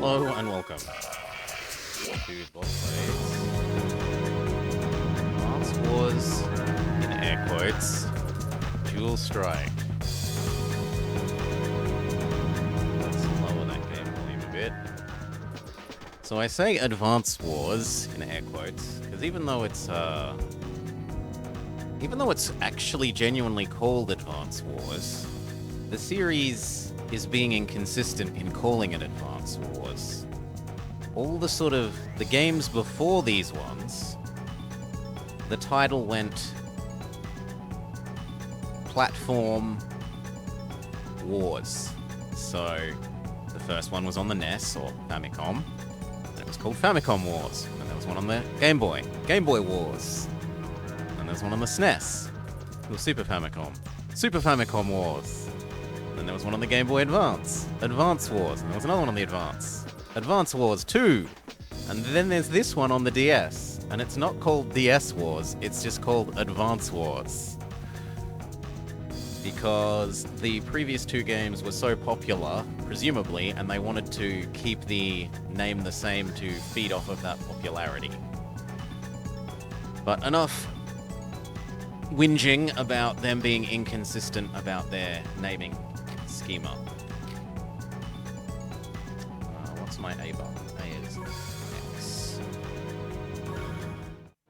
Hello and welcome to Blockblades Advance Wars, in air quotes, Dual Strike. Let's lower that game volume a bit. So I say Advance Wars, in air quotes, because even though it's actually genuinely called Advance Wars, the series is being inconsistent in calling it Advance Wars. All the games before these ones, the title went Platform Wars. So the first one was on the NES, or Famicom, and it was called Famicom Wars. And there was one on the Game Boy Wars. And there's one on the SNES, or Super Famicom Wars. And there was one on the Game Boy Advance Wars, and there was another one on the Advance Wars 2, and then there's this one on the DS, and it's not called DS Wars, it's just called Advance Wars. Because the previous two games were so popular, presumably, and they wanted to keep the name the same to feed off of that popularity. But enough whinging about them being inconsistent about their naming schema. What's my A button? A is X.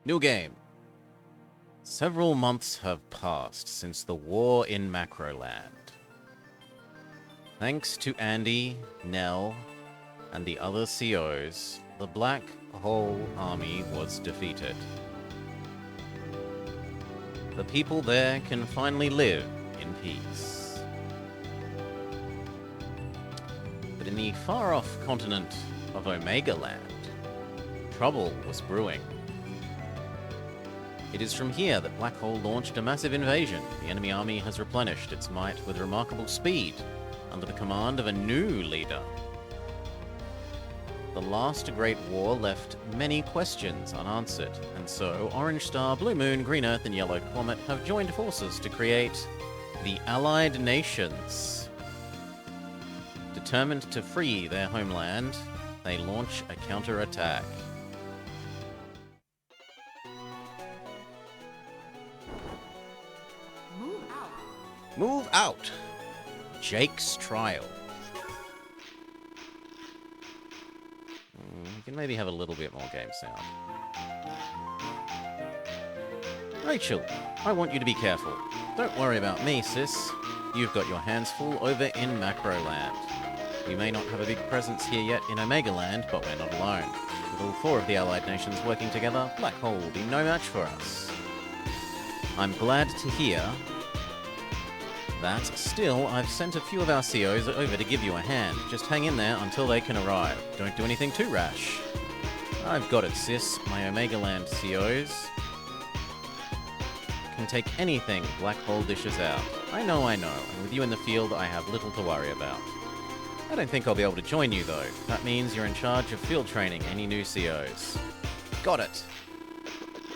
New game. Several months have passed since the war in Macroland. Thanks to Andy, Nell, and the other COs, the Black Hole Army was defeated. The people there can finally live in peace. But in the far-off continent of Omega Land, trouble was brewing. It is from here that Black Hole launched a massive invasion. The enemy army has replenished its might with remarkable speed, under the command of a new leader. The last Great War left many questions unanswered, and so Orange Star, Blue Moon, Green Earth, and Yellow Comet have joined forces to create the Allied Nations. Determined to free their homeland, they launch a counterattack. Move out. Move out! Jake's Trial. You can maybe have a little bit more game sound. Rachel, I want you to be careful. Don't worry about me, sis. You've got your hands full over in Macroland. We may not have a big presence here yet in Omega Land, but we're not alone. With all four of the Allied nations working together, Black Hole will be no match for us. I'm glad to hear that. Still, I've sent a few of our COs over to give you a hand. Just hang in there until they can arrive. Don't do anything too rash. I've got it, sis. My Omega Land COs can take anything Black Hole dishes out. I know, and with you in the field, I have little to worry about. I don't think I'll be able to join you, though. That means you're in charge of field training any new COs. Got it.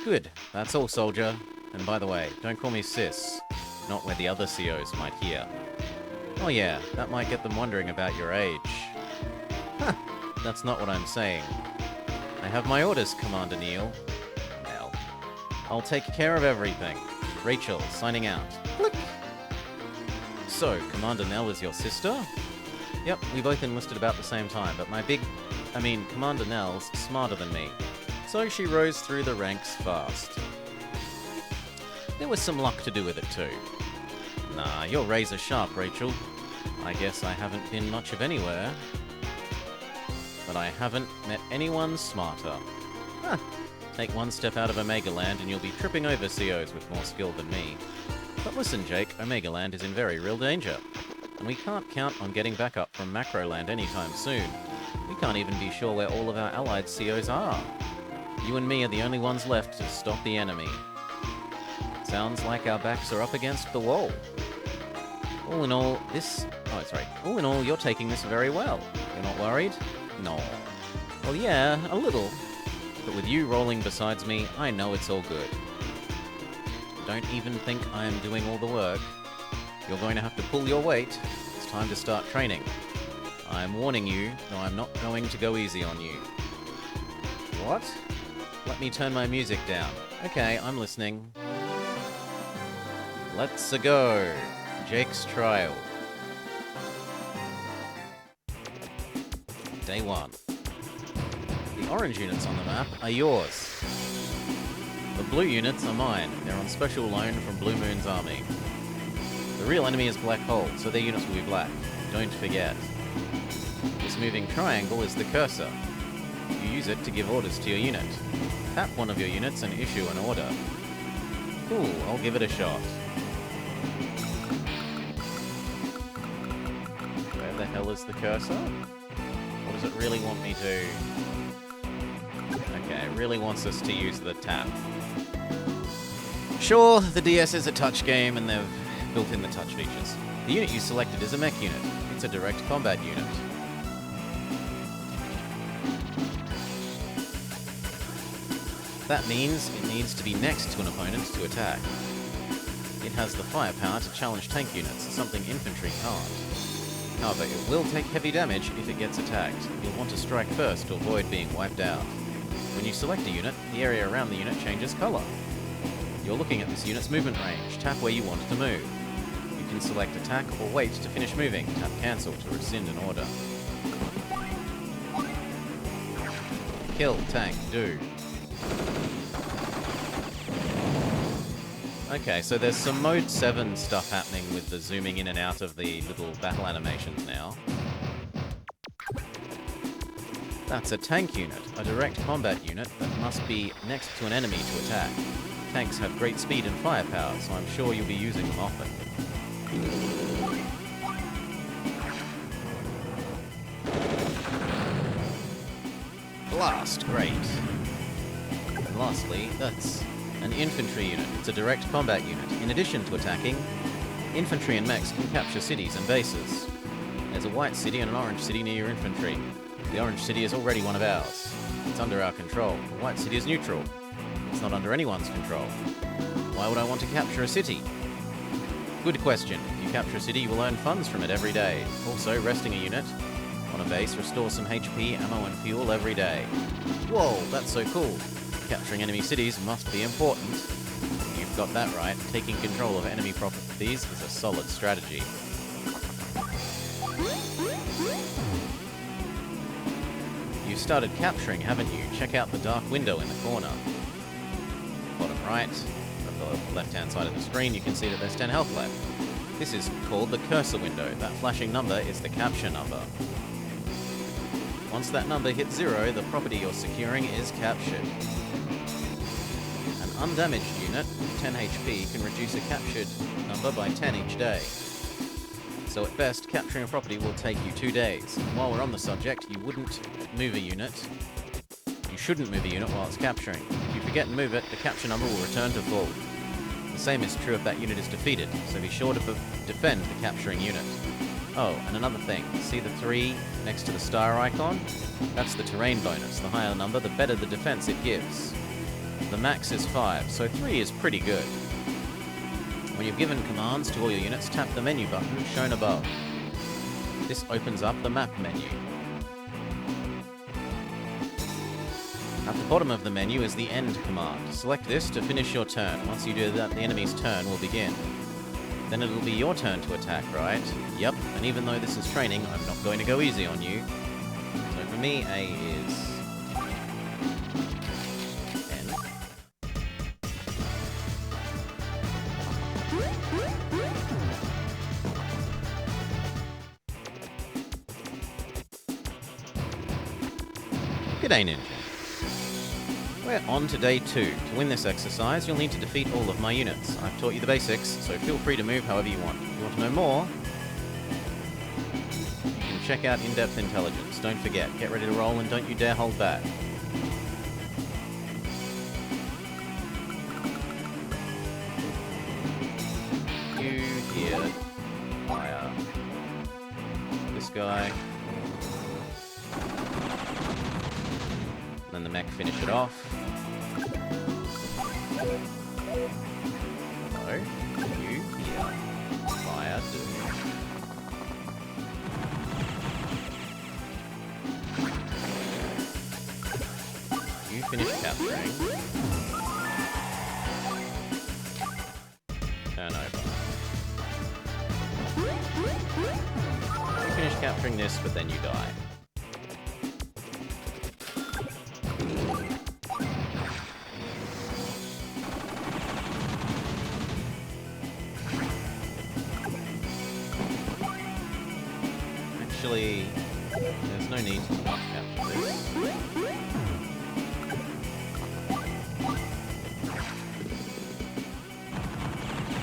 Good. That's all, soldier. And by the way, don't call me sis. Not where the other COs might hear. Oh yeah, that might get them wondering about your age. Huh, that's not what I'm saying. I have my orders, Commander Neil. Nell. I'll take care of everything. Rachel, signing out. Click. So, Commander Nell is your sister? Yep, we both enlisted about the same time, but Commander Nell's smarter than me. So she rose through the ranks fast. There was some luck to do with it too. Nah, you're razor sharp, Rachel. I guess I haven't been much of anywhere. But I haven't met anyone smarter. Huh. Take one step out of Omega Land and you'll be tripping over COs with more skill than me. But listen, Jake, Omega Land is in very real danger. And we can't count on getting back up from Macroland anytime soon. We can't even be sure where all of our allied COs are. You and me are the only ones left to stop the enemy. Sounds like our backs are up against the wall. All in all, you're taking this very well. You're not worried? No. Well, yeah, a little. But with you rolling beside me, I know it's all good. Don't even think I am doing all the work. You're going to have to pull your weight. It's time to start training. I'm warning you, though I'm not going to go easy on you. What? Let me turn my music down. Okay, I'm listening. Let's-a go. Jake's Trial. Day 1. The orange units on the map are yours. The blue units are mine. They're on special loan from Blue Moon's army. The real enemy is Black Hole, so their units will be black. Don't forget. This moving triangle is the cursor. You use it to give orders to your unit. Tap one of your units and issue an order. Cool, I'll give it a shot. Where the hell is the cursor? What does it really want me to... Okay, it really wants us to use the tap. Sure, the DS is a touch game and they've built in the touch features. The unit you selected is a mech unit. It's a direct combat unit. That means it needs to be next to an opponent to attack. It has the firepower to challenge tank units, something infantry can't. However, it will take heavy damage if it gets attacked. You'll want to strike first to avoid being wiped out. When you select a unit, the area around the unit changes colour. You're looking at this unit's movement range. Tap where you want it to move. You can select attack or wait to finish moving. Tap cancel to rescind an order. Kill, tank, do. Okay, so there's some Mode 7 stuff happening with the zooming in and out of the little battle animations now. That's a tank unit, a direct combat unit that must be next to an enemy to attack. Tanks have great speed and firepower, so I'm sure you'll be using them often. Blast, great. And lastly, that's an infantry unit. It's a direct combat unit. In addition to attacking, infantry and mechs can capture cities and bases. There's a white city and an orange city near your infantry. The orange city is already one of ours. It's under our control. The white city is neutral. It's not under anyone's control. Why would I want to capture a city? Good question. If you capture a city, you will earn funds from it every day. Also, resting a unit on a base restores some HP, ammo, and fuel every day. Whoa, that's so cool. Capturing enemy cities must be important. You've got that right. Taking control of enemy properties is a solid strategy. You've started capturing, haven't you? Check out the dark window in the corner. Bottom right, of the left-hand side of the screen, you can see that there's 10 health left. This is called the cursor window. That flashing number is the capture number. Once that number hits 0, the property you're securing is captured. An undamaged unit with 10 HP can reduce a captured number by 10 each day. So at best, capturing a property will take you 2 days. And while we're on the subject, you shouldn't move a unit while it's capturing. If you forget and move it, the capture number will return to full. The same is true if that unit is defeated, so be sure to defend the capturing unit. Oh, and another thing, see the 3 next to the star icon? That's the terrain bonus. The higher the number, the better the defense it gives. The max is 5, so 3 is pretty good. When you've given commands to all your units, tap the menu button shown above. This opens up the map menu. At the bottom of the menu is the end command. Select this to finish your turn. Once you do that, the enemy's turn will begin. Then it'll be your turn to attack, right? Yep, and even though this is training, I'm not going to go easy on you. So for me, A is... N. G'day, Ninja. We're on to day 2. To win this exercise, you'll need to defeat all of my units. I've taught you the basics, so feel free to move however you want. If you want to know more, you can check out In-Depth Intelligence. Don't forget, get ready to roll and don't you dare hold back. You hear fire. This guy. Then the mech finish it off. So, you hear fire do. Finish capturing. Turn over. You finish capturing this, but then you die. Actually, there's no need to not capture this.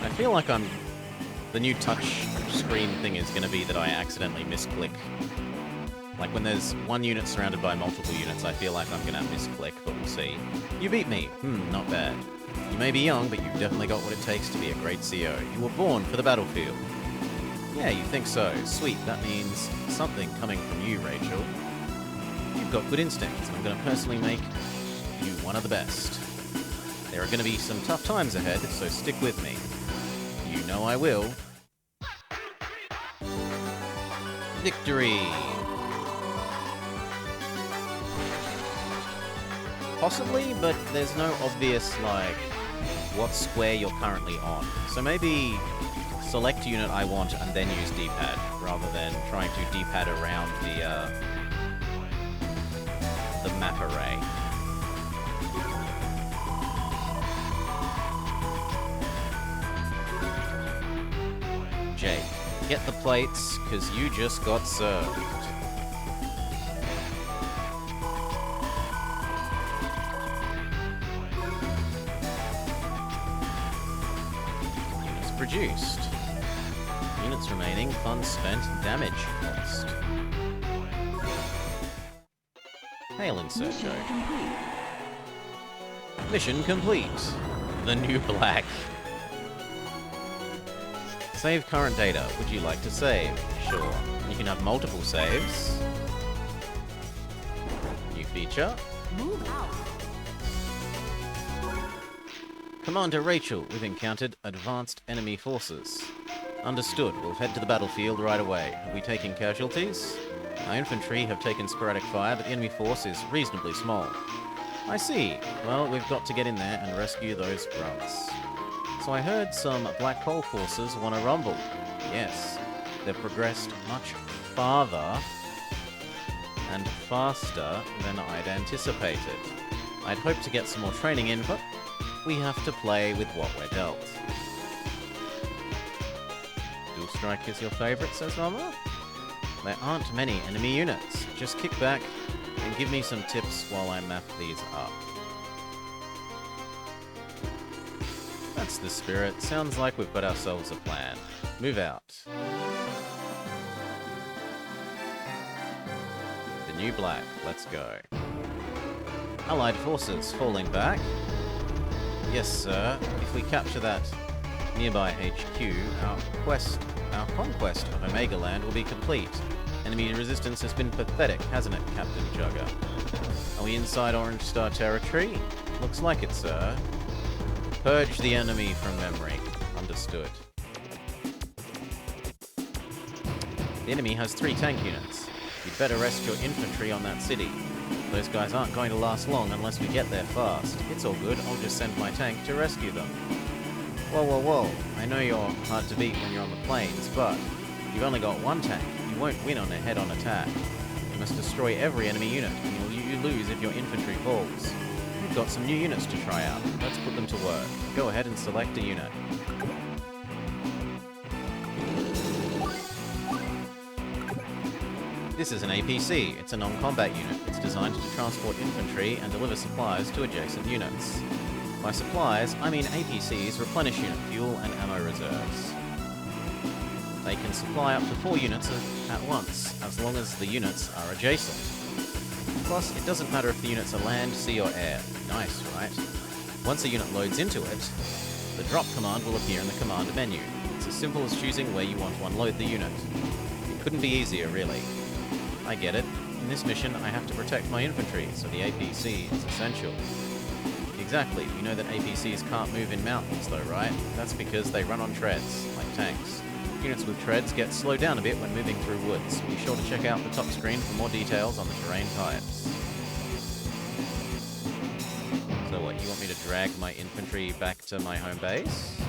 I feel like the new touch screen thing is going to be that I accidentally misclick. Like when there's one unit surrounded by multiple units, I feel like I'm going to misclick, but we'll see. You beat me. Not bad. You may be young, but you've definitely got what it takes to be a great CO. You were born for the battlefield. Yeah, you think so. Sweet, that means something coming from you, Rachel. You've got good instincts, and I'm going to personally make you one of the best. There are going to be some tough times ahead, so stick with me. You know I will. Victory! Possibly, but there's no obvious, like, what square you're currently on. So maybe select unit I want and then use D-pad, rather than trying to D-pad around the map array. Jake, get the plates, cause you just got served. Units produced. Units remaining, funds spent, damage lost. Hail in Serco. Mission complete. The new black. Save current data. Would you like to save? Sure. You can have multiple saves. New feature. Move out. Commander Rachel, we've encountered advanced enemy forces. Understood. We'll head to the battlefield right away. Have we taken casualties? Our infantry have taken sporadic fire, but the enemy force is reasonably small. I see. Well, we've got to get in there and rescue those grunts. So I heard some black hole forces want to rumble. Yes, they've progressed much farther and faster than I'd anticipated. I'd hoped to get some more training in, but we have to play with what we're dealt. Dual Strike is your favourite, says Mama? There aren't many enemy units. Just kick back and give me some tips while I map these up. That's the spirit. Sounds like we've got ourselves a plan. Move out. The new black. Let's go. Allied forces falling back. Yes, sir. If we capture that nearby HQ, our conquest of Omega Land will be complete. Enemy resistance has been pathetic, hasn't it, Captain Jugger? Are we inside Orange Star territory? Looks like it, sir. Purge the enemy from memory. Understood. The enemy has 3 tank units. You'd better rest your infantry on that city. Those guys aren't going to last long unless we get there fast. It's all good, I'll just send my tank to rescue them. Whoa, whoa, whoa. I know you're hard to beat when you're on the plains, but you've only got 1 tank. You won't win on a head-on attack. You must destroy every enemy unit, and you lose if your infantry falls. We've got some new units to try out. Let's put them to work. Go ahead and select a unit. This is an APC. It's a non-combat unit. It's designed to transport infantry and deliver supplies to adjacent units. By supplies, I mean APCs replenish unit fuel and ammo reserves. They can supply up to 4 units at once, as long as the units are adjacent. Plus, it doesn't matter if the units are land, sea or air. Nice, right? Once a unit loads into it, the drop command will appear in the command menu. It's as simple as choosing where you want to unload the unit. It couldn't be easier, really. I get it. In this mission, I have to protect my infantry, so the APC is essential. Exactly. You know that APCs can't move in mountains, though, right? That's because they run on treads, like tanks. Units with treads get slowed down a bit when moving through woods. Be sure to check out the top screen for more details on the terrain types. So what, you want me to drag my infantry back to my home base?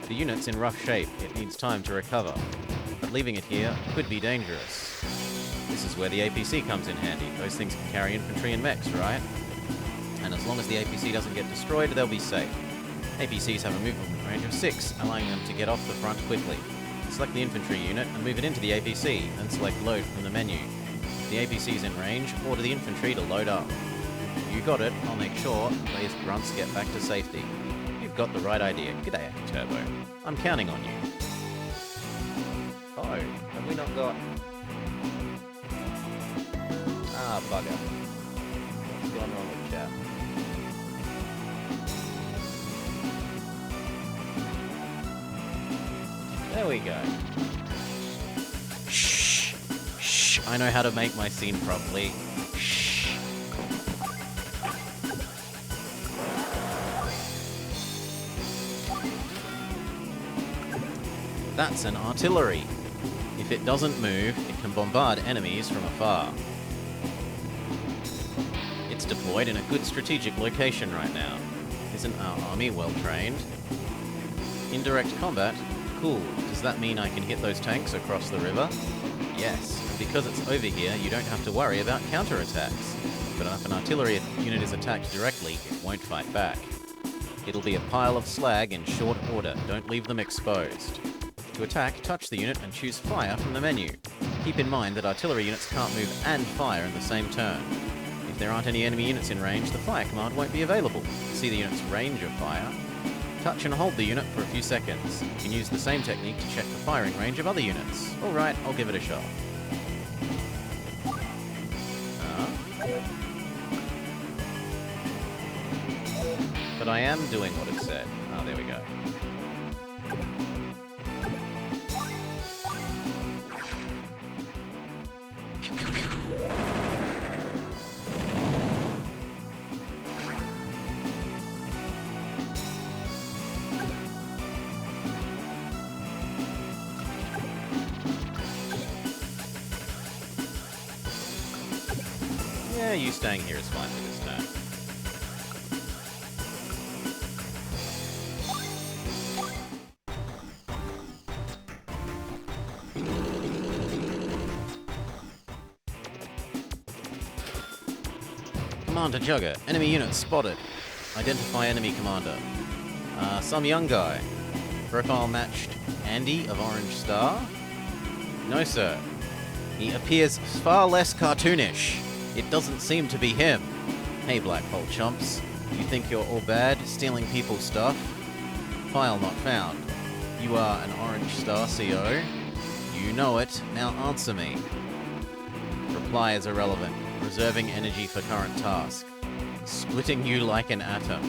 The unit's in rough shape. It needs time to recover. But leaving it here could be dangerous. This is where the APC comes in handy. Those things can carry infantry and mechs, right? And as long as the APC doesn't get destroyed, they'll be safe. APCs have a movement range of 6, allowing them to get off the front quickly. Select the infantry unit and move it into the APC, then select load from the menu. If the APC's in range, order the infantry to load up. You got it. I'll make sure these grunts get back to safety. You've got the right idea. G'day, Turbo. I'm counting on you. Oh, have we not got... Ah, bugger. What's going on with chat? There we go. Shh. Shh. I know how to make my scene properly. Shh. That's an artillery. If it doesn't move, it can bombard enemies from afar. It's deployed in a good strategic location right now. Isn't our army well trained? Indirect combat? Cool. Does that mean I can hit those tanks across the river? Yes. Because it's over here, you don't have to worry about counterattacks. But if an artillery unit is attacked directly, it won't fight back. It'll be a pile of slag in short order. Don't leave them exposed. To attack, touch the unit and choose fire from the menu. Keep in mind that artillery units can't move and fire in the same turn. If there aren't any enemy units in range, the fire command won't be available. To see the unit's range of fire, touch and hold the unit for a few seconds. You can use the same technique to check the firing range of other units. Alright, I'll give it a shot. But I am doing what it said. Ah, there we go. Yeah, you staying here is fine for this turn. Commander Jugger. Enemy units spotted. Identify enemy commander. Some young guy. Profile matched Andy of Orange Star? No, sir. He appears far less cartoonish. It doesn't seem to be him. Hey, Black Hole chumps. You think you're all bad, stealing people's stuff? File not found. You are an Orange Star CO. You know it. Now answer me. Reply is irrelevant. Reserving energy for current task. Splitting you like an atom.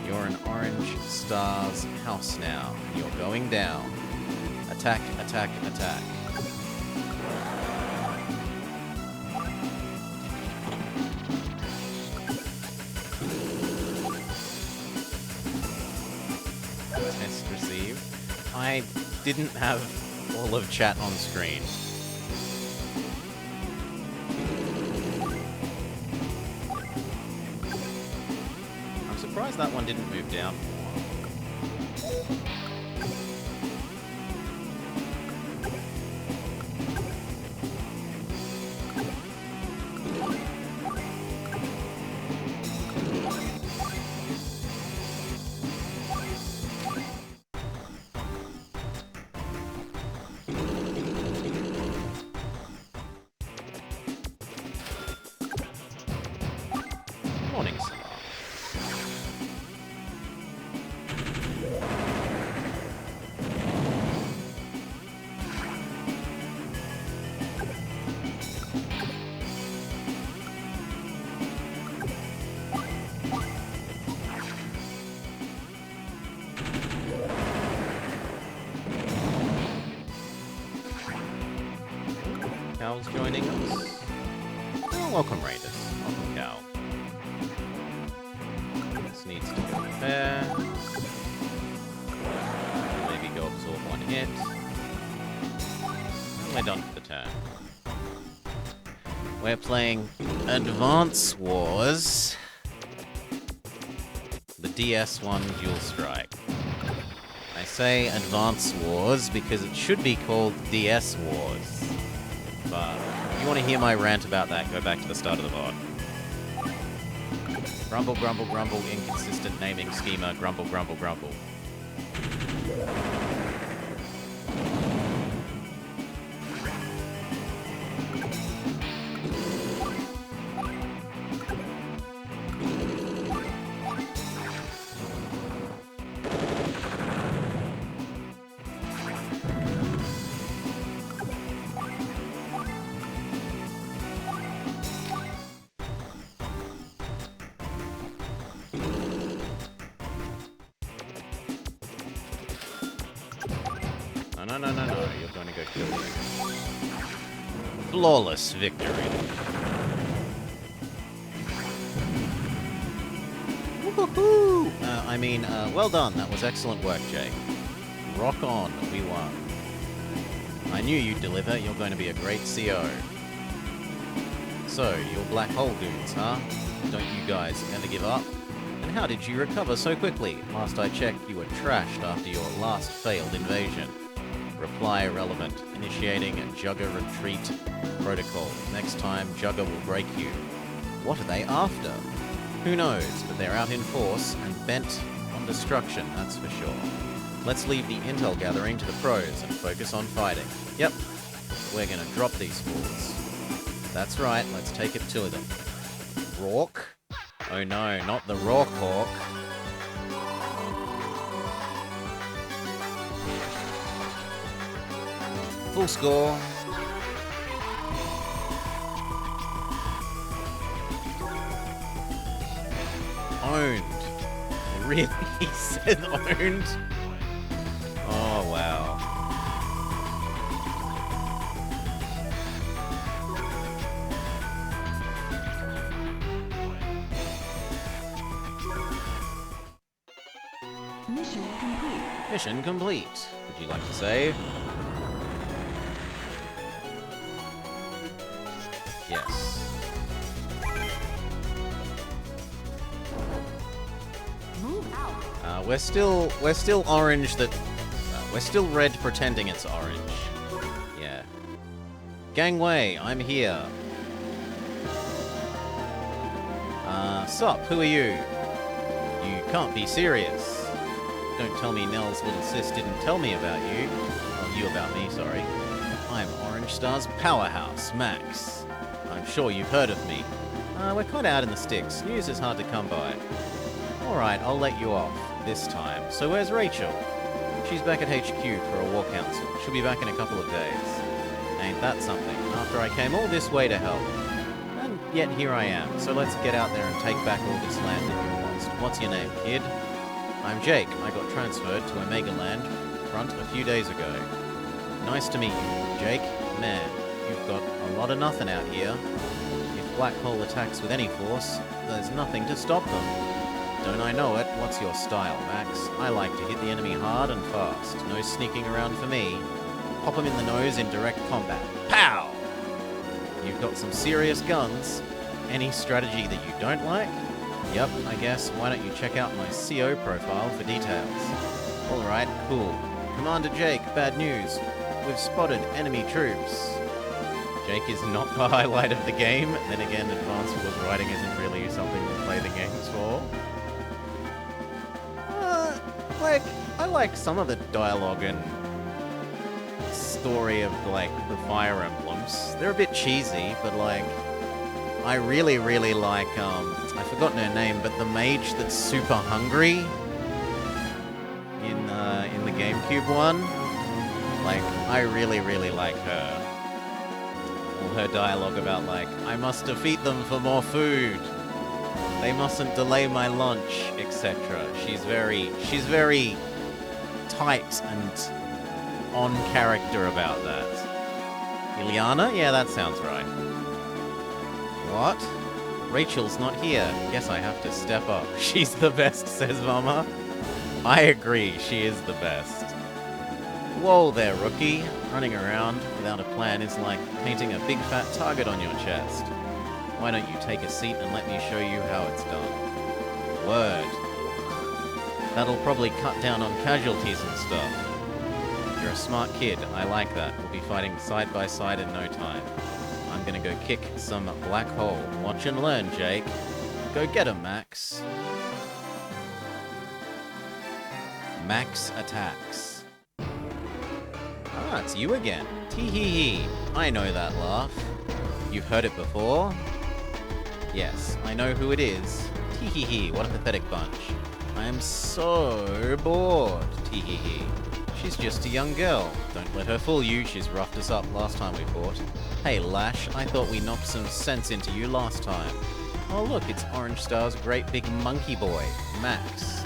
You're in Orange Star's house now. You're going down. Attack, attack, attack. Test received. I didn't have all of chat on screen. I'm surprised that one didn't move down more. Morning, sir. Cal's joining us. Oh, welcome, Raiders. Welcome, Cal. This needs to go there. Maybe go absorb one hit. We're done for the turn. We're playing Advance Wars. The DS1 Dual Strike. I say Advance Wars because it should be called DS Wars. But if you want to hear my rant about that, go back to the start of the VOD. Grumble, grumble, grumble, inconsistent naming schema, grumble, grumble, grumble. No, you're going to go kill me. Flawless victory. Woohoo! Well done. That was excellent work, Jake. Rock on. We won. I knew you'd deliver. You're going to be a great CO. So, you're black hole goons, huh? Don't you guys ever give up? And how did you recover so quickly? Last I checked, you were trashed after your last failed invasion. Reply irrelevant. Initiating a Jugger retreat protocol. Next time, Jugger will break you. What are they after? Who knows, but they're out in force and bent on destruction, that's for sure. Let's leave the intel gathering to the pros and focus on fighting. Yep, we're gonna drop these fools. That's right, let's take it to them. Rourke? Oh no, not the Rourke Hawk. Full score. Owned. Really? He said owned? Oh, wow. Mission complete. Mission complete. Would you like to save? Yes. Move out. We're still orange that... we're still red pretending it's orange. Yeah. Gangway, I'm here. Sup, who are you? You can't be serious. Don't tell me Nell's little sis didn't tell me about you. Well, you about me, sorry. I'm Orange Star's powerhouse, Max. I'm sure you've heard of me. We're quite out in the sticks. News is hard to come by. Alright, I'll let you off. This time. So where's Rachel? She's back at HQ for a war council. She'll be back in a couple of days. Ain't that something? After I came all this way to help. And yet here I am. So let's get out there and take back all this land that you lost. What's your name, kid? I'm Jake. I got transferred to Omega Land front a few days ago. Nice to meet you, Jake. Man, you've got a lot of nothing out here. If Black Hole attacks with any force, there's nothing to stop them. Don't I know it? What's your style, Max? I like to hit the enemy hard and fast. No sneaking around for me. Pop them in the nose in direct combat. Pow! You've got some serious guns. Any strategy that you don't like? Yep, I guess. Why don't you check out my CO profile for details? Alright, cool. Commander Jake, bad news. We've spotted enemy troops. Jake is not the highlight of the game. Then again, Advanced Wars writing isn't really something to play the games for. I like some of the dialogue and story of, like, the Fire Emblems. They're a bit cheesy, but, like, I really, really like, I've forgotten her name, but the mage that's super hungry in the GameCube one. Like, I really, really like her. All her dialogue about, like, I must defeat them for more food. They mustn't delay my lunch, etc. She's very tight and on character about that. Ileana? Yeah, that sounds right. What? Rachel's not here. Guess I have to step up. She's the best, says Mama. I agree, she is the best. Whoa there, rookie. Running around without a plan is like painting a big fat target on your chest. Why don't you take a seat and let me show you how it's done? Word. That'll probably cut down on casualties and stuff. You're a smart kid, I like that. We'll be fighting side by side in no time. I'm gonna go kick some black hole. Watch and learn, Jake. Go get him, Max. Max attacks. Ah, it's you again. Tee-hee-hee. I know that laugh. You've heard it before? Yes, I know who it is. Tee-hee-hee, what a pathetic bunch. I am so bored. Tee-hee-hee. She's just a young girl. Don't let her fool you, she's roughed us up last time we fought. Hey Lash, I thought we knocked some sense into you last time. Oh look, it's Orange Star's great big monkey boy, Max.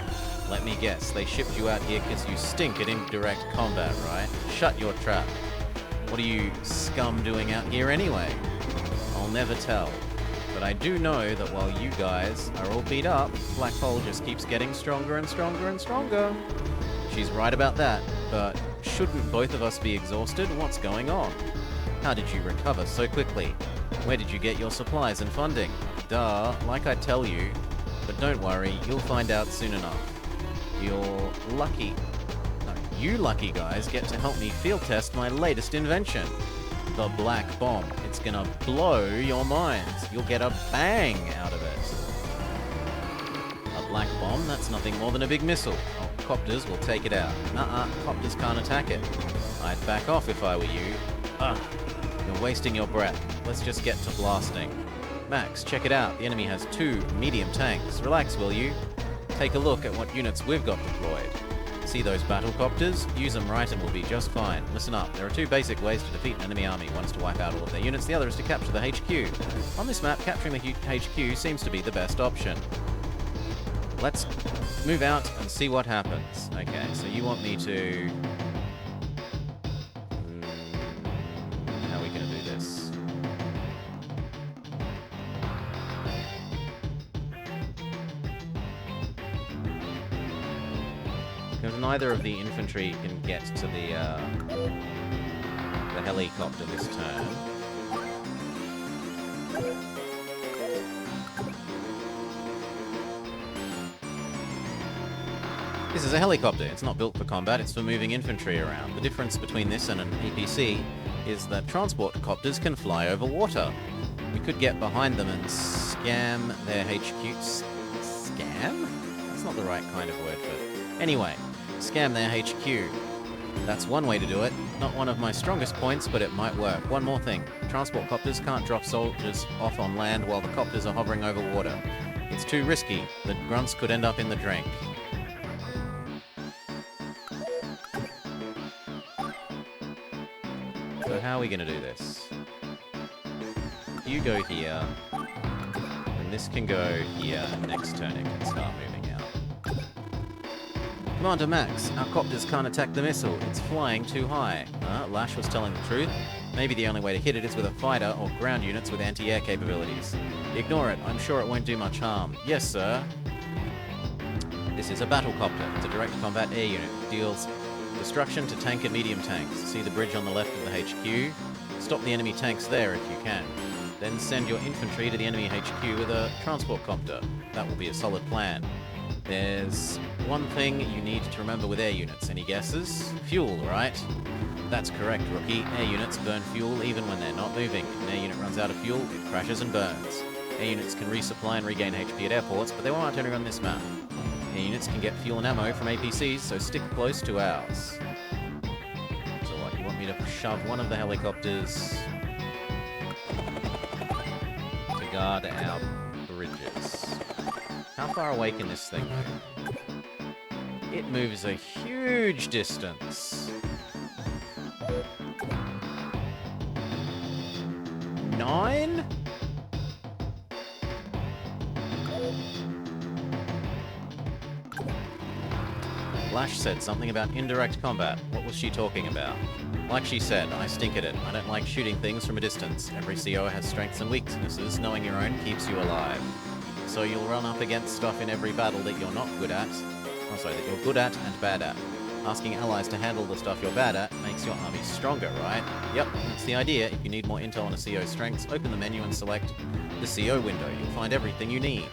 Let me guess, they shipped you out here because you stink at indirect combat, right? Shut your trap. What are you scum doing out here anyway? I'll never tell. But I do know that while you guys are all beat up, Black Hole just keeps getting stronger and stronger and stronger. She's right about that, but shouldn't both of us be exhausted? What's going on? How did you recover so quickly? Where did you get your supplies and funding? Duh, like I tell you. But don't worry, you'll find out soon enough. You're lucky. No, you lucky guys get to help me field test my latest invention. The Black Bomb. It's gonna blow your minds. You'll get a bang out of it. A Black Bomb? That's nothing more than a big missile. Oh, copters will take it out. Copters can't attack it. I'd back off if I were you. Ugh. You're wasting your breath. Let's just get to blasting. Max, check it out. The enemy has 2 medium tanks. Relax, will you? Take a look at what units we've got deployed. See those battlecopters? Use them right and we'll be just fine. Listen up. There are 2 basic ways to defeat an enemy army. One is to wipe out all of their units, the other is to capture the HQ. On this map, capturing the HQ seems to be the best option. Let's move out and see what happens. Okay, so you want me to... How are we going to do this? Because neither of the infantry can get to the helicopter this turn. This is a helicopter. It's not built for combat, it's for moving infantry around. The difference between this and an APC is that transport copters can fly over water. We could get behind them and scam their HQs. Scam? That's not the right kind of word for it. Anyway, scam their HQ. That's one way to do it. Not one of my strongest points, but it might work. One more thing. Transport copters can't drop soldiers off on land while the copters are hovering over water. It's too risky. The grunts could end up in the drink. So how are we going to do this? You go here, and this can go here, and next turn it can start moving out. Commander Max, our copters can't attack the missile. It's flying too high. Lash was telling the truth. Maybe the only way to hit it is with a fighter or ground units with anti-air capabilities. Ignore it. I'm sure it won't do much harm. Yes, sir. This is a battlecopter. It's a direct combat air unit. Deals destruction to tank and medium tanks. See the bridge on the left of the HQ? Stop the enemy tanks there if you can. Then send your infantry to the enemy HQ with a transport copter. That will be a solid plan. There's one thing you need to remember with air units. Any guesses? Fuel, right? That's correct, rookie. Air units burn fuel even when they're not moving. If an air unit runs out of fuel, it crashes and burns. Air units can resupply and regain HP at airports, but they won't only on this map. Air units can get fuel and ammo from APCs, so stick close to ours. So what, you want me to shove one of the helicopters to guard our bridges? How far away can this thing move? It moves a huge distance. 9? Lash said something about indirect combat. What was she talking about? Like she said, I stink at it. I don't like shooting things from a distance. Every CO has strengths and weaknesses. Knowing your own keeps you alive. So you'll run up against stuff in every battle that you're not good at. Oh, sorry, that you're good at and bad at. Asking allies to handle the stuff you're bad at makes your army stronger, right? Yep, that's the idea. If you need more intel on a CO's strengths, open the menu and select the CO window. You'll find everything you need.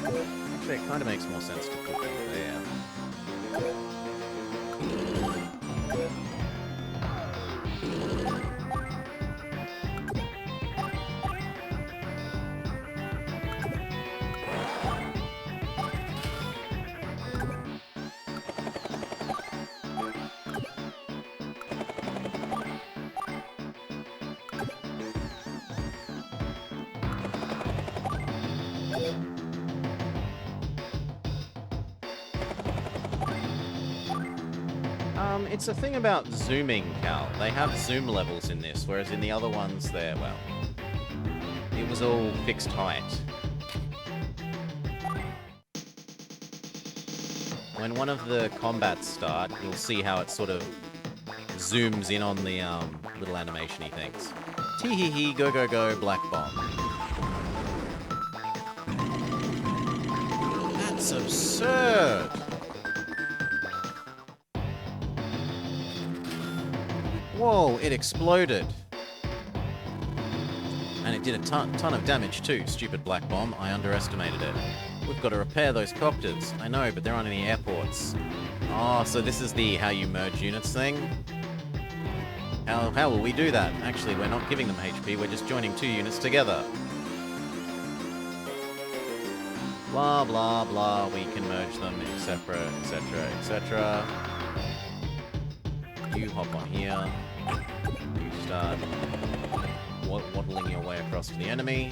Actually, it kind of makes more sense to put them there. It's a thing about zooming, Cal. They have zoom levels in this, whereas in the other ones, they're, well, it was all fixed height. When one of the combats start, you'll see how it sort of zooms in on the little animation-y things. Tee-hee-hee, go, go, go, black bomb. That's absurd! Whoa, it exploded. And it did a ton of damage too, stupid black bomb. I underestimated it. We've got to repair those copters. I know, but there aren't any airports. Oh, so this is the how you merge units thing? How will we do that? Actually, we're not giving them HP, we're just joining two units together. Blah, blah, blah, we can merge them, etc., etc., etc. You hop on here. You start waddling your way across to the enemy.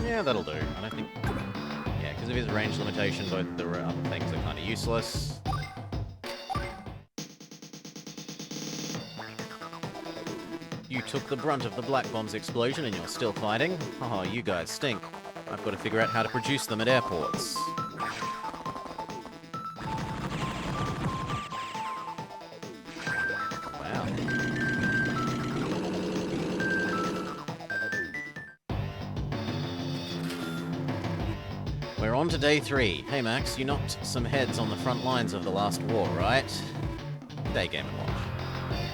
Yeah, that'll do. I don't think... Yeah, because of his range limitation, both the other things are kind of useless. You took the brunt of the black bomb's explosion and you're still fighting? Oh, you guys stink. I've got to figure out how to produce them at airports. We're on to day 3. Hey Max, you knocked some heads on the front lines of the last war, right? Day Game & Watch.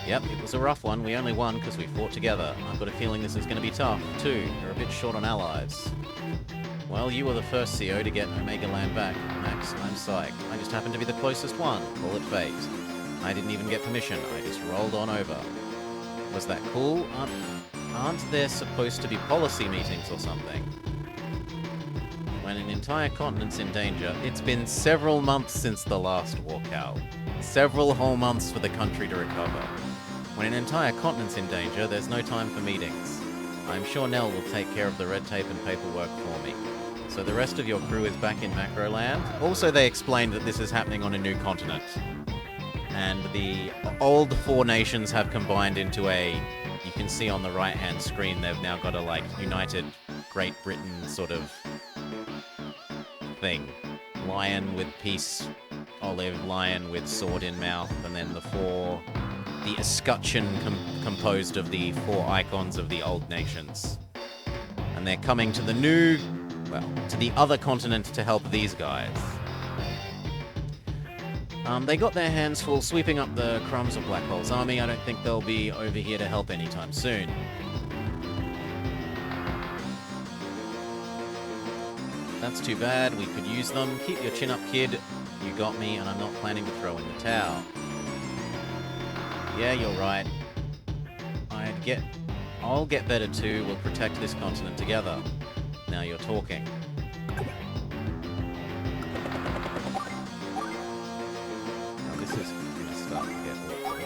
Yep, it was a rough one. We only won because we fought together. I've got a feeling this is going to be tough, too. You're a bit short on allies. Well, you were the first CO to get Omega Land back, Max. I'm psyched. I just happened to be the closest one. Call it fate. I didn't even get permission. I just rolled on over. Was that cool? Aren't there supposed to be policy meetings or something? When an entire continent's in danger, it's been several months since the last war, Cal. Several whole months for the country to recover. When an entire continent's in danger, there's no time for meetings. I'm sure Nell will take care of the red tape and paperwork for me. So the rest of your crew is back in Macroland. Also, they explained that this is happening on a new continent. And the old 4 nations have combined into a... You can see on the right-hand screen, they've now got a, like, united Great Britain sort of thing. Lion with peace, olive, lion with sword in mouth, and then the escutcheon composed of the 4 icons of the old nations. And they're coming to the new, well, to the other continent to help these guys. They got their hands full sweeping up the crumbs of Black Hole's army. I don't think they'll be over here to help anytime soon. That's too bad. We could use them. Keep your chin up, kid. You got me, and I'm not planning to throw in the towel. Yeah, you're right. I'll get better too. We'll protect this continent together. Now you're talking. Now this is gonna start to get awkward.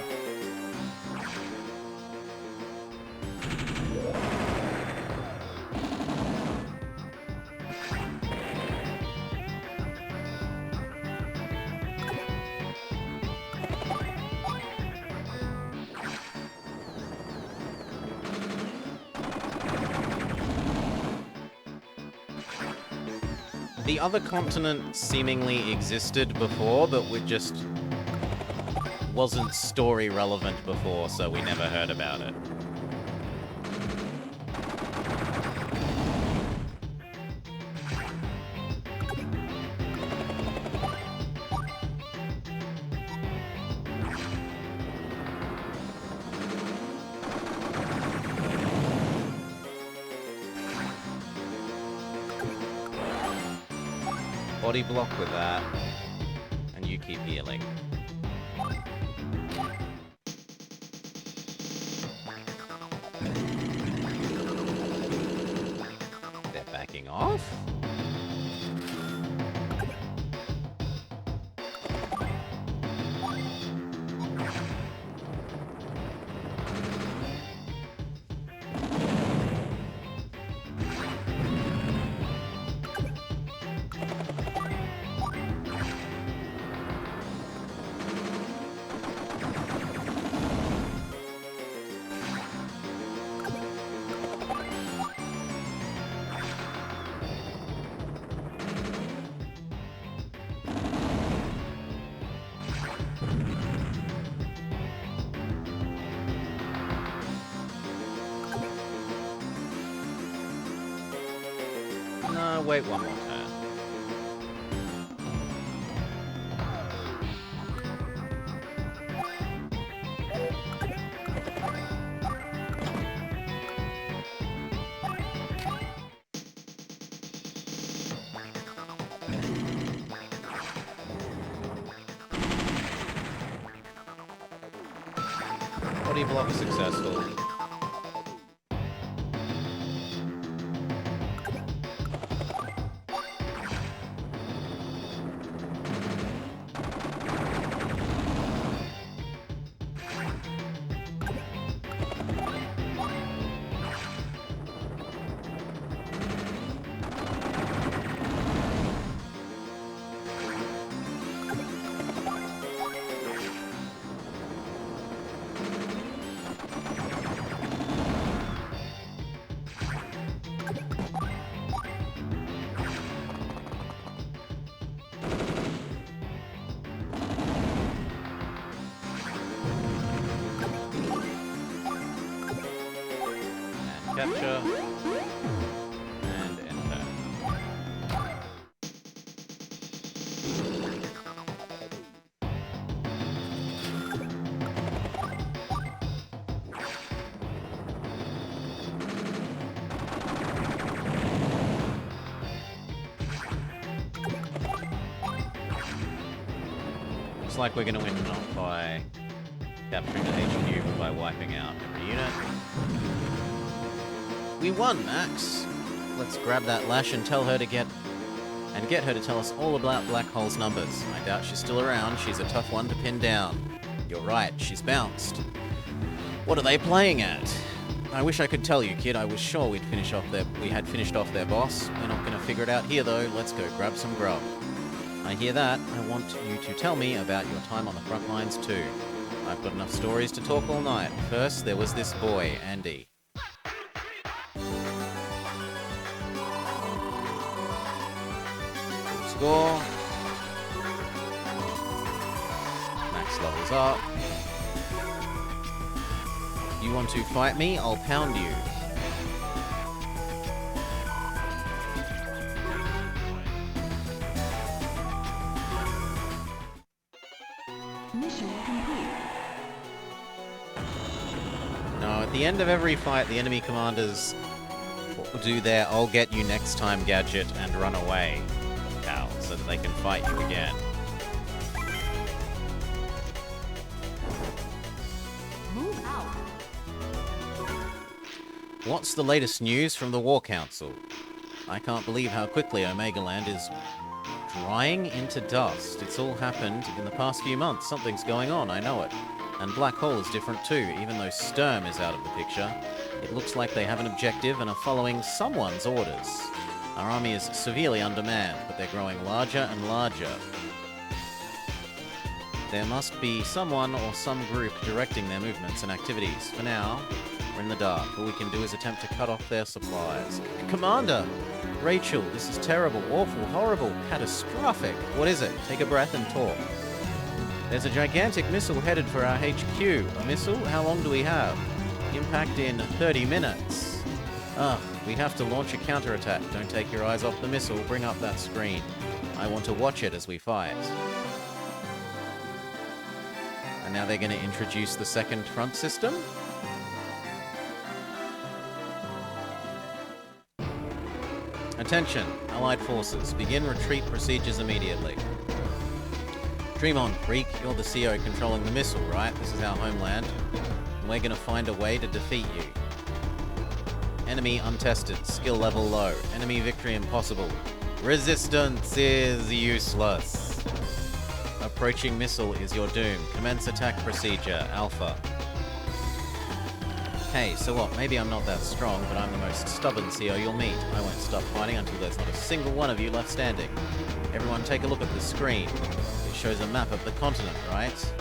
The other continent seemingly existed before, but we just wasn't story relevant before, so we never heard about it. Body block with that, and you keep healing. They're backing off? No, wait one more turn. Body block successful. Capture. And enter. Looks like we're going to win not by capturing the HQ, but by wiping out every unit. We won, Max. Let's grab that Lash and tell her to get her to tell us all about Black Hole's numbers. I doubt she's still around. She's a tough one to pin down. You're right, she's bounced. What are they playing at? I wish I could tell you, kid. I was sure we had finished off their boss. We're not gonna figure it out here, though. Let's go grab some grub. I hear that. I want you to tell me about your time on the front lines, too. I've got enough stories to talk all night. First, there was this boy, Andy. Score. Max levels up. You want to fight me? I'll pound you. Mission complete. No, at the end of every fight, the enemy commanders do their "I'll get you next time" gadget and run away, pal, so that they can fight you again. Move out. What's the latest news from the War Council? I can't believe how quickly Omega Land is drying into dust. It's all happened in the past few months. Something's going on, I know it. And Black Hole is different too, even though Sturm is out of the picture. It looks like they have an objective and are following someone's orders. Our army is severely undermanned, but they're growing larger and larger. There must be someone or some group directing their movements and activities. For now, we're in the dark. All we can do is attempt to cut off their supplies. Commander! Rachel, this is terrible, awful, horrible, catastrophic. What is it? Take a breath and talk. There's a gigantic missile headed for our HQ. A missile? How long do we have? Impact in 30 minutes. Ugh, we have to launch a counterattack. Don't take your eyes off the missile. Bring up that screen. I want to watch it as we fight. And now they're going to introduce the second front system. Attention, Allied forces. Begin retreat procedures immediately. Dreamon, Freak, you're the CO controlling the missile, right? This is our homeland. And we're gonna find a way to defeat you. Enemy untested. Skill level low. Enemy victory impossible. Resistance is useless. Approaching missile is your doom. Commence attack procedure. Alpha. Hey, so what? Maybe I'm not that strong, but I'm the most stubborn CO you'll meet. I won't stop fighting until there's not a single one of you left standing. Everyone take a look at the screen. It shows a map of the continent, right?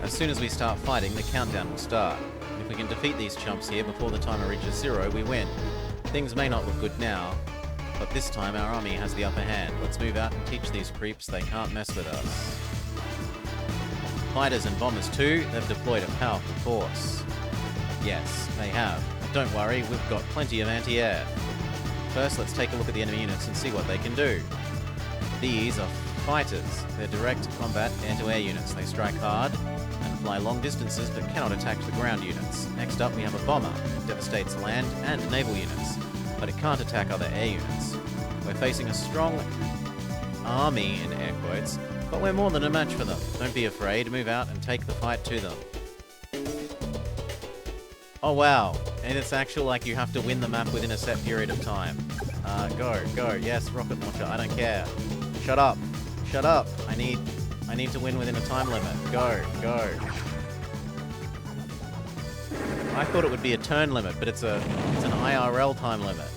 As soon as we start fighting, the countdown will start. If we can defeat these chumps here before the timer reaches 0, we win. Things may not look good now, but this time our army has the upper hand. Let's move out and teach these creeps they can't mess with us. Fighters and bombers too, they've deployed a powerful force. Yes, they have. But don't worry, we've got plenty of anti-air. First, let's take a look at the enemy units and see what they can do. These are fighters. They're direct combat air-to-air units. They strike hard and fly long distances but cannot attack the ground units. Next up, we have a bomber. It devastates land and naval units, but it can't attack other air units. We're facing a strong army, in air quotes, but we're more than a match for them. Don't be afraid, move out and take the fight to them. Oh wow, and it's actual like you have to win the map within a set period of time. Go, yes, rocket launcher, I don't care. Shut up, I need to win within a time limit. Go. I thought it would be a turn limit, but it's an IRL time limit.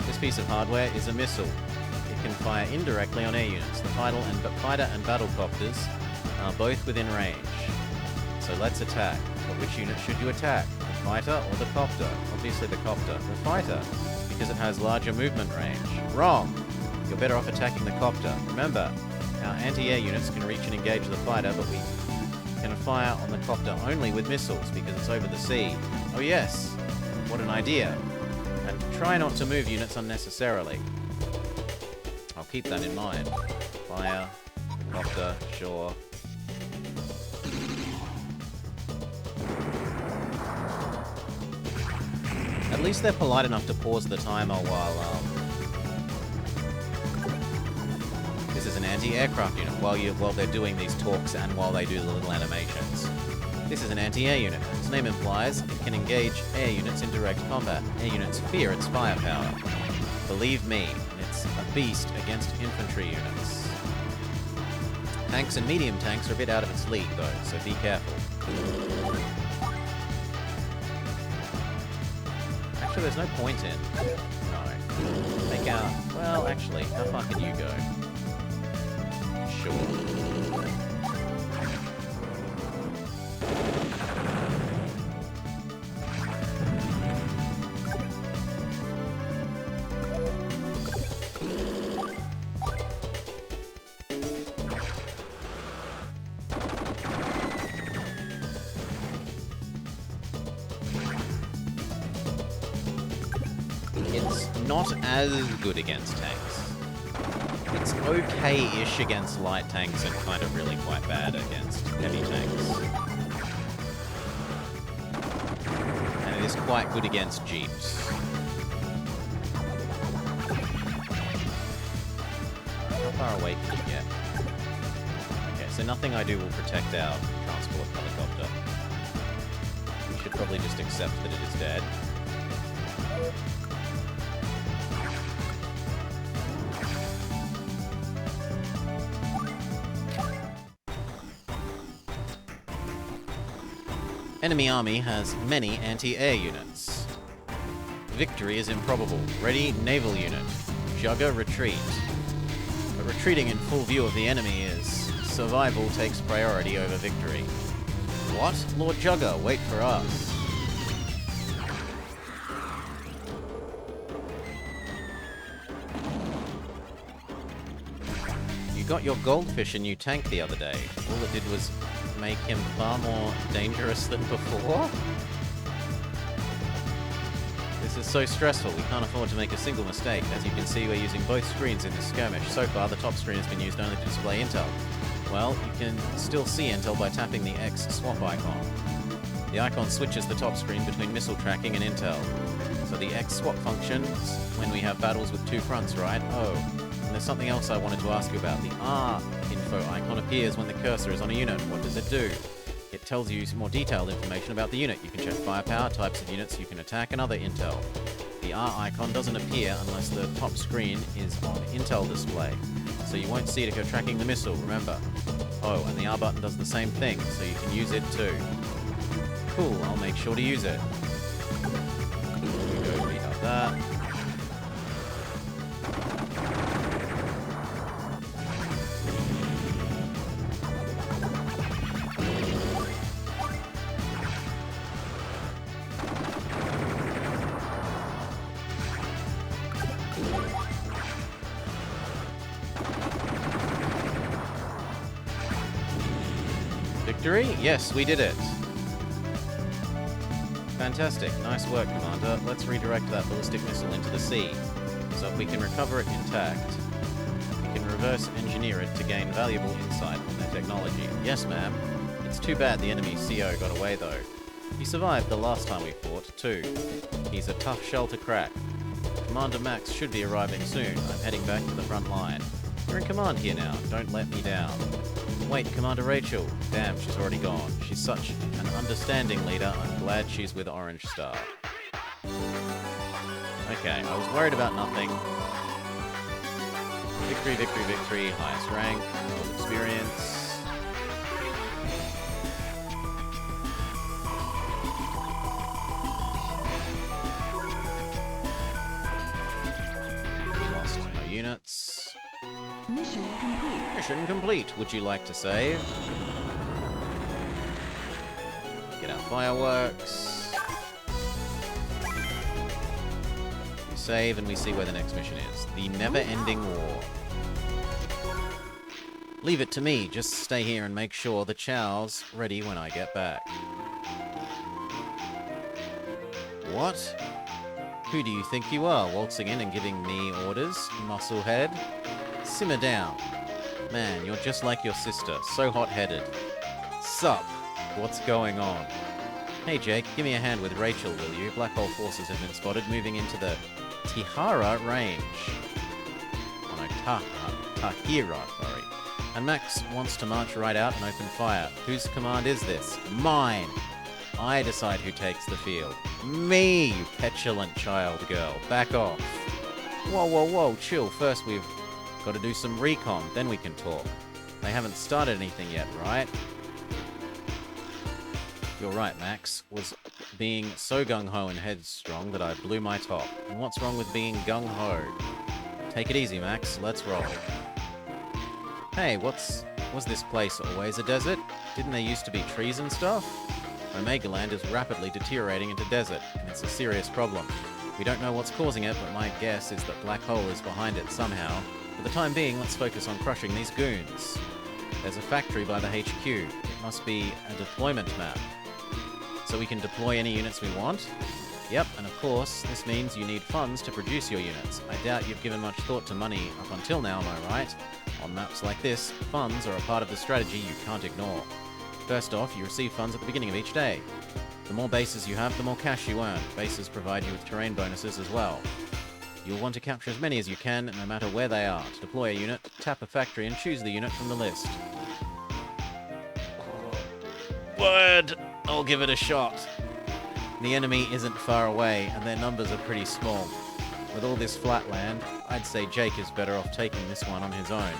This piece of hardware is a missile. Can fire indirectly on air units. The fighter and battlecopters are both within range. So let's attack. But which unit should you attack? The fighter or the copter? Obviously the copter. The fighter, because it has larger movement range. Wrong! You're better off attacking the copter. Remember, our anti-air units can reach and engage the fighter, but we can fire on the copter only with missiles because it's over the sea. Oh yes! What an idea! And try not to move units unnecessarily. I'll keep that in mind. Fire, copter, sure. At least they're polite enough to pause the timer while, This is an anti-aircraft unit while they're doing these talks and while they do the little animations. This is an anti-air unit. Its name implies it can engage air units in direct combat. Air units fear its firepower. Believe me, it's a beast against infantry units. Tanks and medium tanks are a bit out of its league though, so be careful. Actually, there's no point in. No. Take out... Well, actually, how far can you go? Sure. Not as good against tanks. It's okay-ish against light tanks and kind of really quite bad against heavy tanks. And it is quite good against jeeps. How far away can you get? Okay, so nothing I do will protect our transport helicopter. We should probably just accept that it is dead. Enemy army has many anti-air units. Victory is improbable. Ready, naval unit. Jugger, retreat. But retreating in full view of the enemy is survival takes priority over victory. What? Lord Jugger, wait for us. You got your goldfish a new tank the other day. All it did was make him far more dangerous than before? This is so stressful, we can't afford to make a single mistake. As you can see, we're using both screens in this skirmish. So far, the top screen has been used only to display intel. Well, you can still see intel by tapping the X swap icon. The icon switches the top screen between missile tracking and intel. So the X swap functions when we have battles with two fronts, right? Oh, and there's something else I wanted to ask you about. The R info icon appears when the cursor is on a unit. What does it do? It tells you some more detailed information about the unit. You can check firepower, types of units you can attack, and other intel. The R icon doesn't appear unless the top screen is on intel display, so you won't see it if you're tracking the missile, remember. Oh, and the R button does the same thing, so you can use it too. Cool, I'll make sure to use it. Go rehab that. Victory? Yes, we did it. Fantastic. Nice work, Commander. Let's redirect that ballistic missile into the sea. So if we can recover it intact, we can reverse engineer it to gain valuable insight on their technology. Yes, ma'am. It's too bad the enemy CO got away, though. He survived the last time we fought, too. He's a tough shell to crack. Commander Max should be arriving soon. I'm heading back to the front line. You're in command here now. Don't let me down. Wait, Commander Rachel. Damn, she's already gone. She's such an understanding leader. I'm glad she's with Orange Star. Okay, I was worried about nothing. Victory, victory, victory. Highest rank. Full experience. Lost no units. Mission complete. Mission complete. Would you like to save? Get our fireworks. We save and we see where the next mission is. The never-ending war. Leave it to me. Just stay here and make sure the chow's ready when I get back. What? Who do you think you are, waltzing in and giving me orders, musclehead? Simmer down. Man, you're just like your sister, so hot-headed. Sup? What's going on? Hey Jake, give me a hand with Rachel, will you? Black Hole forces have been spotted moving into the Tihara range. Oh no, Tahira, sorry. And Max wants to march right out and open fire. Whose command is this? Mine! I decide who takes the field. Me, you petulant child girl. Back off. Whoa, whoa, whoa, chill. First we've got to do some recon, then we can talk. They haven't started anything yet, right? You're right, Max. Was being so gung-ho and headstrong that I blew my top. And what's wrong with being gung-ho? Take it easy, Max. Let's roll. Hey, was this place always a desert? Didn't there used to be trees and stuff? Omega Land is rapidly deteriorating into desert, and it's a serious problem. We don't know what's causing it, but my guess is that Black Hole is behind it somehow. For the time being, let's focus on crushing these goons. There's a factory by the HQ. It must be a deployment map. So we can deploy any units we want? Yep, and of course, this means you need funds to produce your units. I doubt you've given much thought to money up until now, am I right? On maps like this, funds are a part of the strategy you can't ignore. First off, you receive funds at the beginning of each day. The more bases you have, the more cash you earn. Bases provide you with terrain bonuses as well. You'll want to capture as many as you can, no matter where they are. To deploy a unit, tap a factory and choose the unit from the list. Word! I'll give it a shot. The enemy isn't far away, and their numbers are pretty small. With all this flat land, I'd say Jake is better off taking this one on his own.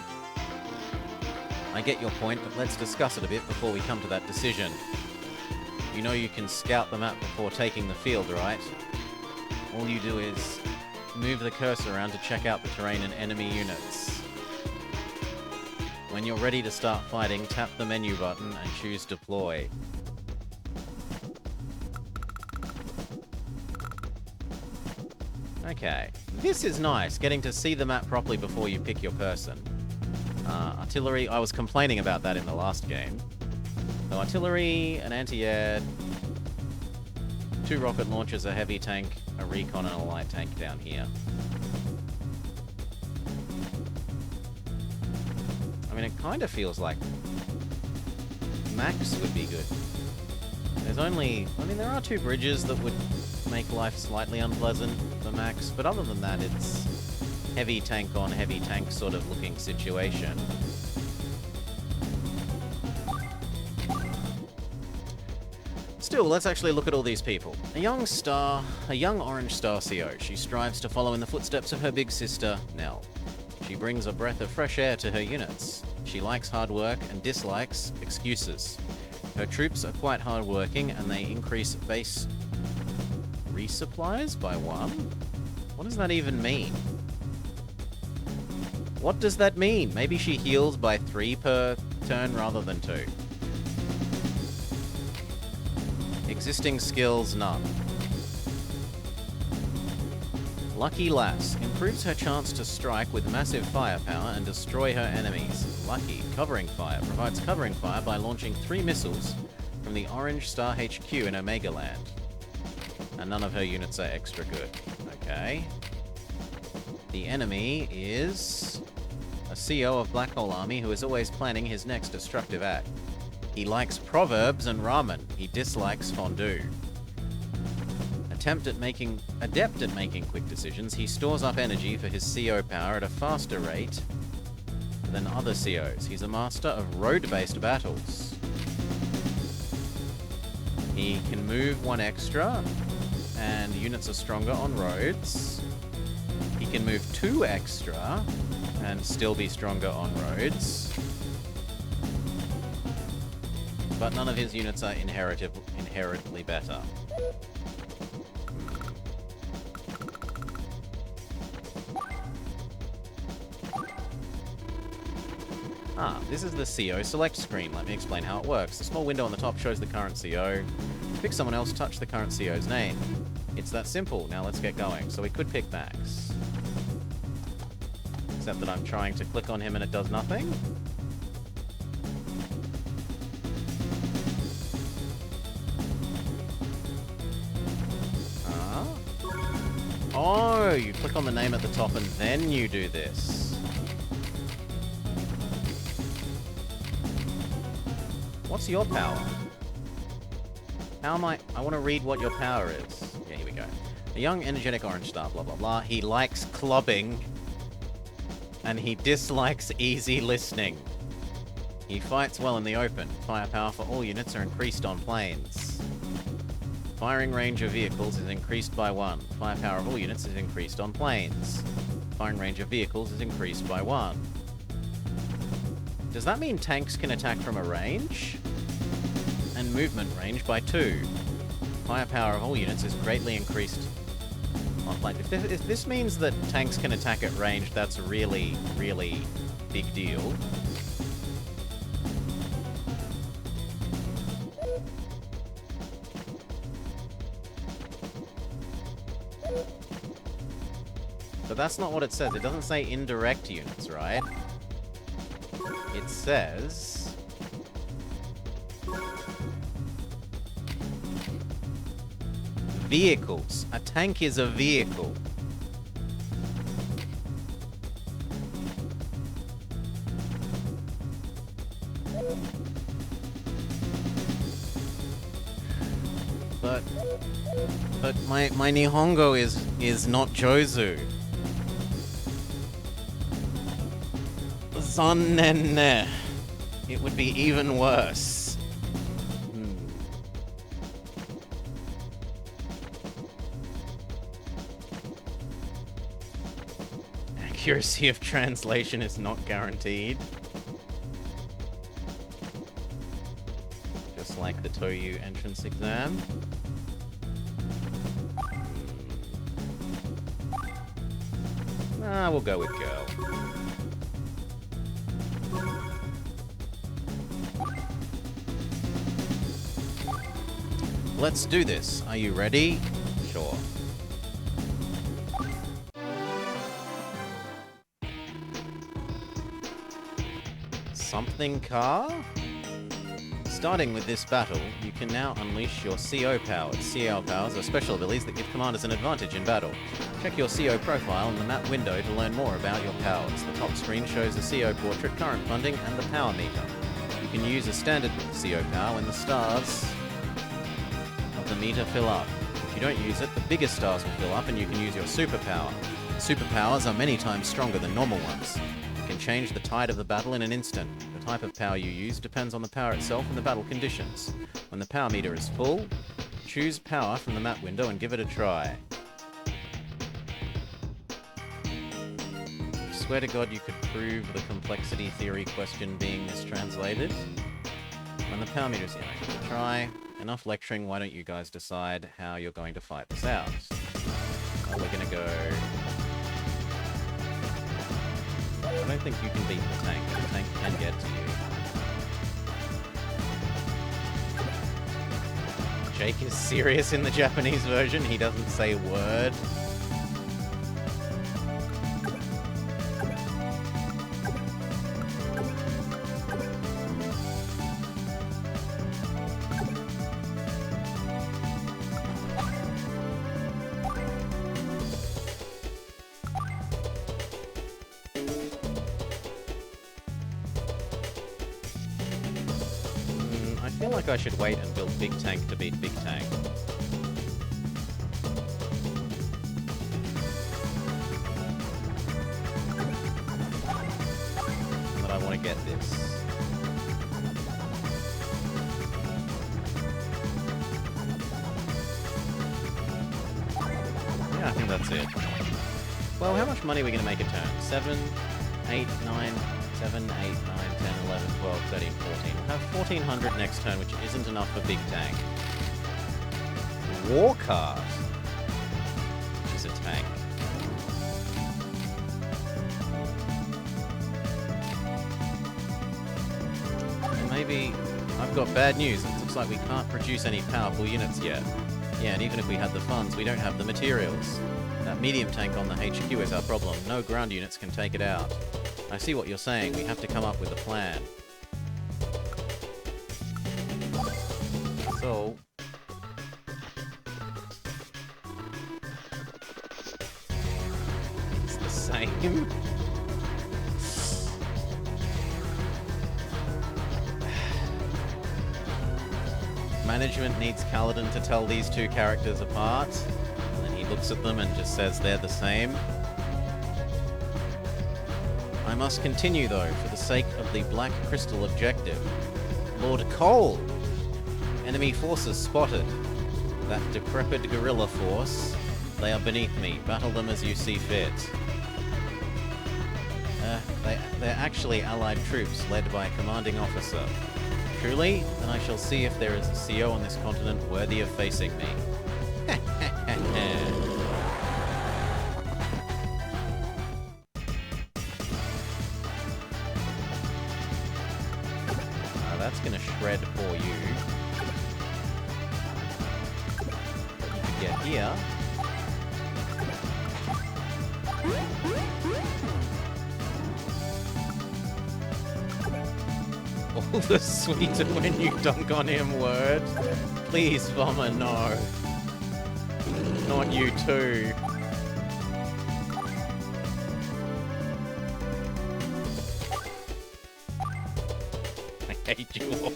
I get your point, but let's discuss it a bit before we come to that decision. You know you can scout the map before taking the field, right? All you do is move the cursor around to check out the terrain and enemy units. When you're ready to start fighting, tap the menu button and choose Deploy. Okay, this is nice, getting to see the map properly before you pick your person. Artillery, I was complaining about that in the last game. So artillery, an anti-air, 2 rocket launchers, a heavy tank, a recon, and a light tank down here. I mean, it kind of feels like Max would be good. There's only... I mean, there are 2 bridges that would make life slightly unpleasant for Max, but other than that, it's heavy tank on heavy tank sort of looking situation. Still, let's actually look at all these people. A young Orange Star CO. She strives to follow in the footsteps of her big sister, Nell. She brings a breath of fresh air to her units. She likes hard work and dislikes excuses. Her troops are quite hard-working, and they increase base resupplies by 1? What does that even mean? What does that mean? Maybe she heals by 3 per turn rather than 2. Existing skills, none. Lucky Lass improves her chance to strike with massive firepower and destroy her enemies. Lucky Covering Fire provides covering fire by launching 3 missiles from the Orange Star HQ in Omega Land. And none of her units are extra good. Okay. The enemy is a CO of Black Hole Army who is always planning his next destructive act. He likes proverbs and ramen. He dislikes fondue. Adept at making quick decisions, he stores up energy for his CO power at a faster rate than other COs. He's a master of road-based battles. He can move 1 extra, and units are stronger on roads. He can move 2 extra, and still be stronger on roads. But none of his units are inherently better. This is the CO select screen. Let me explain how it works. The small window on the top shows the current CO. Pick someone else, touch the current CO's name. It's that simple. Now let's get going. So we could pick Max. Except that I'm trying to click on him and it does nothing. Oh, you click on the name at the top and then you do this. What's your power? How am I want to read what your power is. Yeah, here we go. A young, energetic Orange Star, blah, blah, blah. He likes clubbing. And he dislikes easy listening. He fights well in the open. Firepower for all units are increased on planes. Firing range of vehicles is increased by 1. Firepower of all units is increased on planes. Firing range of vehicles is increased by 1. Does that mean tanks can attack from a range? And movement range by 2. Firepower of all units is greatly increased on planes. If this means that tanks can attack at range, that's a really, really big deal. But that's not what it says. It doesn't say indirect units, right? It says... vehicles. A tank is a vehicle. But my Nihongo is not Jozu. Zonnenne. It would be even worse. Accuracy of translation is not guaranteed. Just like the Toyu entrance exam. We'll go with girl. Let's do this. Are you ready? Sure. Something car? Starting with this battle, you can now unleash your CO powers. CO powers are special abilities that give commanders an advantage in battle. Check your CO profile in the map window to learn more about your powers. The top screen shows the CO portrait, current funding, and the power meter. You can use a standard CO power when the stars of the meter fill up. If you don't use it, the bigger stars will fill up and you can use your superpower. Superpowers are many times stronger than normal ones. You can change the tide of the battle in an instant. The type of power you use depends on the power itself and the battle conditions. When the power meter is full, choose power from the map window and give it a try. I swear to God you could prove the complexity theory question being mistranslated. When the power meter is in, give it a try. Enough lecturing, why don't you guys decide how you're going to fight this out? Well, we're gonna go... I don't think you can beat the tank, but the tank can get to you. Jake is serious in the Japanese version, he doesn't say a word. I feel like I should wait and build Big Tank to beat Big Tank. But I want to get this. Yeah, I think that's it. Well, how much money are we going to make a turn? 7, 8, 9... 7, 8, 9, 10, 11, 12, 13, 14. We'll have 1400 next turn, which isn't enough for Big Tank. Warcart, which is a tank. And maybe I've got bad news. It looks like we can't produce any powerful units yet. Yeah, and even if we had the funds, we don't have the materials. That medium tank on the HQ is our problem. No ground units can take it out. I see what you're saying. We have to come up with a plan. So... it's the same. Management needs Kaladin to tell these two characters apart. And then he looks at them and just says they're the same. I must continue, though, for the sake of the Black Crystal objective. Lord Cole! Enemy forces spotted. That decrepit guerrilla force. They are beneath me. Battle them as you see fit. They're actually allied troops led by a commanding officer. Truly? Then I shall see if there is a CO on this continent worthy of facing me. That's gonna shred for you. What you can get here. All the sweeter when you dunk on him word. Please, Vommer, no. Not you too. I hate you all.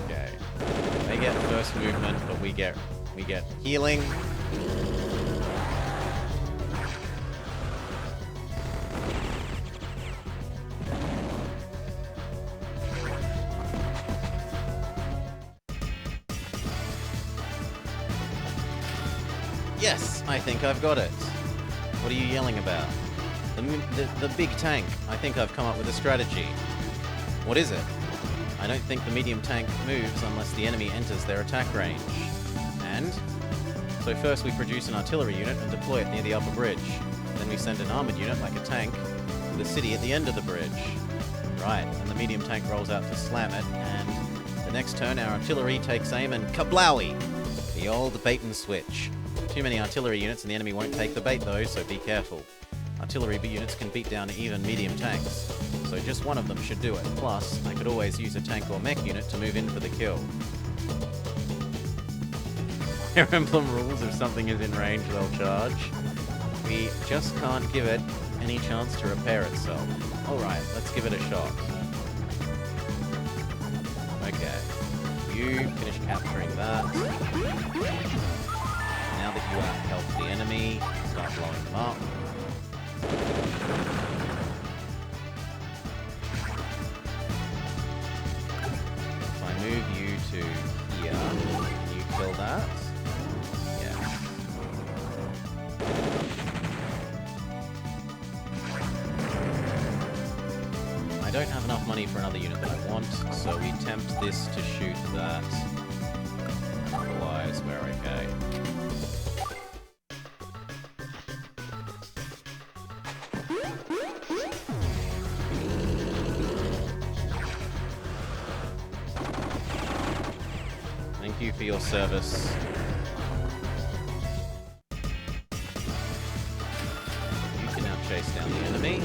Okay. They get first movement, but we get healing. Yes, I think I've got it. What are you yelling about? The big tank. I think I've come up with a strategy. What is it? I don't think the medium tank moves unless the enemy enters their attack range. And? So first we produce an artillery unit and deploy it near the upper bridge. Then we send an armored unit like a tank to the city at the end of the bridge. Right, and the medium tank rolls out to slam it, and the next turn our artillery takes aim and kablowie! The old bait and switch. Too many artillery units and the enemy won't take the bait though, so be careful. Artillery units can beat down even medium tanks, so just one of them should do it. Plus, I could always use a tank or mech unit to move in for the kill. Fire Emblem rules, if something is in range, they'll charge. We just can't give it any chance to repair itself. Alright, let's give it a shot. Okay. You finish capturing that. Now that you outhelp the enemy, start blowing them up. If I move you to here, can you kill that? Yeah. I don't have enough money for another unit that I want, so we attempt this to shoot that. Otherwise, we're okay. Thank you for your service. You can now chase down the enemy.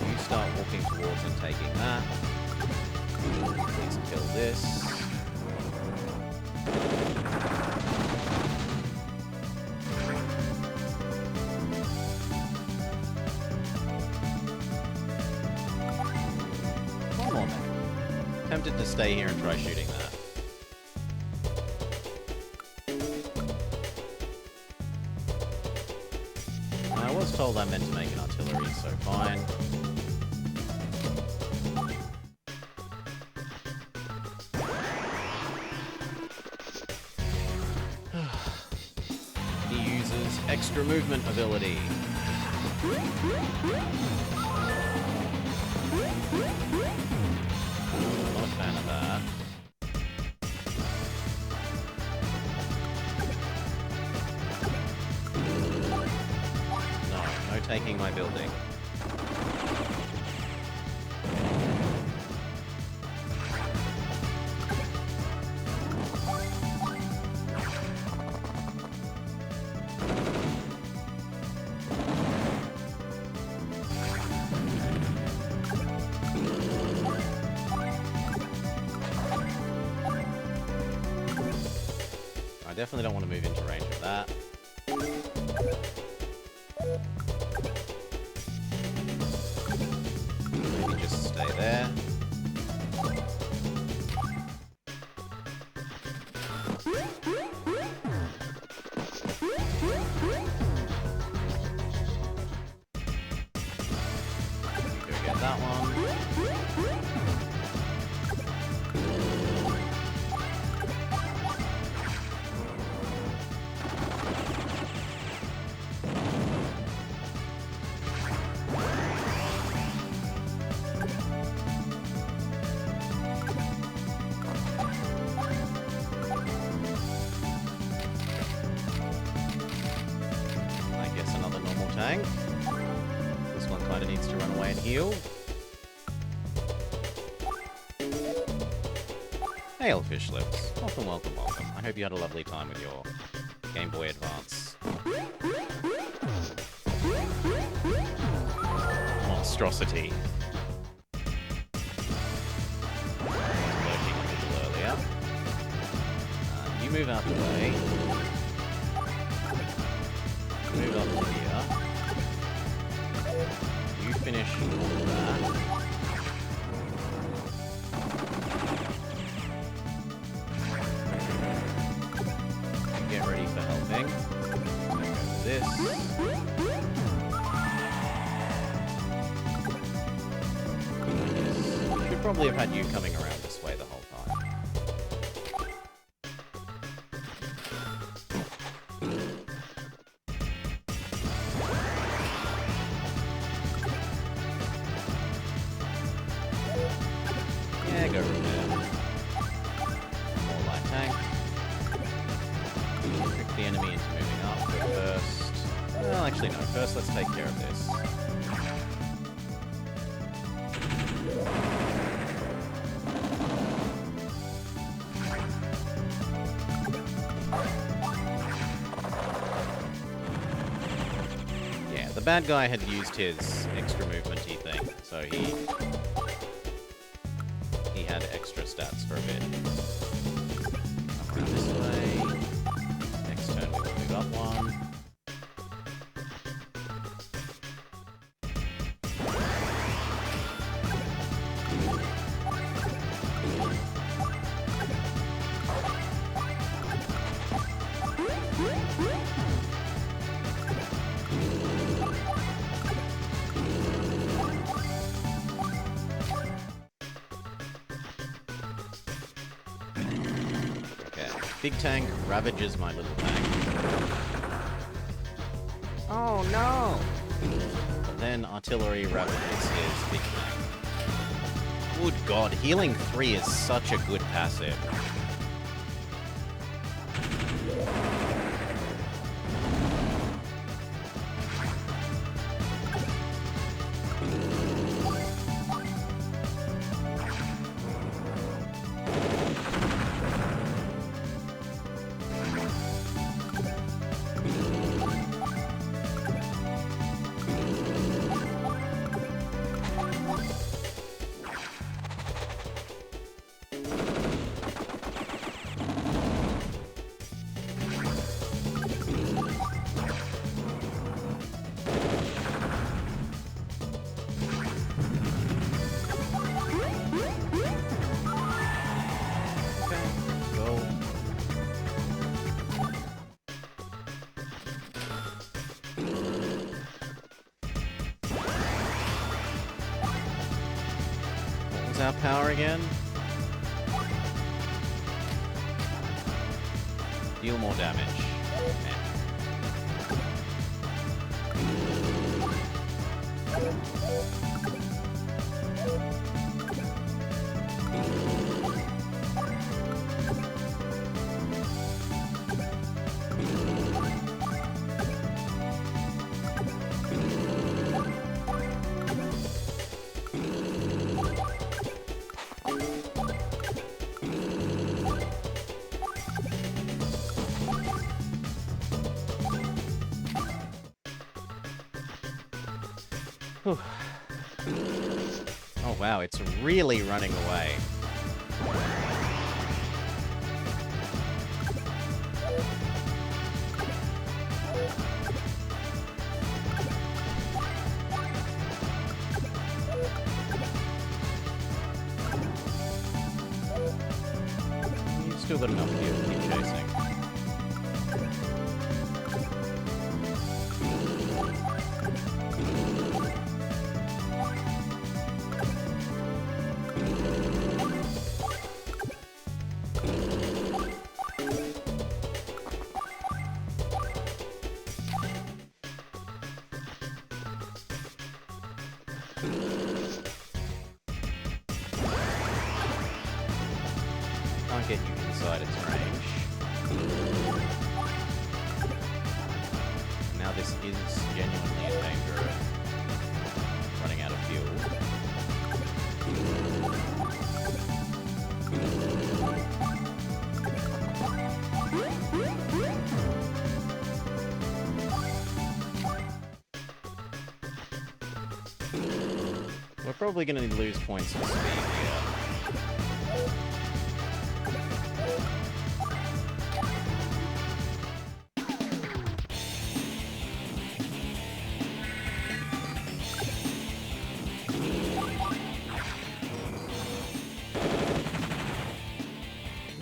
You start walking towards and taking that. Please kill this. One more minute. Tempted to stay here and try shooting that. I was told I meant to make an artillery, so fine. He uses extra movement ability. Not a fan of that. No taking my building. I definitely don't want to move into range of that. Maybe just stay there. Go get that one. I guess another normal tank. This one kind of needs to run away and heal. Hail, fish lips. Welcome, welcome, welcome. I hope you had a lovely time with your Game Boy Advance. Monstrosity. Lurking a little earlier. You move out the way. Move up to here. You finish that. Get ready for helping. This. Should probably have had you coming around this way the whole time. Yeah, go repair. More light tank. Trick the enemy into moving up. first let's take care of this. Yeah, the bad guy had used his extra movement-y thing, so he had extra stats for a bit. Come around this way. Next turn we will move up one. Big tank ravages my little tank. Oh no! But then artillery ravages his big tank. Good god, healing 3 is such a good passive. Our power again? Deal more damage. Whew. Oh wow, it's really running away. You've still got enough here to keep chasing. Can't get you inside its range. Now this is genuinely in danger of running out of fuel. We're probably going to lose points of speed here.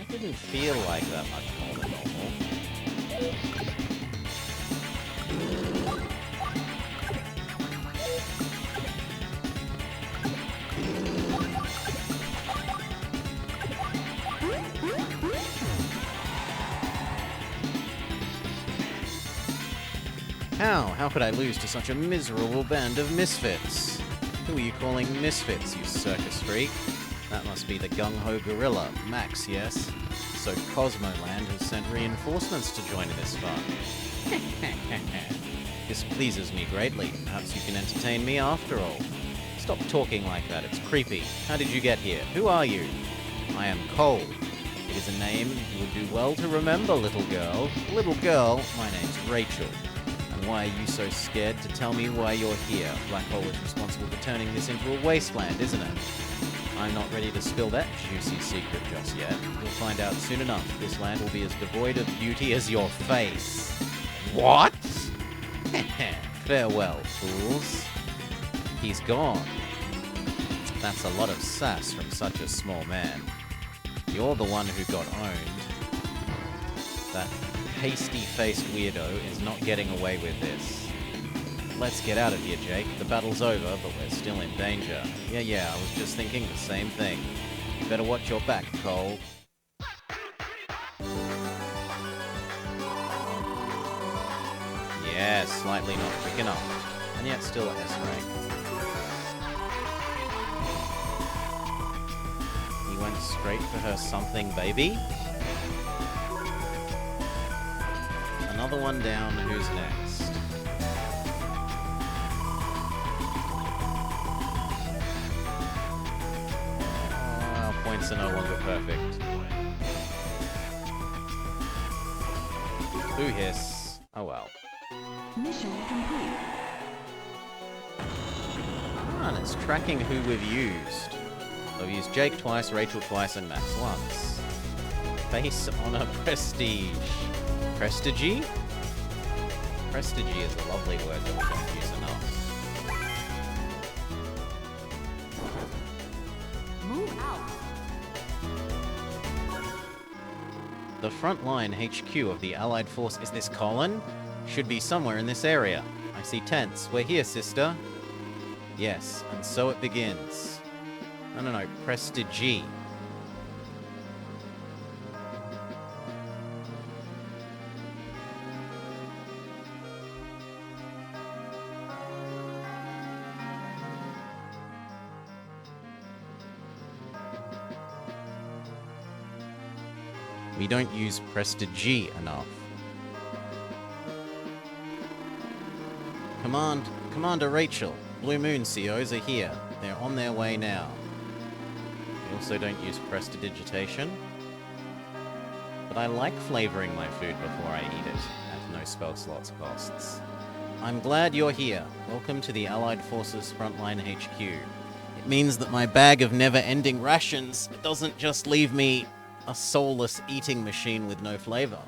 Didn't feel like that much more than normal. How could I lose to such a miserable band of misfits? Who are you calling misfits, you circus freak? That must be the gung-ho gorilla, Max, yes? So Cosmoland has sent reinforcements to join in this fun. This pleases me greatly. Perhaps you can entertain me after all. Stop talking like that, it's creepy. How did you get here? Who are you? I am Cole. It is a name you would do well to remember, little girl. Little girl, my name's Rachel. And why are you so scared to tell me why you're here? Black Hole is responsible for turning this into a wasteland, isn't it? I'm not ready to spill that juicy secret just yet. You'll find out soon enough. This land will be as devoid of beauty as your face. What? Farewell, fools. He's gone. That's a lot of sass from such a small man. You're the one who got owned. That pasty-faced weirdo is not getting away with this. Let's get out of here, Jake. The battle's over, but we're still in danger. Yeah, I was just thinking the same thing. You better watch your back, Cole. Yeah, slightly not quick enough. And yet still at S rank. He went straight for her something, baby. Another one down. Who's next? Our points are no longer perfect. Boo hiss. Oh well. Mission complete. And it's tracking who we've used. So we've used Jake twice, Rachel twice, and Max once. Face honor prestige. Prestige? Prestige is a lovely word that we don't use enough. Move out. The frontline HQ of the Allied force, is this Colin? Should be somewhere in this area. I see tents. We're here, sister. Yes, and so it begins. No, Prestige. We don't use Prestige enough. Commander Rachel, Blue Moon COs are here. They're on their way now. We also don't use prestidigitation. But I like flavoring my food before I eat it, at no spell slots costs. I'm glad you're here. Welcome to the Allied Forces Frontline HQ. It means that my bag of never-ending rations doesn't just leave me a soulless eating machine with no flavor.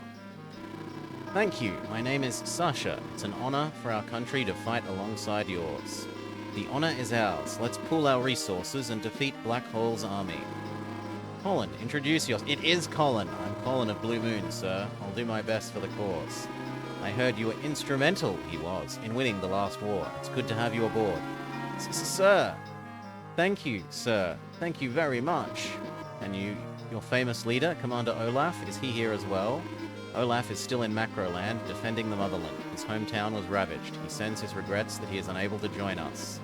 Thank you. My name is Sasha. It's an honor for our country to fight alongside yours. The honor is ours. Let's pool our resources and defeat Black Hole's army. Colin, introduce yourself. It is Colin. I'm Colin of Blue Moon, sir. I'll do my best for the cause. I heard you were instrumental, he was, in winning the last war. It's good to have you aboard. Sir. Thank you, sir. Thank you very much. And your famous leader, Commander Olaf, is he here as well? Olaf is still in Macroland, defending the motherland. His hometown was ravaged. He sends his regrets that he is unable to join us.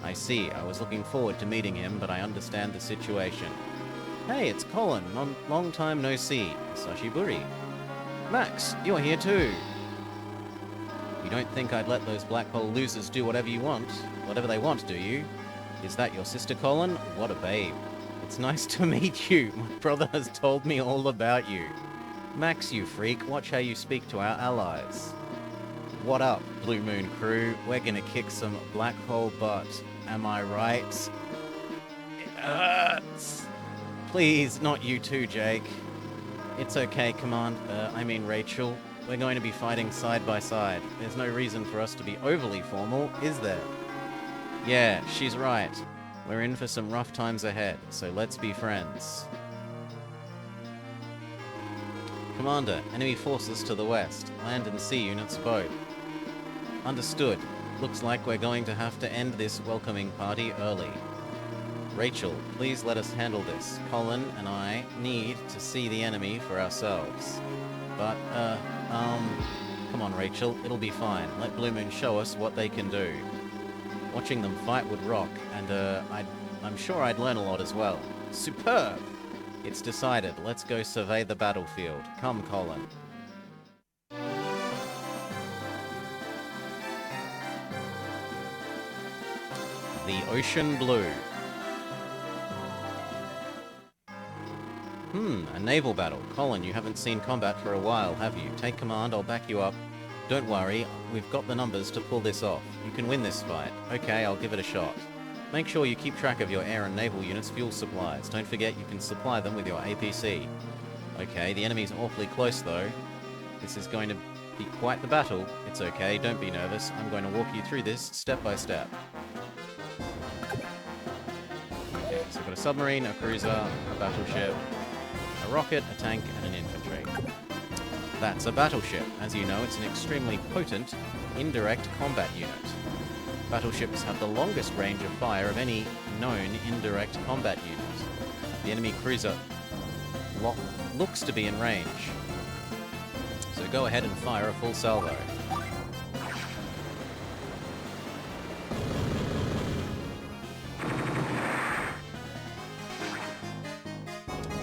I see. I was looking forward to meeting him, but I understand the situation. Hey, it's Colin. Long time no see. Sashiburi. Max, you're here too. You don't think I'd let those Black Hole losers do whatever they want, do you? Is that your sister, Colin? What a babe. It's nice to meet you. My brother has told me all about you. Max, you freak, watch how you speak to our allies. What up, Blue Moon crew? We're gonna kick some Black Hole butt. Am I right? It hurts. Please, not you too, Jake. It's okay, Rachel. We're going to be fighting side by side. There's no reason for us to be overly formal, is there? Yeah, she's right. We're in for some rough times ahead, so let's be friends. Commander, enemy forces to the west. Land and sea units both. Understood. Looks like we're going to have to end this welcoming party early. Rachel, please let us handle this. Colin and I need to see the enemy for ourselves. But, come on, Rachel, it'll be fine. Let Blue Moon show us what they can do. Watching them fight would rock, and, I'm sure I'd learn a lot as well. Superb! It's decided. Let's go survey the battlefield. Come, Colin. The Ocean Blue. A naval battle. Colin, you haven't seen combat for a while, have you? Take command, I'll back you up. Don't worry, we've got the numbers to pull this off. You can win this fight. Okay, I'll give it a shot. Make sure you keep track of your air and naval units' fuel supplies. Don't forget you can supply them with your APC. Okay, the enemy's awfully close though. This is going to be quite the battle. It's okay, don't be nervous. I'm going to walk you through this step by step. Okay, so we've got a submarine, a cruiser, a battleship, a rocket, a tank, and an infantry. That's a battleship. As you know, it's an extremely potent, indirect combat unit. Battleships have the longest range of fire of any known indirect combat unit. The enemy cruiser looks to be in range. So go ahead and fire a full salvo.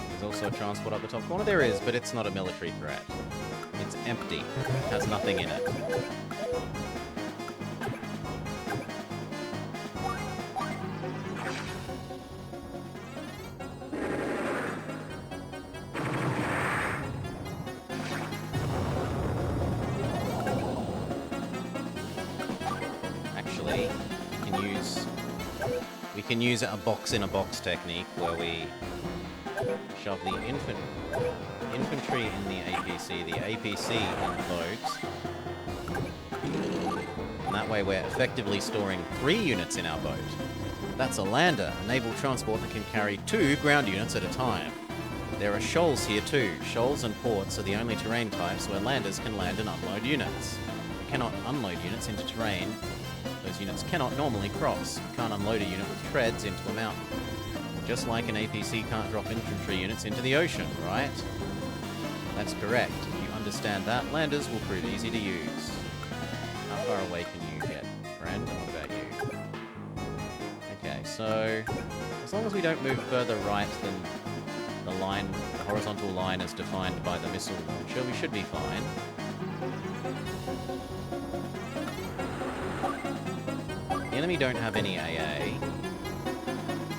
There's also a transport up the top corner. There is, but it's not a military threat. It's empty. It has nothing in it. Actually, we can use a box-in-a-box technique where we shove the infantry in the APC implodes. And that way we're effectively storing 3 units in our boat. That's a lander, a naval transport that can carry 2 ground units at a time. There are shoals here too. Shoals and ports are the only terrain types where landers can land and unload units. You cannot unload units into terrain. Those units cannot normally cross. You can't unload a unit with treads into a mountain. Just like an APC can't drop infantry units into the ocean, right? That's correct. If you understand that, landers will prove easy to use. How far away can you get, friend? What about you? Okay, so as long as we don't move further right than the line, the horizontal line as defined by the missile launcher, we should be fine. The enemy don't have any AA.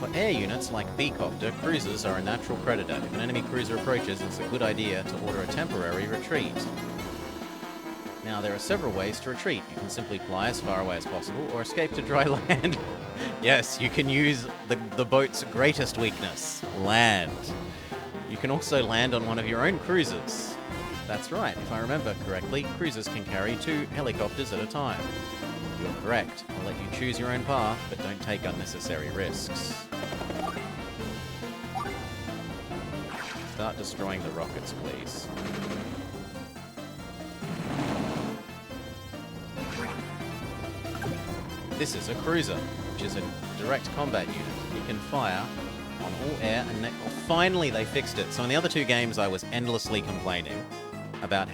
For air units like B-Copter, cruisers are a natural predator. If an enemy cruiser approaches, it's a good idea to order a temporary retreat. Now, there are several ways to retreat. You can simply fly as far away as possible, or escape to dry land. Yes, you can use the boat's greatest weakness, land. You can also land on one of your own cruisers. That's right, if I remember correctly, cruisers can carry 2 helicopters at a time. You're correct. I'll let you choose your own path, but don't take unnecessary risks. Start destroying the rockets, please. This is a cruiser, which is a direct combat unit. You can fire on all air and... finally, they fixed it. So in the other 2 games, I was endlessly complaining about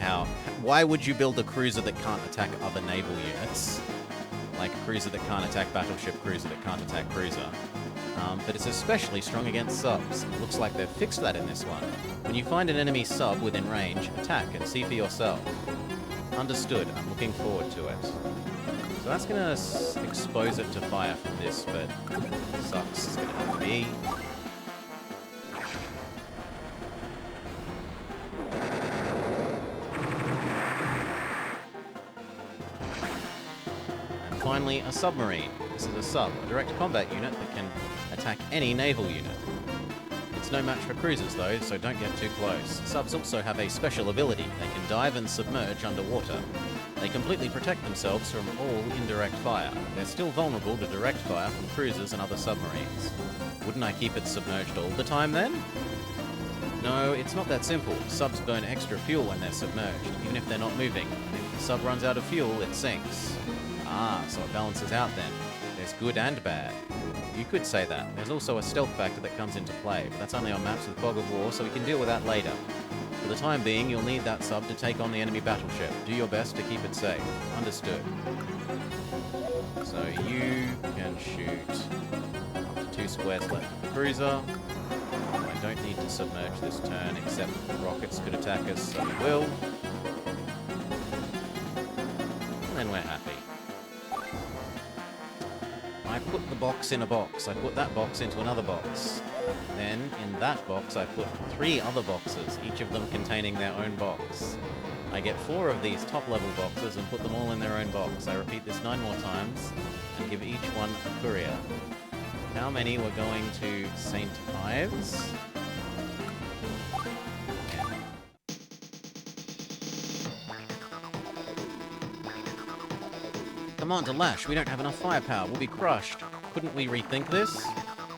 why would you build a cruiser that can't attack other naval units? Like a cruiser that can't attack battleship, cruiser that can't attack cruiser. But it's especially strong against subs. It looks like they've fixed that in this one. When you find an enemy sub within range, attack and see for yourself. Understood. I'm looking forward to it. So that's going to expose it to fire from this, but sucks. It's going to have to be. Finally, a submarine. This is a sub, a direct combat unit that can attack any naval unit. It's no match for cruisers though, so don't get too close. Subs also have a special ability. They can dive and submerge underwater. They completely protect themselves from all indirect fire. They're still vulnerable to direct fire from cruisers and other submarines. Wouldn't I keep it submerged all the time then? No, it's not that simple. Subs burn extra fuel when they're submerged, even if they're not moving. And if the sub runs out of fuel, it sinks. Ah, so it balances out then. There's good and bad. You could say that. There's also a stealth factor that comes into play, but that's only on maps with Fog of War, so we can deal with that later. For the time being, you'll need that sub to take on the enemy battleship. Do your best to keep it safe. Understood. So you can shoot up to 2 squares left of the cruiser. I don't need to submerge this turn, except rockets could attack us, so we will. And then we're happy. I put the box in a box. I put that box into another box. Then, in that box, I put 3 other boxes, each of them containing their own box. I get 4 of these top-level boxes and put them all in their own box. I repeat this 9 more times and give each one a courier. How many were going to St. Ives? Commander Lash, we don't have enough firepower. We'll be crushed. Couldn't we rethink this?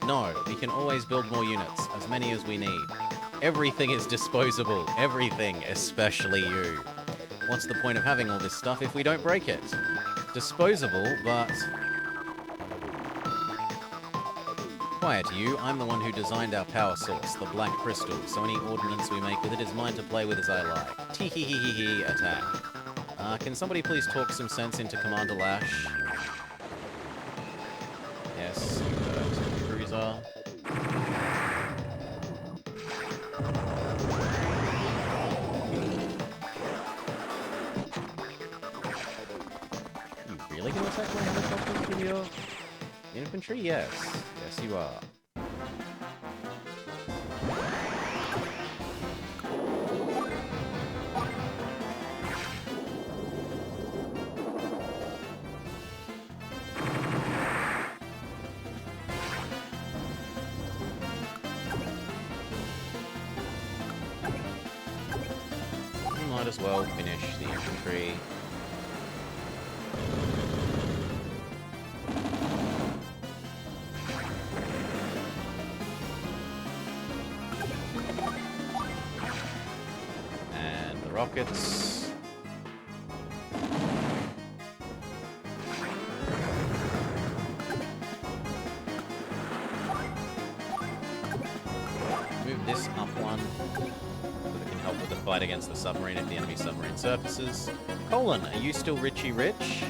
No, we can always build more units, as many as we need. Everything is disposable. Everything, especially you. What's the point of having all this stuff if we don't break it? Disposable, but... Quiet, you. I'm the one who designed our power source, the Black Crystal, so any ordnance we make with it is mine to play with as I like. Tee-hee-hee-hee-hee, attack. Can somebody please talk some sense into Commander Lash? Yes, cruiser. You really gonna attack my helicopters with your infantry? Yes. Yes, you are. Might as well finish the infantry. And the rockets. Move this up one. Help with the fight against the submarine if the enemy submarine surfaces. Colin, are you still Richie Rich?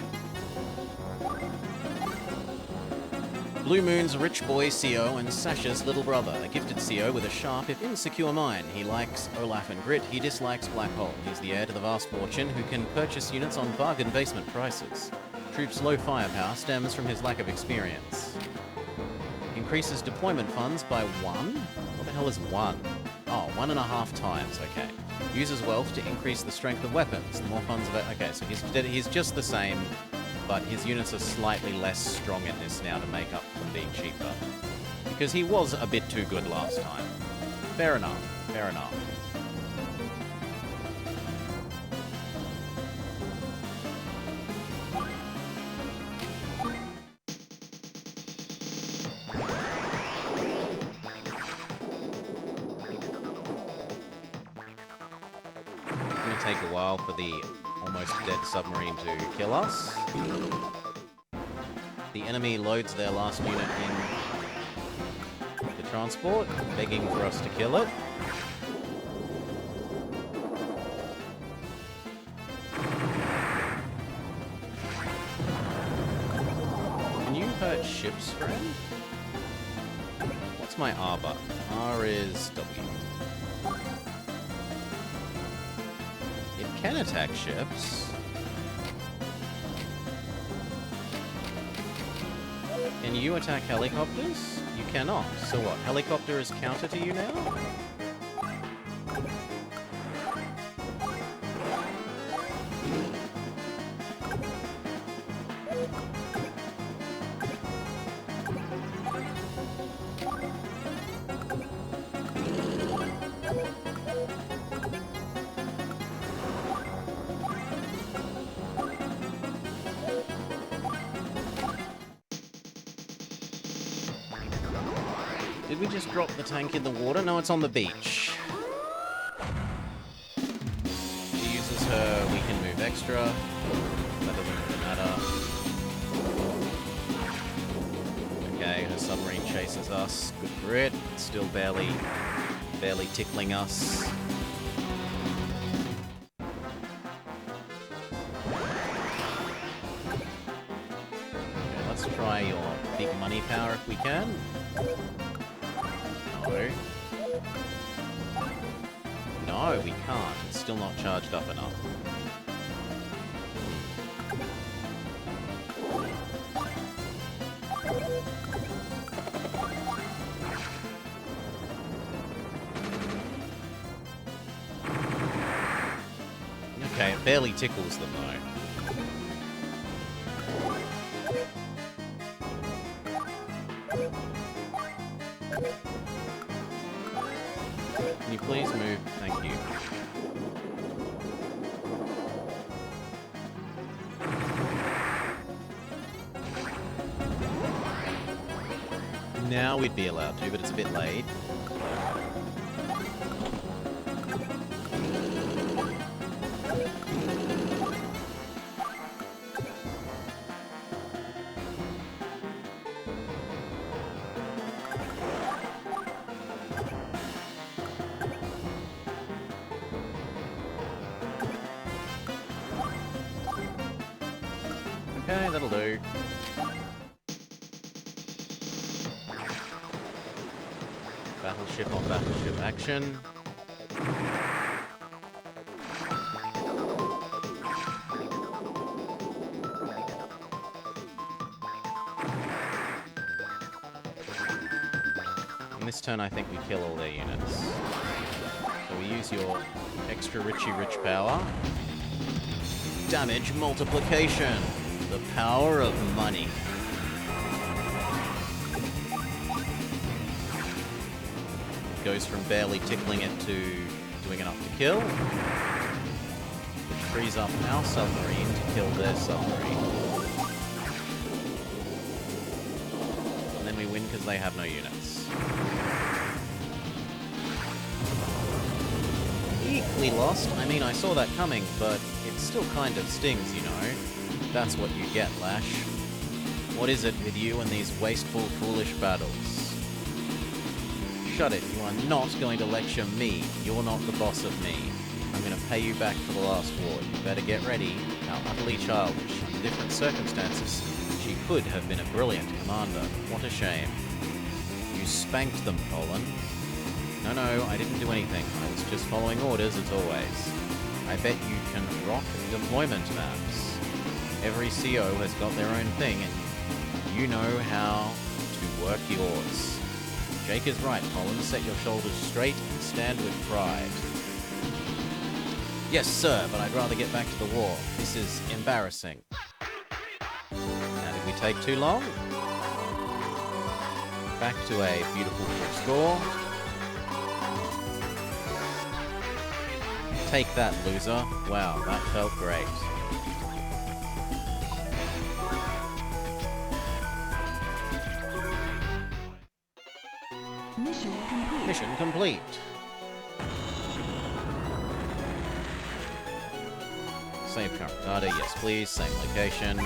Blue Moon's rich boy CO and Sasha's little brother, a gifted CO with a sharp if insecure mind. He likes Olaf and Grit, he dislikes Black Hole. He's the heir to the vast fortune who can purchase units on bargain basement prices. Troops' low firepower stems from his lack of experience. Increases deployment funds by 1? What the hell is 1? Oh, 1.5 times, okay. Uses wealth to increase the strength of weapons. The more funds of it... Okay, so he's just the same, but his units are slightly less strong in this now to make up for being cheaper. Because he was a bit too good last time. Fair enough, fair enough. Take a while for the almost dead submarine to kill us. The enemy loads their last unit in the transport, begging for us to kill it. Can you hurt ships, friend? What's my R button? R is W. Can attack ships. Can you attack helicopters? You cannot. So what? Helicopter is counter to you now? Did we just drop the tank in the water? No, it's on the beach. She uses her, we can move extra. That doesn't really matter. Okay, her submarine chases us. Good for it. It's still barely tickling us. Okay, let's try your big money power if we can. No, we can't. It's still not charged up enough. Okay, it barely tickles them though. Can you please move? Thank you. Now we'd be allowed to, but it's a bit late. Okay, that'll do. Battleship on battleship action. And this turn I think we kill all their units. So we use your extra rich power. Damage multiplication. The power of money. Goes from barely tickling it to doing enough to kill. Which frees up our submarine to kill their submarine. And then we win because they have no units. Equally lost. I mean, I saw that coming, but it still kind of stings, you know. That's what you get, Lash. What is it with you and these wasteful, foolish battles? Shut it, you are not going to lecture me. You're not the boss of me. I'm going to pay you back for the last war. You better get ready. How utterly childish. In different circumstances, she could have been a brilliant commander. What a shame. You spanked them, Colin. No, I didn't do anything. I was just following orders as always. I bet you can rock deployment maps. Every CO has got their own thing, and you know how to work yours. Jake is right, Colin. Set your shoulders straight and stand with pride. Yes, sir, but I'd rather get back to the war. This is embarrassing. Now, did we take too long? Back to a beautiful full score. Take that, loser. Wow, that felt great. Mission complete. Mission complete. Save current data, yes please. Same location.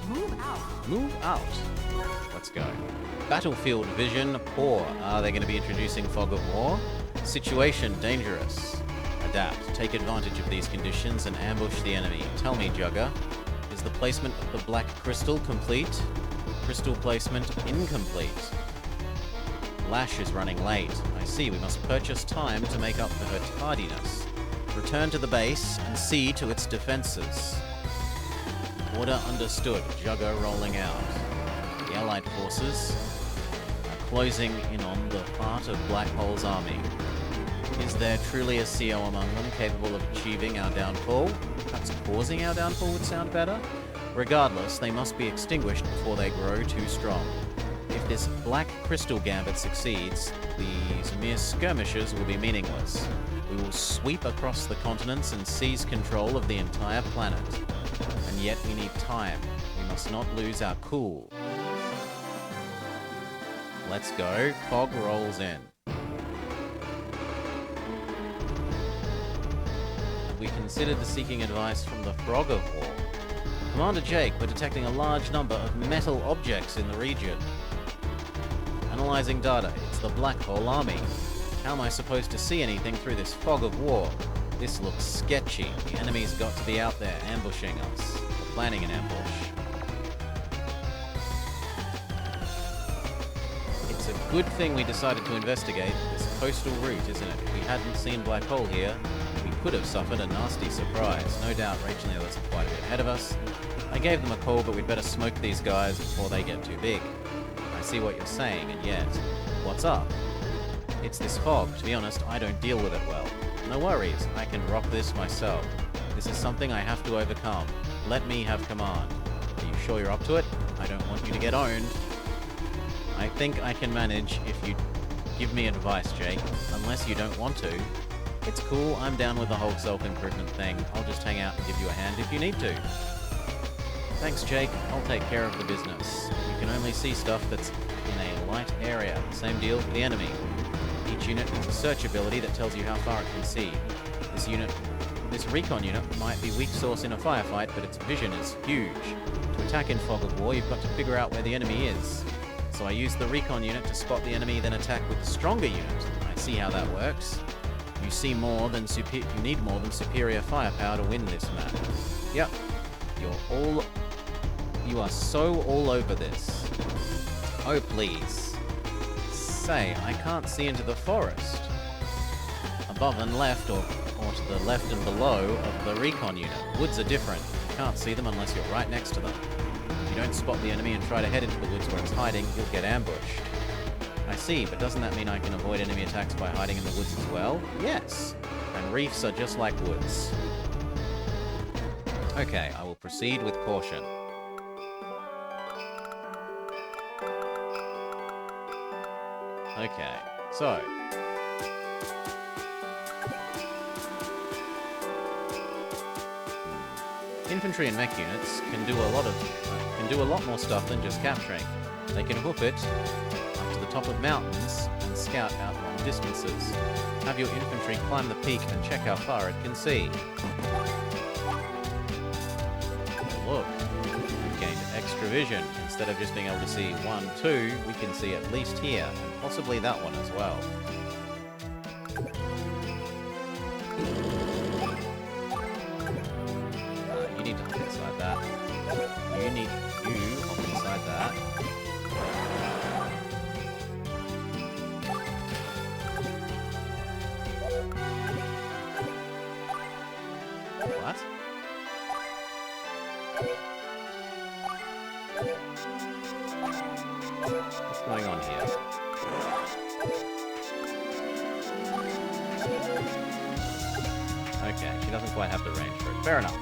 Move out. Move out. Let's go. Battlefield vision, poor. Are they going to be introducing fog of war? Situation, dangerous. Adapt. Take advantage of these conditions and ambush the enemy. Tell me, Jugger, is the placement of the black crystal complete? Crystal placement incomplete. Lash is running late. I see, we must purchase time to make up for her tardiness. Return to the base and see to its defenses. Order understood. Jugger rolling out. The Allied forces are closing in on the heart of Black Hole's army. Is there truly a CO among them capable of achieving our downfall? Perhaps causing our downfall would sound better? Regardless, they must be extinguished before they grow too strong. If this Black Crystal Gambit succeeds, these mere skirmishes will be meaningless. We will sweep across the continents and seize control of the entire planet. And yet we need time. We must not lose our cool. Let's go. Fog rolls in. Have we considered seeking advice from the Frog of War? Commander Jake, we're detecting a large number of metal objects in the region. Analyzing data, it's the Black Hole Army. How am I supposed to see anything through this fog of war? This looks sketchy. The enemy's got to be out there ambushing us. Or planning an ambush. It's a good thing we decided to investigate this coastal route, isn't it? If we hadn't seen Black Hole here, we could have suffered a nasty surprise. No doubt Rachel is quite a bit ahead of us. I gave them a call, but we'd better smoke these guys before they get too big. I see what you're saying, and yet, what's up? It's this fog. To be honest, I don't deal with it well. No worries, I can rock this myself. This is something I have to overcome. Let me have command. Are you sure you're up to it? I don't want you to get owned. I think I can manage if you give me advice, Jake. Unless you don't want to. It's cool, I'm down with the whole self-improvement thing. I'll just hang out and give you a hand if you need to. Thanks, Jake. I'll take care of the business. You can only see stuff that's in a light area. Same deal for the enemy. Each unit has a search ability that tells you how far it can see. This recon unit might be weak source in a firefight, but its vision is huge. To attack in Fog of War, you've got to figure out where the enemy is. So I use the recon unit to spot the enemy, then attack with the stronger unit. I see how that works. You need more than superior firepower to win this map. Yep. You are so all over this. Oh, please. Say, I can't see into the forest. Above and left, or to the left and below of the recon unit. Woods are different. You can't see them unless you're right next to them. If you don't spot the enemy and try to head into the woods where it's hiding, you'll get ambushed. I see, but doesn't that mean I can avoid enemy attacks by hiding in the woods as well? Yes! And reefs are just like woods. Okay, I will proceed with caution. Okay, so... Infantry and mech units can do a lot more stuff than just capturing. They can hoof it up to the top of mountains and scout out long distances. Have your infantry climb the peak and check how far it can see. Look, we've gained extra vision. Instead of just being able to see 1, 2, we can see at least here, and possibly that one as well. You need to hop inside that. You hop inside that. What? What's going on here? Okay, she doesn't quite have the range for it. Fair enough.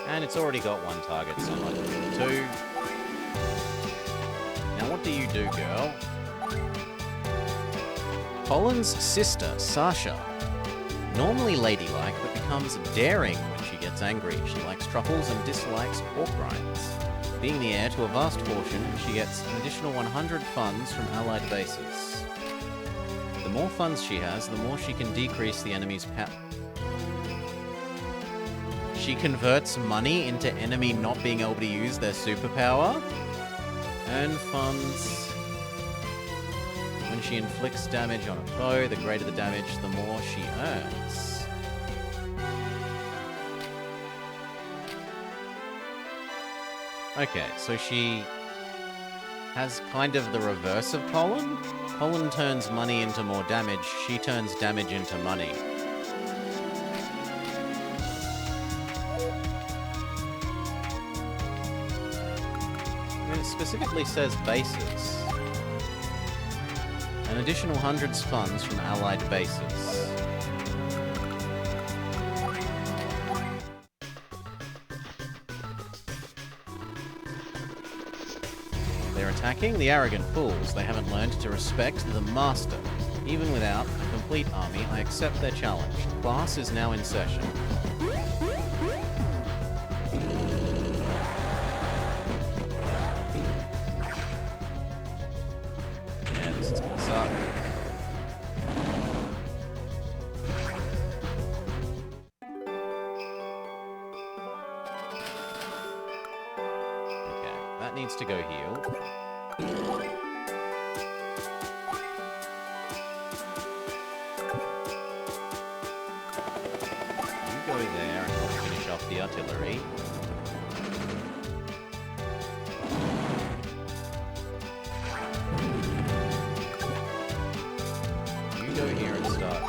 And it's already got one target, so I'm not doing 2. Now what do you do, girl? Colin's sister, Sasha. Normally ladylike, but becomes daring when she gets angry. She likes truffles and dislikes pork rinds. Being the heir to a vast fortune, she gets an additional 100 funds from allied bases. The more funds she has, the more she can decrease the enemy's power. She converts money into enemy not being able to use their superpower. Earn funds. When she inflicts damage on a foe, the greater the damage, the more she earns. Okay, so she has kind of the reverse of Colin. Colin turns money into more damage. She turns damage into money. It specifically says bases. An additional hundreds funds from allied bases. They're attacking the arrogant fools. They haven't learned to respect the master. Even without a complete army, I accept their challenge. Class is now in session. needs to go heal. You go there and help finish off the artillery. You go here and start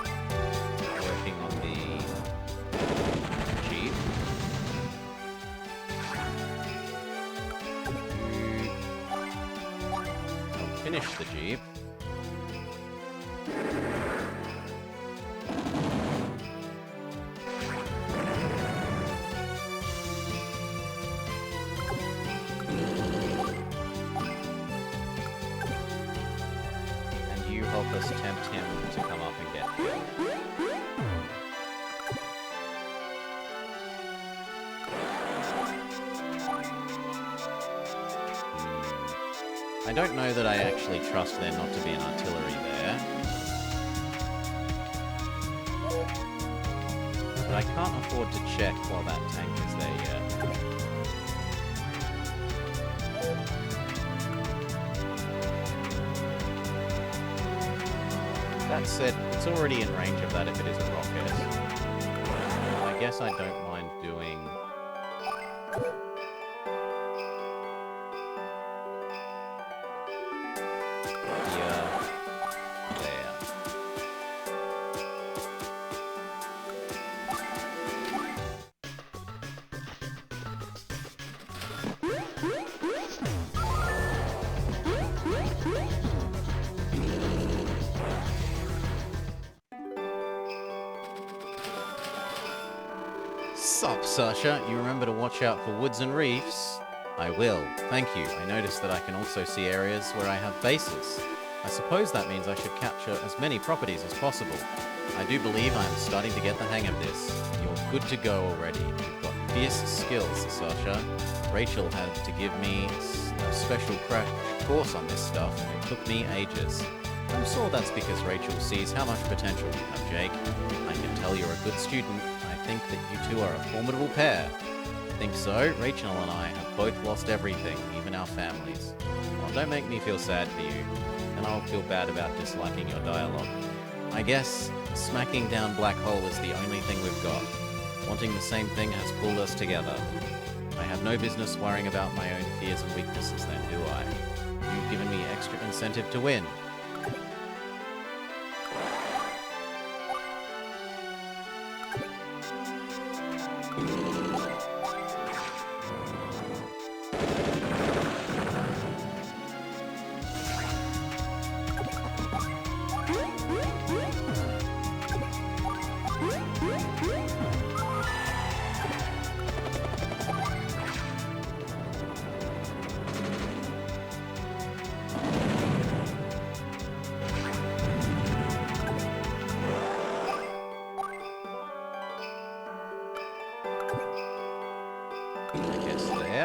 working on the jeep. You finish the jeep. And you help us tempt him to come up and get you. I don't know that I actually trust there not to be an artillery there. But I can't afford to check while that tank is there yet. That said, it's already in range of that if it is a rocket. I guess I don't mind doing... Sup, Sasha? You remember to watch out for woods and reefs? I will. Thank you. I noticed that I can also see areas where I have bases. I suppose that means I should capture as many properties as possible. I do believe I am starting to get the hang of this. You're good to go already. You've got fierce skills, Sasha. Rachel had to give me a special crash course on this stuff, and it took me ages. I'm sure that's because Rachel sees how much potential you have, Jake. I can tell you're a good student. I think that you two are a formidable pair. Think so? Rachel and I have both lost everything, even our families. Well, don't make me feel sad for you, and I'll feel bad about disliking your dialogue. I guess smacking down Black Hole is the only thing we've got. Wanting the same thing has pulled us together. I have no business worrying about my own fears and weaknesses then, do I? You've given me extra incentive to win.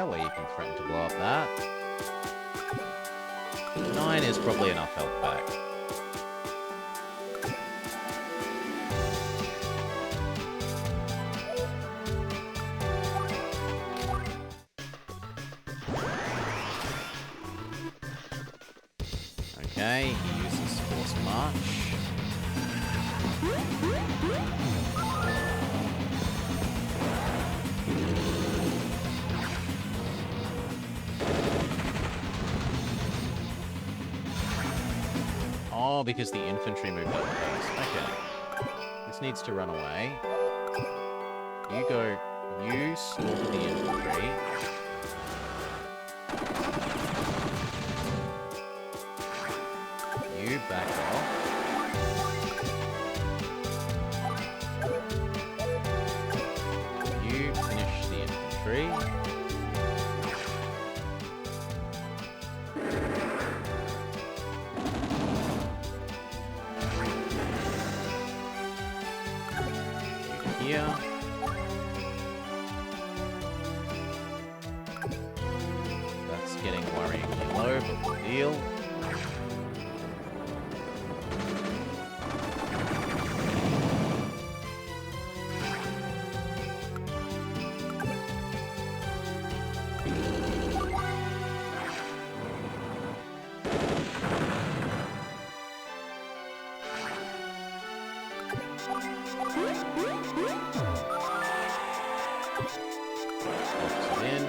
Where you can threaten to blow up that. 9 is probably enough health back. Okay, he uses Force March. Oh, because the infantry moved up first. Okay. This needs to run away. You go... You slaughter the infantry. You back off. You finish the infantry. Here. That's getting worryingly low, but we'll deal. Locks it in.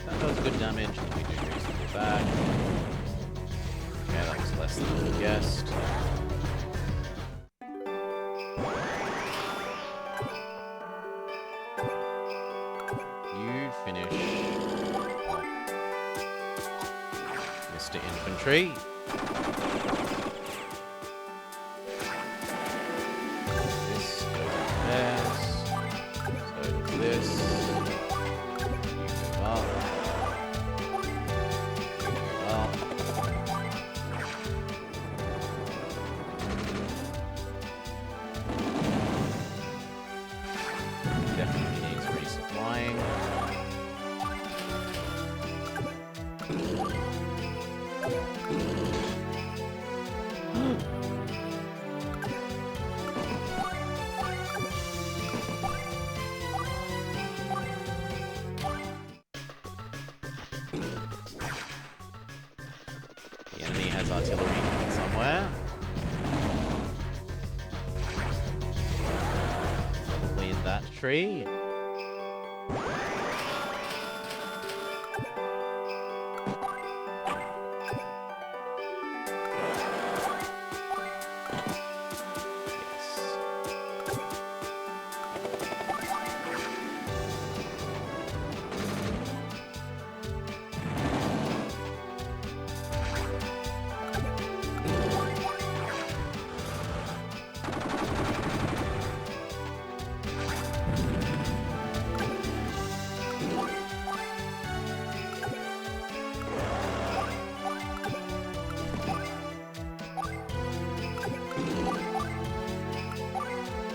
That does good damage, and we do reasonably bad. Okay, that was less than I guessed. You finish Mr. Infantry. This goes there. So does this. You move up. Definitely needs resupplying. The enemy has artillery somewhere. Probably in that tree.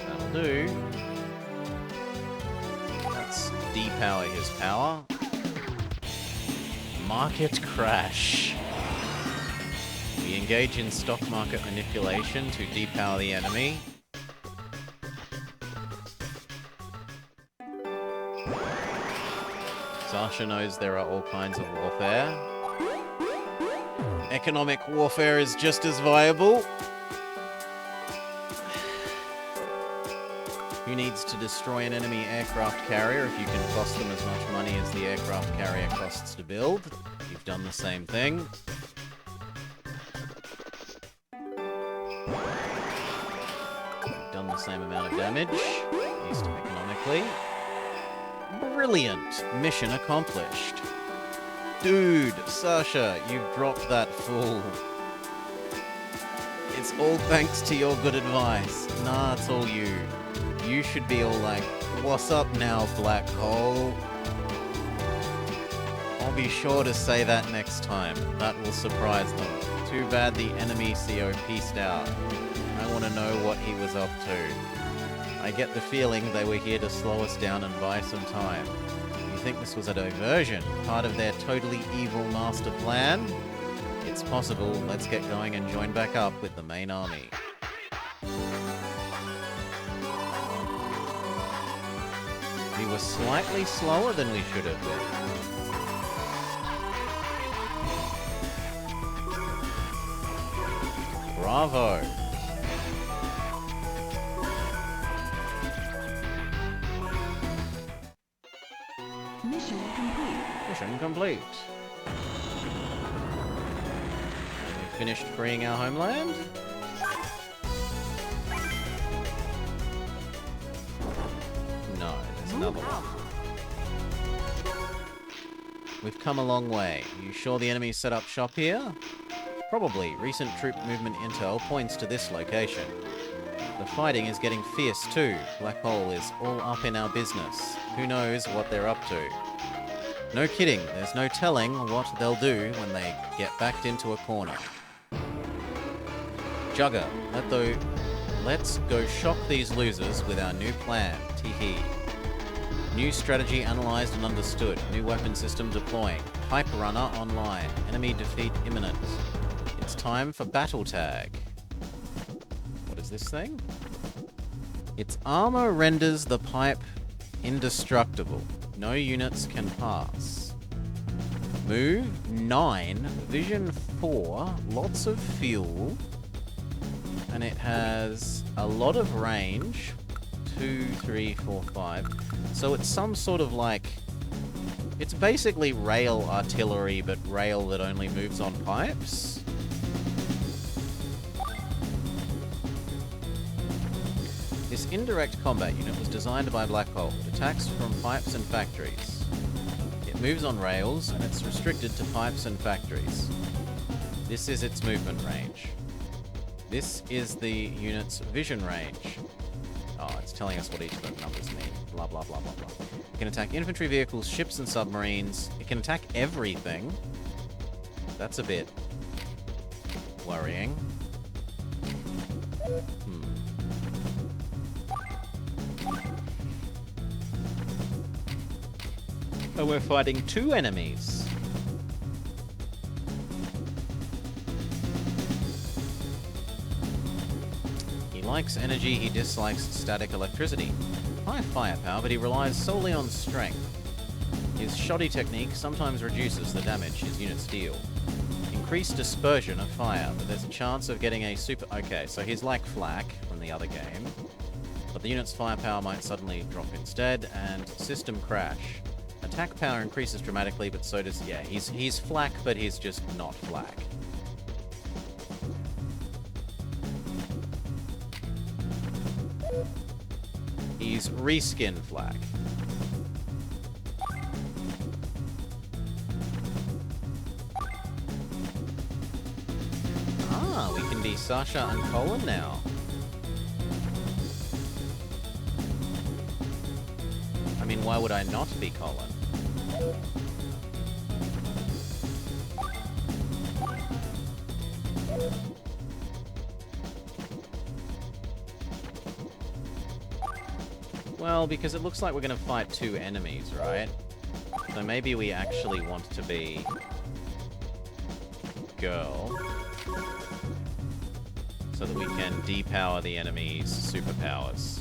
That'll do. Let's depower his power. Market crash. We engage in stock market manipulation to depower the enemy. Sasha knows there are all kinds of warfare. Economic warfare is just as viable. Who needs to destroy an enemy aircraft carrier if you can cost them as much money as the aircraft carrier costs to build? You've done the same thing. You've done the same amount of damage, at least economically. Brilliant! Mission accomplished. Dude, Sasha, you've dropped that fool. It's all thanks to your good advice. Nah, it's all you. You should be all like, what's up now, black hole? I'll be sure to say that next time. That will surprise them. Too bad the enemy CO pieced out. I want to know what he was up to. I get the feeling they were here to slow us down and buy some time. You think this was a diversion? Part of their totally evil master plan? It's possible. Let's get going and join back up with the main army. We were slightly slower than we should have been. Bravo! Mission complete. Mission complete. Have we finished freeing our homeland? No, there's another one. We've come a long way. You sure the enemy set up shop here? Probably. Recent troop movement intel points to this location. The fighting is getting fierce too. Black Hole is all up in our business. Who knows what they're up to? No kidding, there's no telling what they'll do when they get backed into a corner. Jugger, let's go shock these losers with our new plan. Teehee. New strategy analyzed and understood. New weapon system deploying. Pipe runner online. Enemy defeat imminent. It's time for battle tag. What is this thing? Its armor renders the pipe indestructible. No units can pass. Move 9, vision 4, lots of fuel, and it has a lot of range. 2, 3, 4, 5. So it's some sort of like... It's basically rail artillery, but rail that only moves on pipes. This indirect combat unit was designed by Black Hole. It attacks from pipes and factories. It moves on rails, and it's restricted to pipes and factories. This is its movement range. This is the unit's vision range. Oh, it's telling us what each of those numbers mean. Blah, blah, blah, blah, blah. It can attack infantry vehicles, ships, and submarines. It can attack everything. That's a bit worrying. Oh, we're fighting 2 enemies. He likes energy, he dislikes static electricity. High firepower, but he relies solely on strength. His shoddy technique sometimes reduces the damage his units deal. Increased dispersion of fire, but there's a chance of getting a super... Okay, so he's like Flak from the other game. But the unit's firepower might suddenly drop instead, and system crash. Attack power increases dramatically, but so does... Yeah, he's Flak, but he's just not Flak. He's reskin Flak. Ah, we can be Sasha and Colin now. I mean, why would I not be Colin? Well, because it looks like we're going to fight 2 enemies, right? So maybe we actually want to be... Girl. So that we can depower the enemy's superpowers.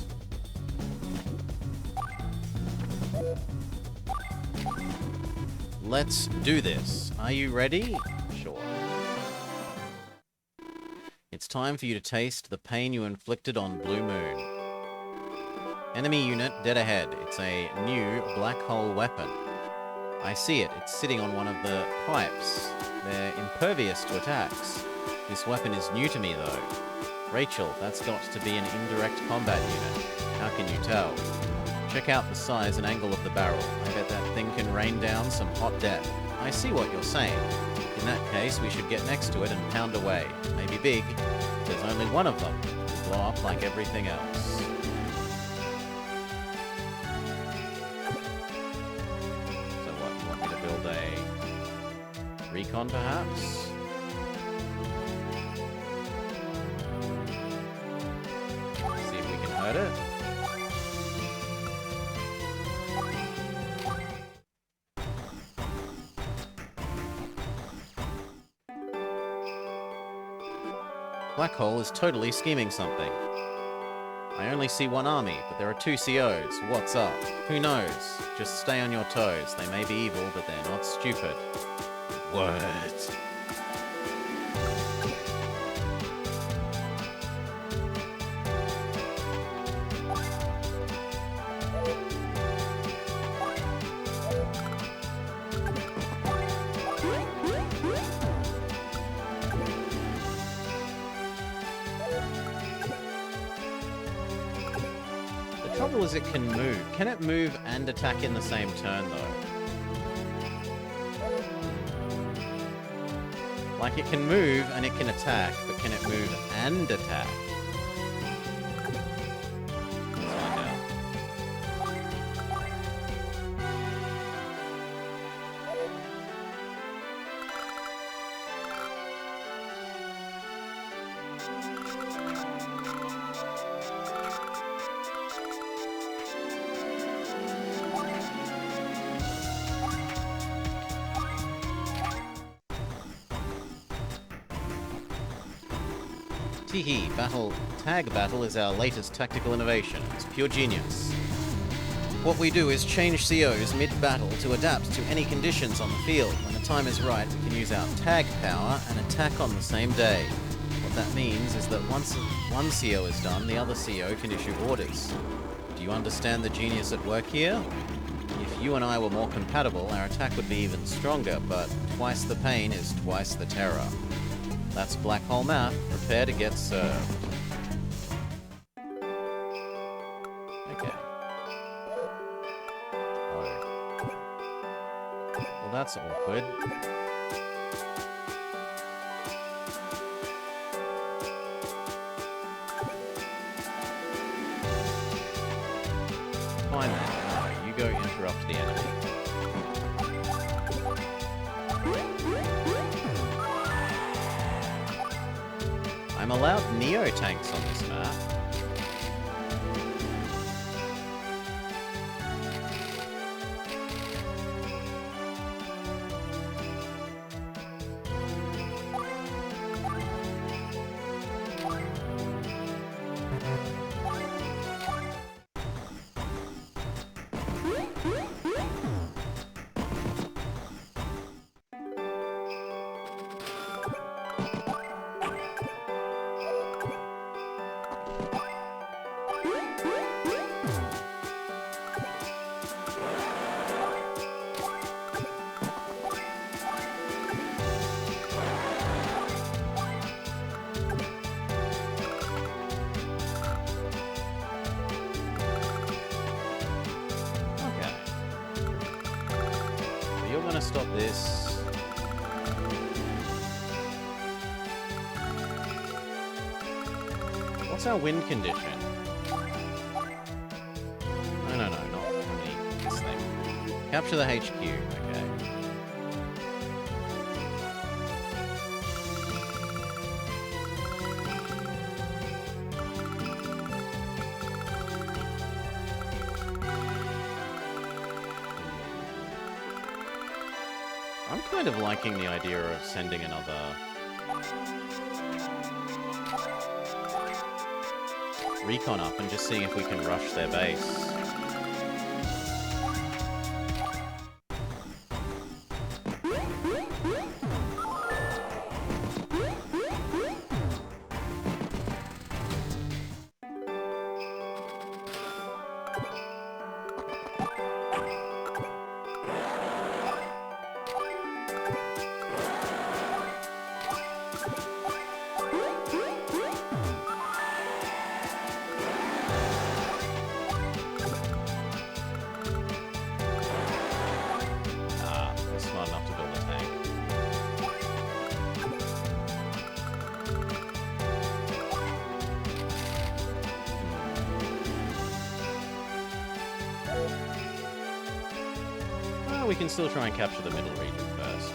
Let's do this. Are you ready? Sure. It's time for you to taste the pain you inflicted on Blue Moon. Enemy unit dead ahead. It's a new black hole weapon. I see it. It's sitting on one of the pipes. They're impervious to attacks. This weapon is new to me, though. Rachel, that's got to be an indirect combat unit. How can you tell? Check out the size and angle of the barrel. I bet that thing can rain down some hot death. I see what you're saying. In that case, we should get next to it and pound away. Maybe big. There's only one of them. It'll blow up like everything else. So what, you want me to build a recon, perhaps? See if we can hurt it. Black Hole is totally scheming something. I only see one army, but there are 2 COs. What's up? Who knows? Just stay on your toes. They may be evil, but they're not stupid. What? The trouble is it can move. Can it move and attack in the same turn, though? Like, it can move and it can attack, but can it move and attack? Let's find out. Teehee, Tag Battle is our latest tactical innovation. It's pure genius. What we do is change COs mid-battle to adapt to any conditions on the field. When the time is right, we can use our tag power and attack on the same day. What that means is that once one CO is done, the other CO can issue orders. Do you understand the genius at work here? If you and I were more compatible, our attack would be even stronger, but twice the pain is twice the terror. That's Black Hole Math. Prepare to get served. Okay. Oh. Well, that's awkward. Fine then. No, you go interrupt the enemy. I'm allowed Neo tanks on this map. Stop this. What's our win condition? No, not this thing. Capture the HQ, okay. I'm kind of liking the idea of sending another recon up and just seeing if we can rush their base. We can still try and capture the middle region first.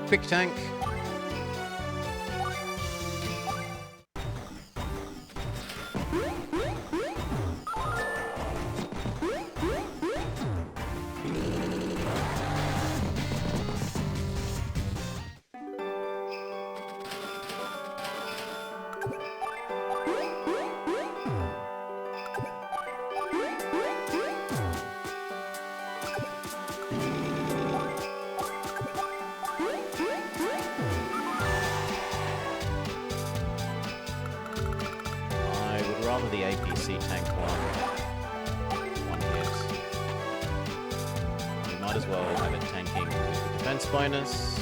Quick tank. rather the APC tank one hit. We might as well have it tanking with the defense bonus.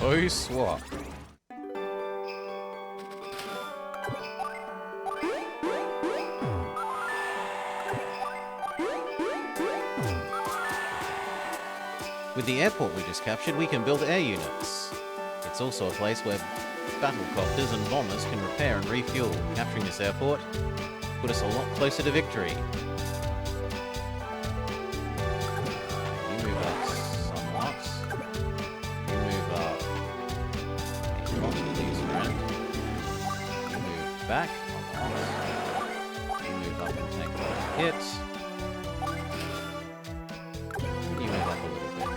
Oh, swap. With the airport we just captured, we can build air units. It's also a place where battlecopters and bombers can repair and refuel. Capturing this airport put us a lot closer to victory. You move up somewhat. You move up a lot of these around. You move back a lot. You move up and take a lot of hits. You move up a little bit.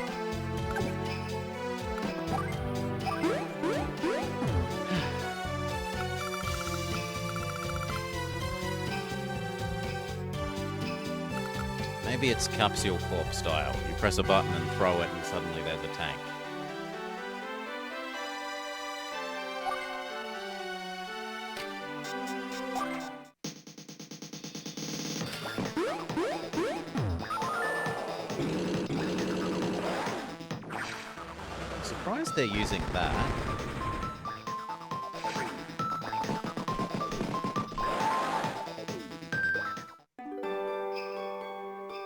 Maybe it's Capsule Corp style. You press a button and throw it and suddenly there's a tank. I'm surprised they're using that.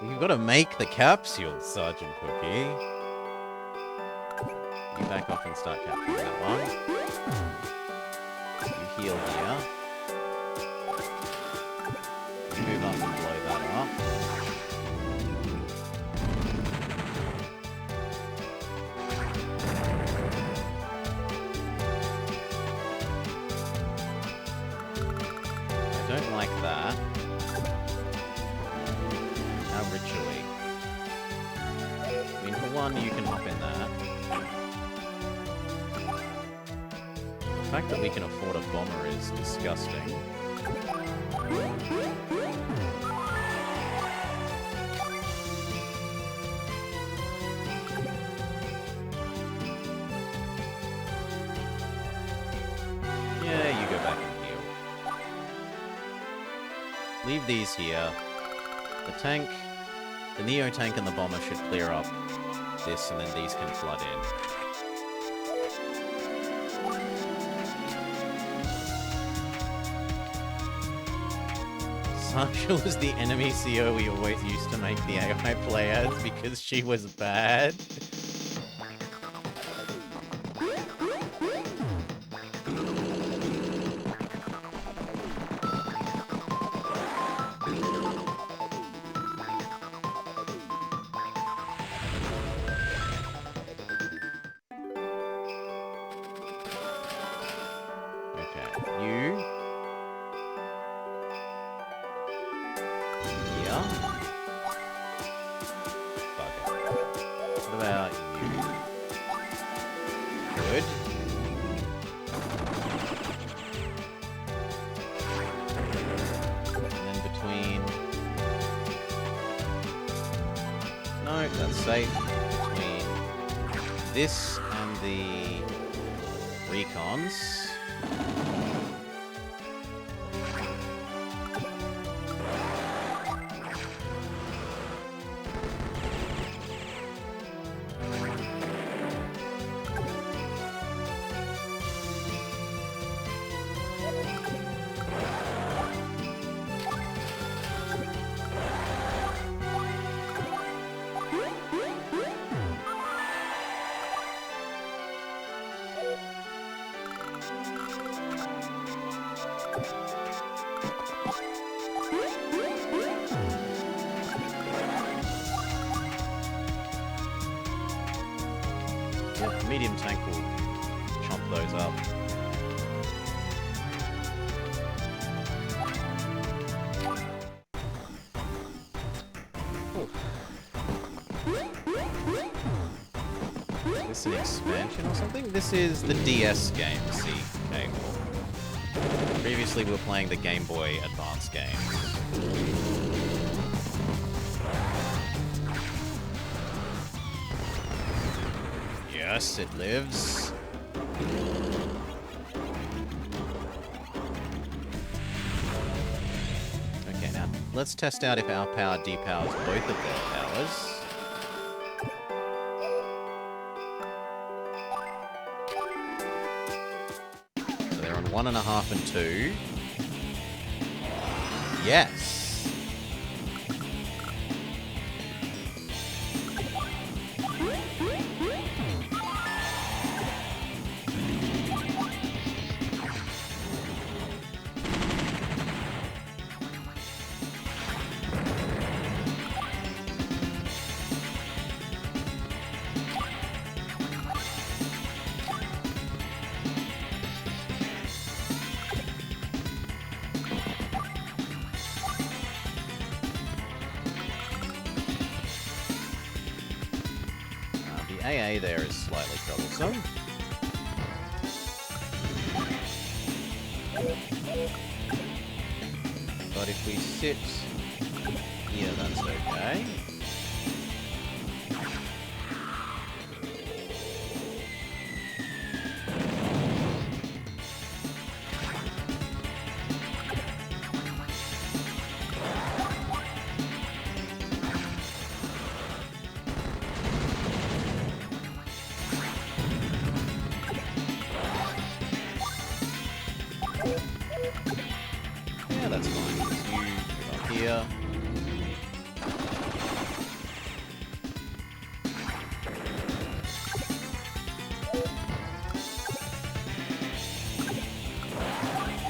You've got to make the capsule, Sergeant Cookie. You back off and start capturing that one. You heal here. You move up and blow that up. I don't like that. How rich are we? I mean, for one, you can hop in there. The fact that we can afford a bomber is disgusting. Yeah, you go back and heal. Leave these here. The tank, the Neo tank and the bomber should clear up this, and then these can flood in. Sasha was the enemy CO we always used to make the AI play as because she was bad. This and the recons. A medium tank will chomp those up. Is this an expansion or something? This is the DS game, CK War. Previously we were playing the Game Boy Advance games. Yes, it lives. Okay, now let's test out if our power depowers both of their powers. So they're on 1.5 and 2. Yes. AA there is slightly troublesome. But if we sit here, that's okay. Yeah, that's fine. Just you move up here.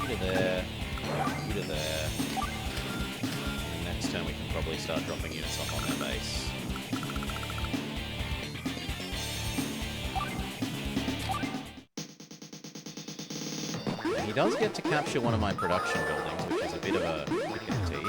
You to there. You to there. And next turn we can probably start dropping units off on their base. He does get to capture one of my production buildings, which is a bit of a difficulty.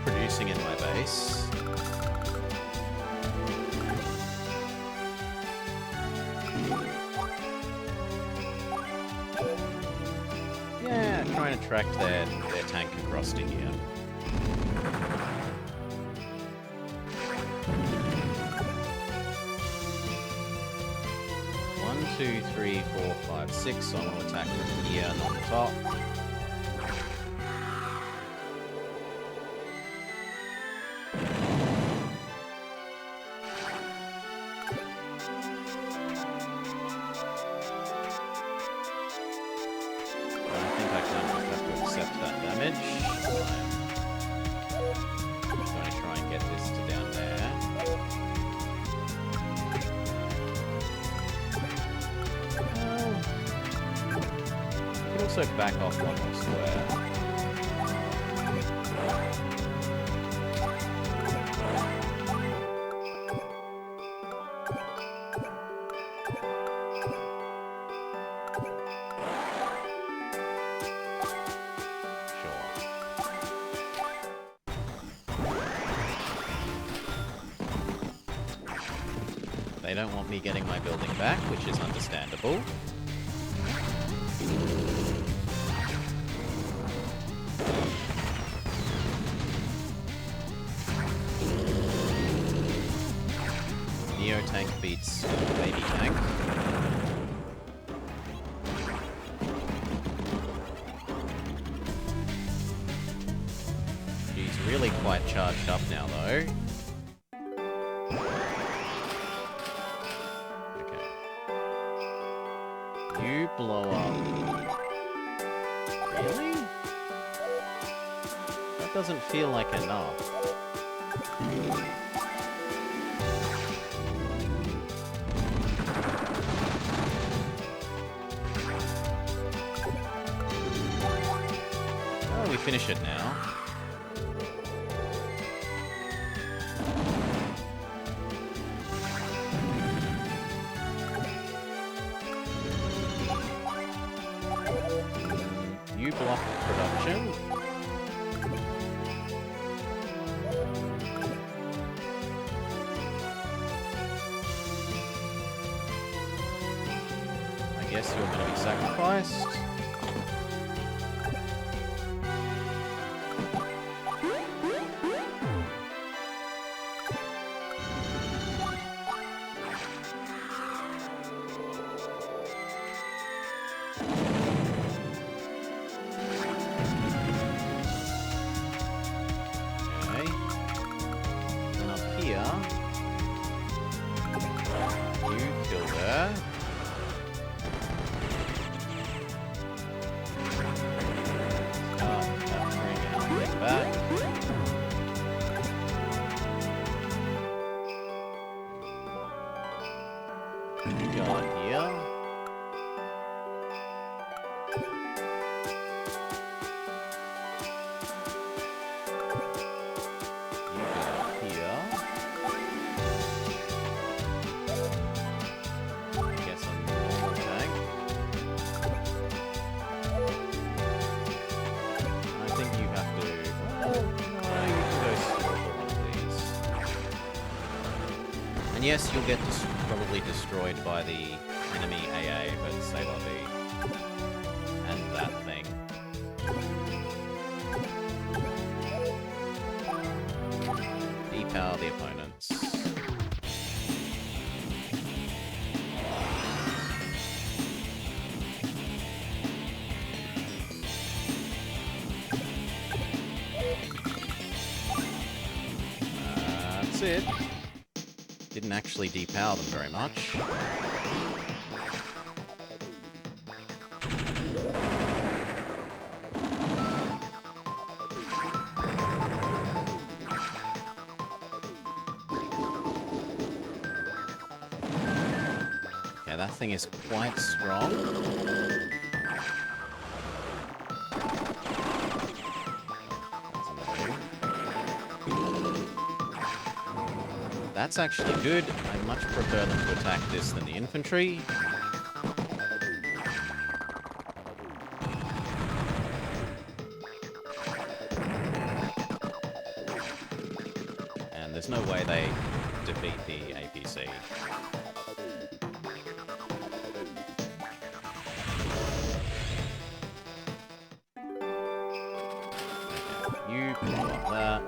Producing in my base. Yeah, trying to track their tank across to here. One, two, three, 4, 5, 6. So I want to attack them here, not the top. Also back off one more square. They don't want me getting my building back, which is understandable. Neo tank beats baby tank. charged up now, though. Okay. You blow up. Really? That doesn't feel like enough. Oh, we finish it now. You block production. I guess you're going to be sacrificed. Yes, you'll get probably destroyed by the enemy AA, but c'est la vie. And that thing. Depower the opponents. That's it. Didn't actually depower them very much. Yeah, that thing is quite strong. That's actually good. I much prefer them to attack this than the infantry. And there's no way they defeat the APC. You blow up that.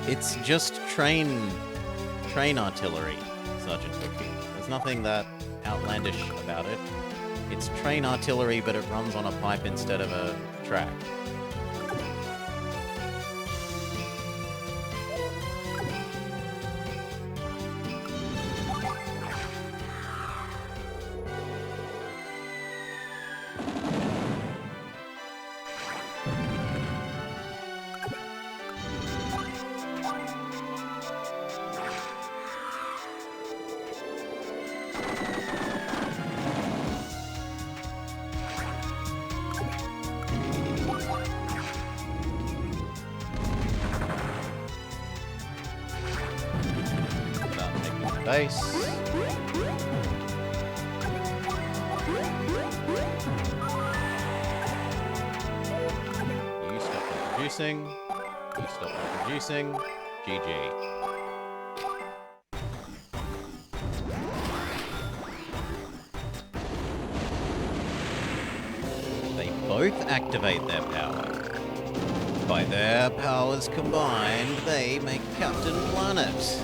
It's just train artillery, Sergeant Cookie. There's nothing that outlandish about it. It's train artillery, but it runs on a pipe instead of a track. Base. You stop producing. You stop producing. GG. They both activate their power. By their powers combined, they make Captain Planet.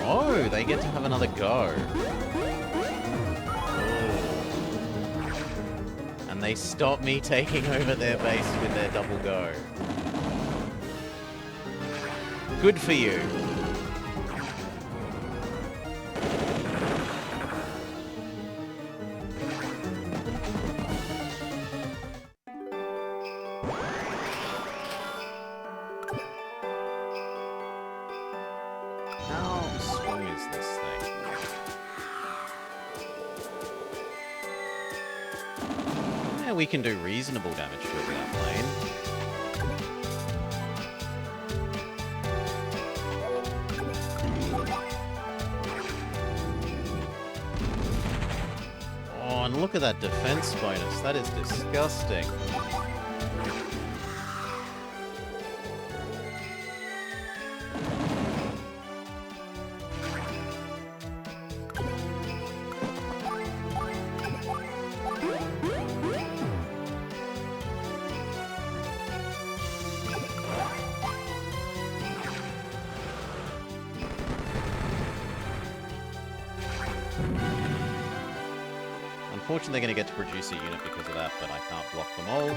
Oh, they get to have another go. And they stop me taking over their base with their double go. Good for you. How strong is this thing? Yeah, we can do reasonable damage to it without plane. Oh, and look at that defense bonus. That is disgusting. Unfortunately, they're going to get to produce a unit because of that, but I can't block them all.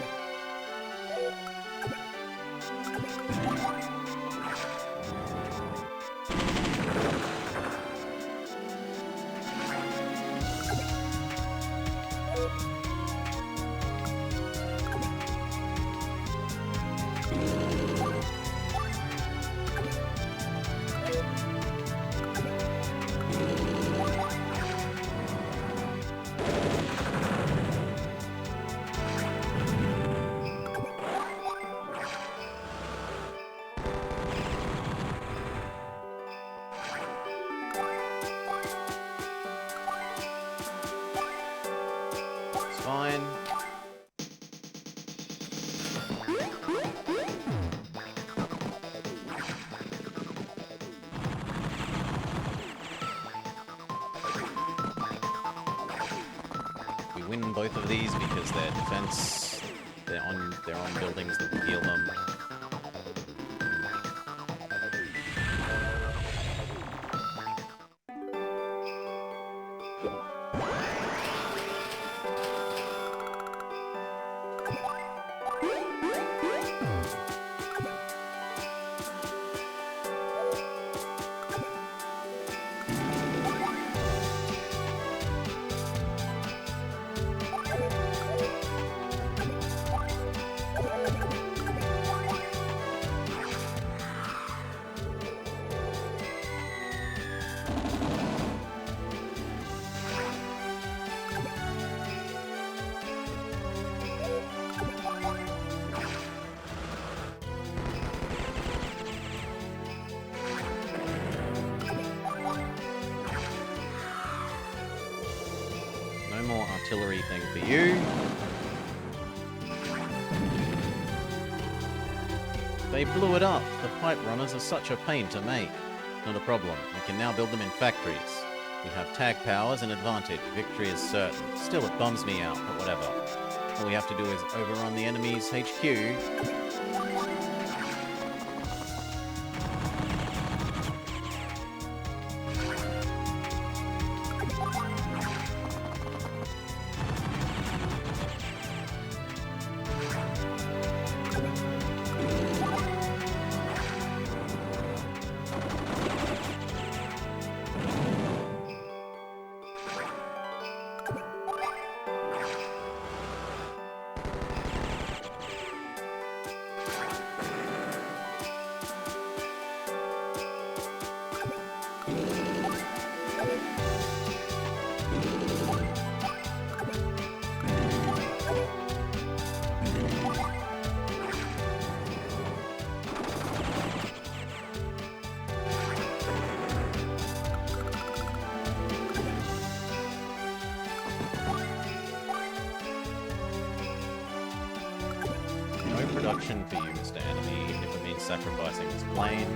Fine. We win both of these because their defense, they're on buildings that will heal them. No more artillery thing for you. They blew it up. The pipe runners are such a pain to make. Not a problem. We can now build them in factories. We have tag powers and advantage. Victory is certain. Still, it bums me out, but whatever. All we have to do is overrun the enemy's HQ. reduction for you, Mr. Enemy, if it means sacrificing this plane.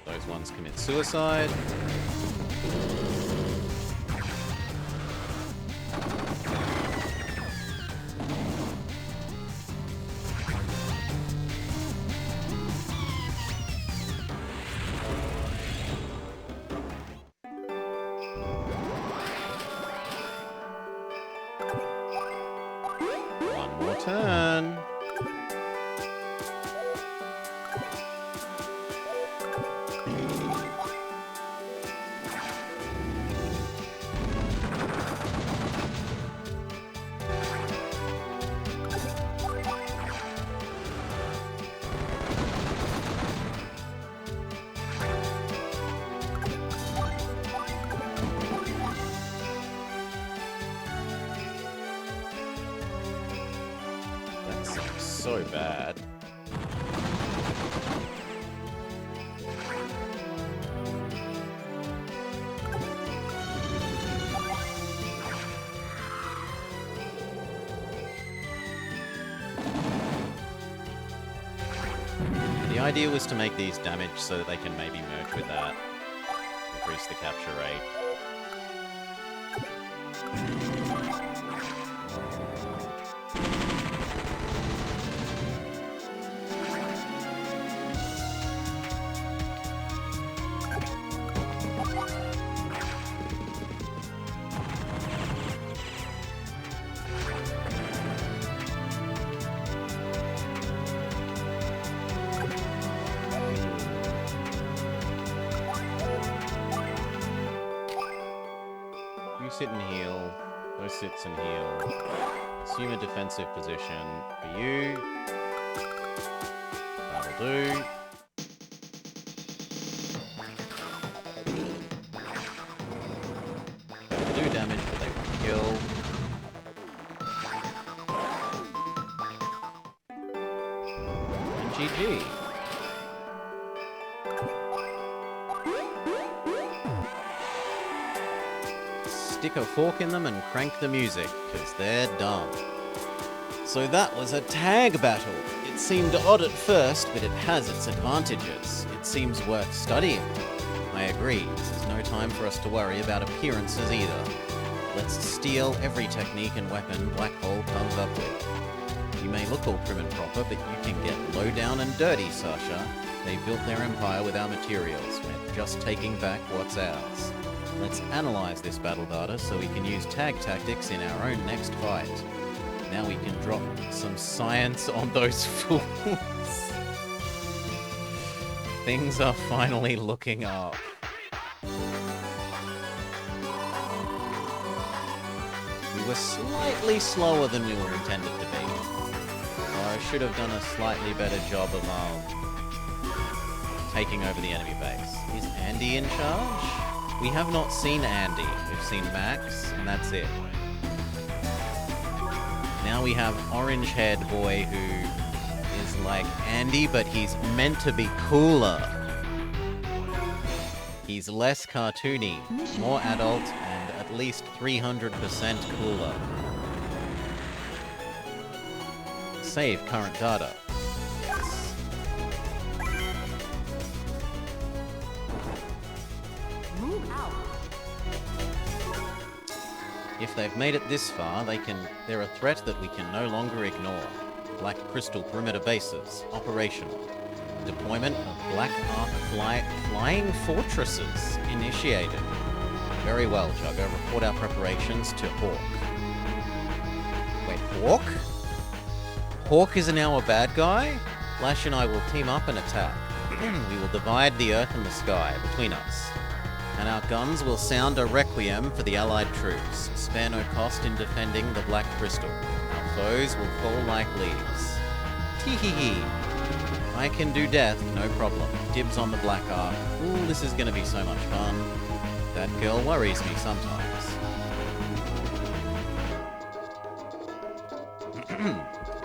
Those ones commit suicide. One more turn. That seems so bad. The idea was to make these damage so that they can maybe merge with that. Increase the capture rate. You sit and heal. Those sits and heal. Assume a defensive position for you. That'll do. They'll do damage, but they won't kill. And GG. Stick a fork in them and crank the music, because they're done. So that was a tag battle. It seemed odd at first, but it has its advantages. It seems worth studying. I agree, this is no time for us to worry about appearances either. Let's steal every technique and weapon Black Hole comes up with. You may look all prim and proper, but you can get low down and dirty, Sasha. They built their empire with our materials. We're just taking back what's ours. Let's analyze this battle data so we can use tag tactics in our own next fight. Now we can drop some science on those fools. Things are finally looking up. We were slightly slower than we were intended to be. I should have done a slightly better job of taking over the enemy base. Is Andy in charge? We have not seen Andy. We've seen Max, and that's it. Now we have orange-haired boy who is like Andy, but he's meant to be cooler. He's less cartoony, more adult, and at least 300% cooler. Save current data. Yes. Move out. If they've made it this far, they're a threat that we can no longer ignore. Black Crystal perimeter bases, operational. Deployment of Black Ark flying fortresses, initiated. Very well, Jugger. Report our preparations to Hawk. Wait, Hawk? Hawk is now a bad guy? Flash and I will team up and attack. We will divide the earth and the sky between us. And our guns will sound a requiem for the Allied troops. Spare no cost in defending the Black Crystal. Our foes will fall like leaves. Tee-hee-hee. I can do death, no problem. Dibs on the Black Ark. Ooh, this is gonna be so much fun. That girl worries me sometimes.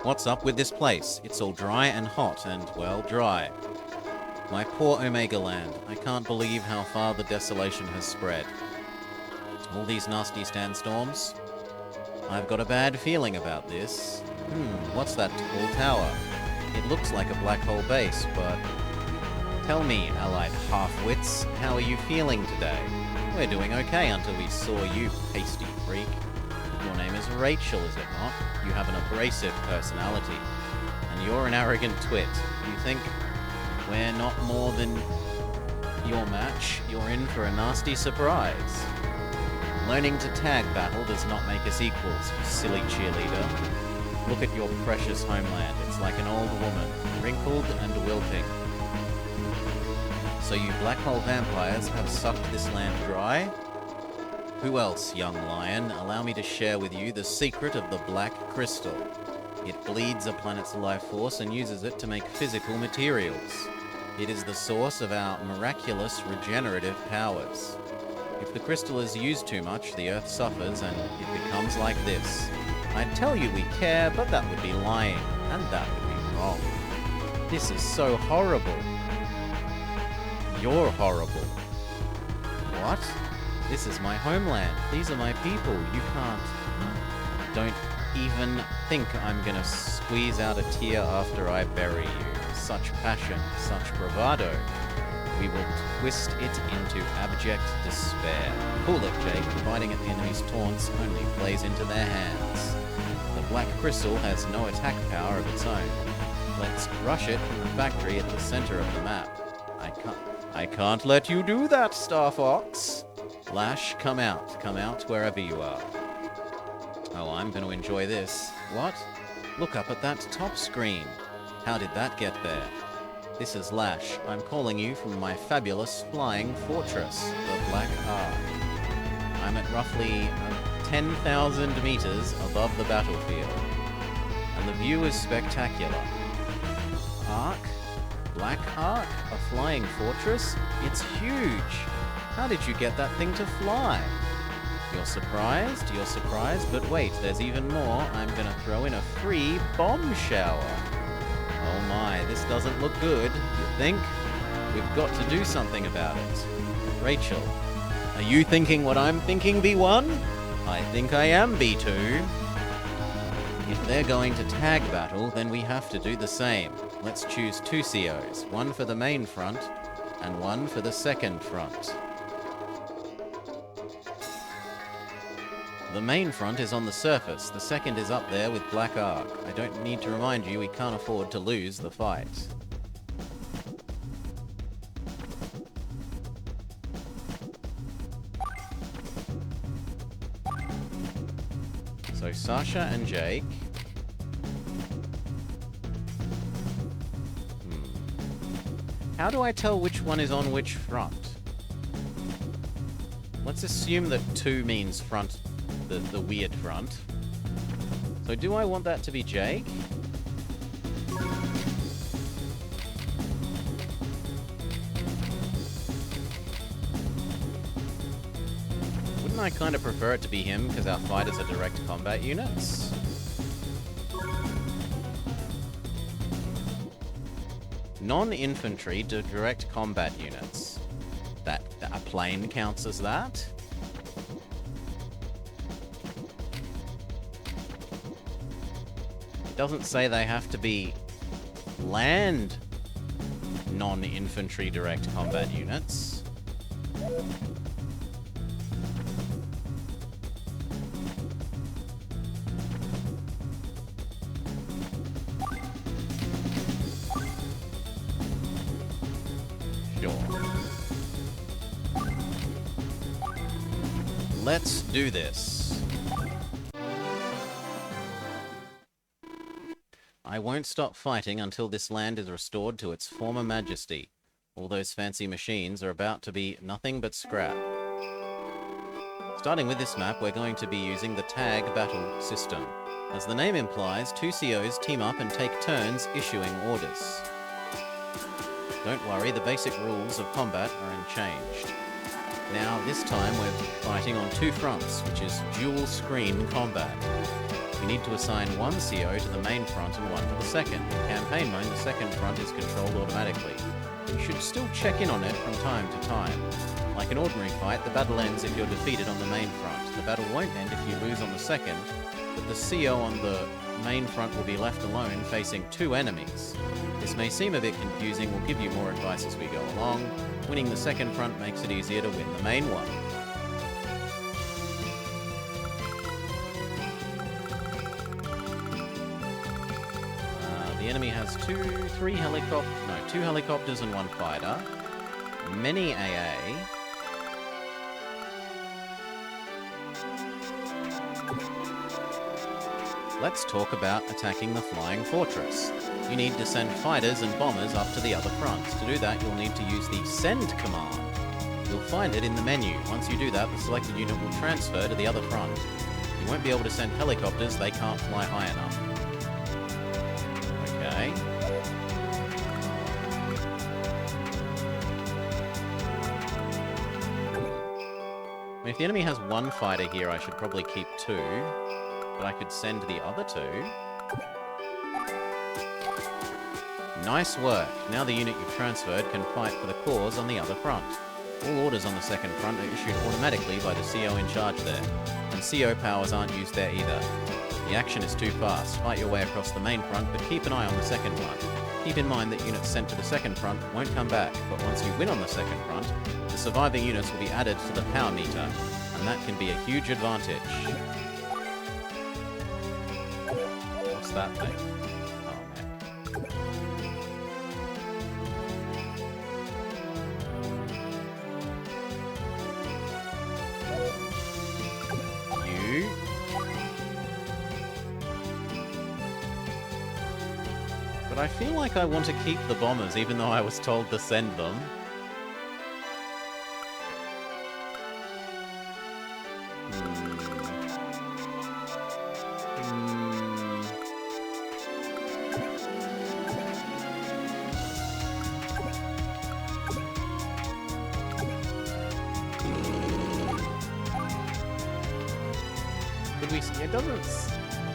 What's up with this place? It's all dry and hot and, well, dry. My poor Omega Land. I can't believe how far the desolation has spread. All these nasty sandstorms. I've got a bad feeling about this. What's that tall tower? It looks like a black hole base, but... Tell me, allied half-wits, how are you feeling today? We're doing okay until we saw you, pasty freak. Your name is Rachel, is it not? You have an abrasive personality. And you're an arrogant twit. You think we're not more than your match? You're in for a nasty surprise. Learning to tag battle does not make us equals, you silly cheerleader. Look at your precious homeland. It's like an old woman, wrinkled and wilting. So you black hole vampires have sucked this land dry? Who else, young lion? Allow me to share with you the secret of the Black Crystal. It bleeds a planet's life force and uses it to make physical materials. It is the source of our miraculous regenerative powers. If the crystal is used too much, the Earth suffers and it becomes like this. I'd tell you we care, but that would be lying, and that would be wrong. This is so horrible. You're horrible. What? This is my homeland. These are my people. You can't... Don't even think I'm gonna squeeze out a tear after I bury you. Such passion, such bravado. We will twist it into abject despair. Cool it, Jake. Fighting at the enemy's taunts only plays into their hands. The Black Crystal has no attack power of its own. Let's rush it from the factory at the center of the map. I can't let you do that, Star Fox. Lash, come out wherever you are. Oh, I'm going to enjoy this. What? Look up at that top screen. How did that get there? This is Lash. I'm calling you from my fabulous flying fortress, the Black Ark. I'm at roughly 10,000 meters above the battlefield, and the view is spectacular. Ark? Black Ark? A flying fortress? It's huge! How did you get that thing to fly? You're surprised, but wait, there's even more. I'm gonna throw in a free bomb shower. Oh my, this doesn't look good, you think? We've got to do something about it. Rachel, are you thinking what I'm thinking, B1? I think I am, B2. If they're going to tag battle, then we have to do the same. Let's choose 2 COs, one for the main front, and one for the second front. The main front is on the surface, the second is up there with Black Ark. I don't need to remind you we can't afford to lose the fight. So Sasha and Jake... How do I tell which one is on which front? Let's assume that 2 means front, the weird front. So do I want that to be Jake? Wouldn't I kind of prefer it to be him because our fighters are direct combat units? Non-infantry to direct combat units. That a plane counts as that? It doesn't say they have to be land non-infantry direct combat units. Let's do this. I won't stop fighting until this land is restored to its former majesty. All those fancy machines are about to be nothing but scrap. Starting with this map, we're going to be using the tag battle system. As the name implies, 2 COs team up and take turns issuing orders. Don't worry, the basic rules of combat are unchanged. Now, this time we're fighting on 2 fronts, which is dual screen combat. We need to assign 1 CO to the main front and 1 to the second. In campaign mode, the second front is controlled automatically. You should still check in on it from time to time. Like an ordinary fight, the battle ends if you're defeated on the main front. The battle won't end if you lose on the second, but the CO on the main front will be left alone facing 2 enemies. This may seem a bit confusing, we'll give you more advice as we go along. Winning the second front makes it easier to win the main one. The enemy has 2 helicopters and 1 fighter. Many AA. Let's talk about attacking the flying fortress. You need to send fighters and bombers up to the other fronts. To do that, you'll need to use the send command. You'll find it in the menu. Once you do that, the selected unit will transfer to the other front. You won't be able to send helicopters, they can't fly high enough. Okay. If the enemy has 1 fighter here, I should probably keep 2. But I could send the other 2. Nice work. Now the unit you've transferred can fight for the cause on the other front. All orders on the second front are issued automatically by the CO in charge there. And CO powers aren't used there either. The action is too fast. Fight your way across the main front, but keep an eye on the second one. Keep in mind that units sent to the second front won't come back, but once you win on the second front, the surviving units will be added to the power meter, and that can be a huge advantage. What's that thing? Oh, man. You. But I feel like I want to keep the bombers, even though I was told to send them.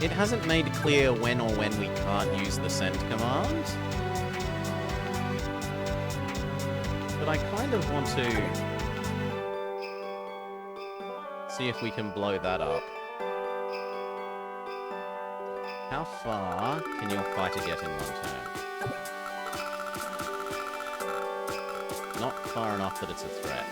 It hasn't made clear when we can't use the send command. But I kind of want to see if we can blow that up. How far can your fighter get in 1 turn? Not far enough that it's a threat.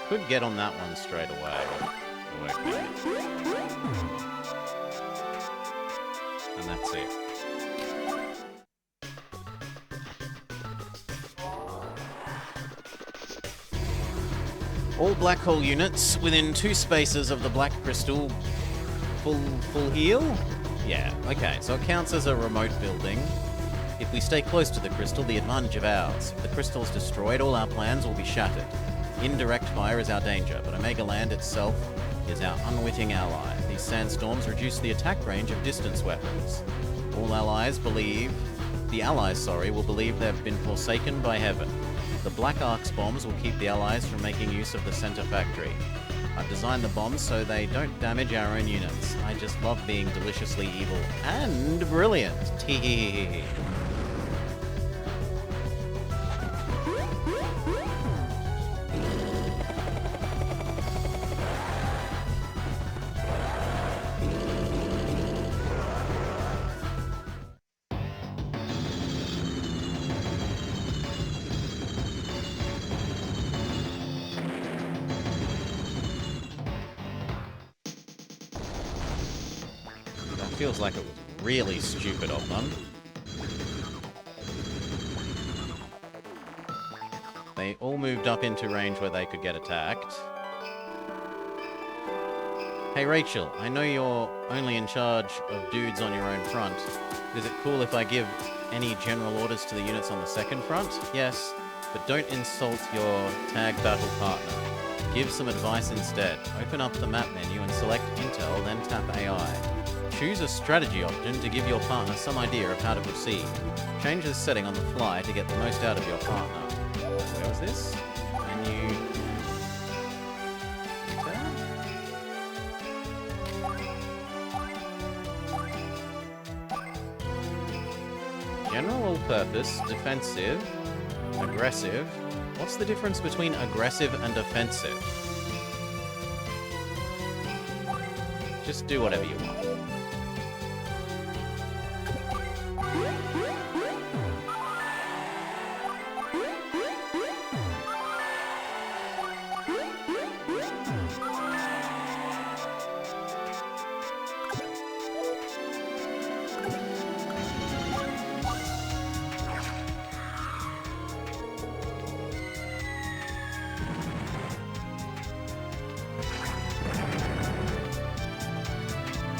Could get on that one straight away. And that's it. All black hole units within 2 spaces of the black crystal full heal? Yeah, okay, so it counts as a remote building. If we stay close to the crystal, the advantage of ours. If the crystal is destroyed, all our plans will be shattered. Indirect fire is our danger, but Omega Land itself is our unwitting ally. These sandstorms reduce the attack range of distance weapons. All allies will believe they've been forsaken by heaven. The Black Ark's bombs will keep the allies from making use of the center factory. I've designed the bombs so they don't damage our own units. I just love being deliciously evil and brilliant. Tee. Feels like it was really stupid of them. They all moved up into range where they could get attacked. Hey Rachel, I know you're only in charge of dudes on your own front. Is it cool if I give any general orders to the units on the second front? Yes, but don't insult your tag battle partner. Give some advice instead. Open up the map menu and select Intel, then tap AI. Choose a strategy option to give your partner some idea of how to proceed. Change this setting on the fly to get the most out of your partner. Where was this? Menu... General all-purpose, defensive, aggressive. What's the difference between aggressive and offensive? Just do whatever you want.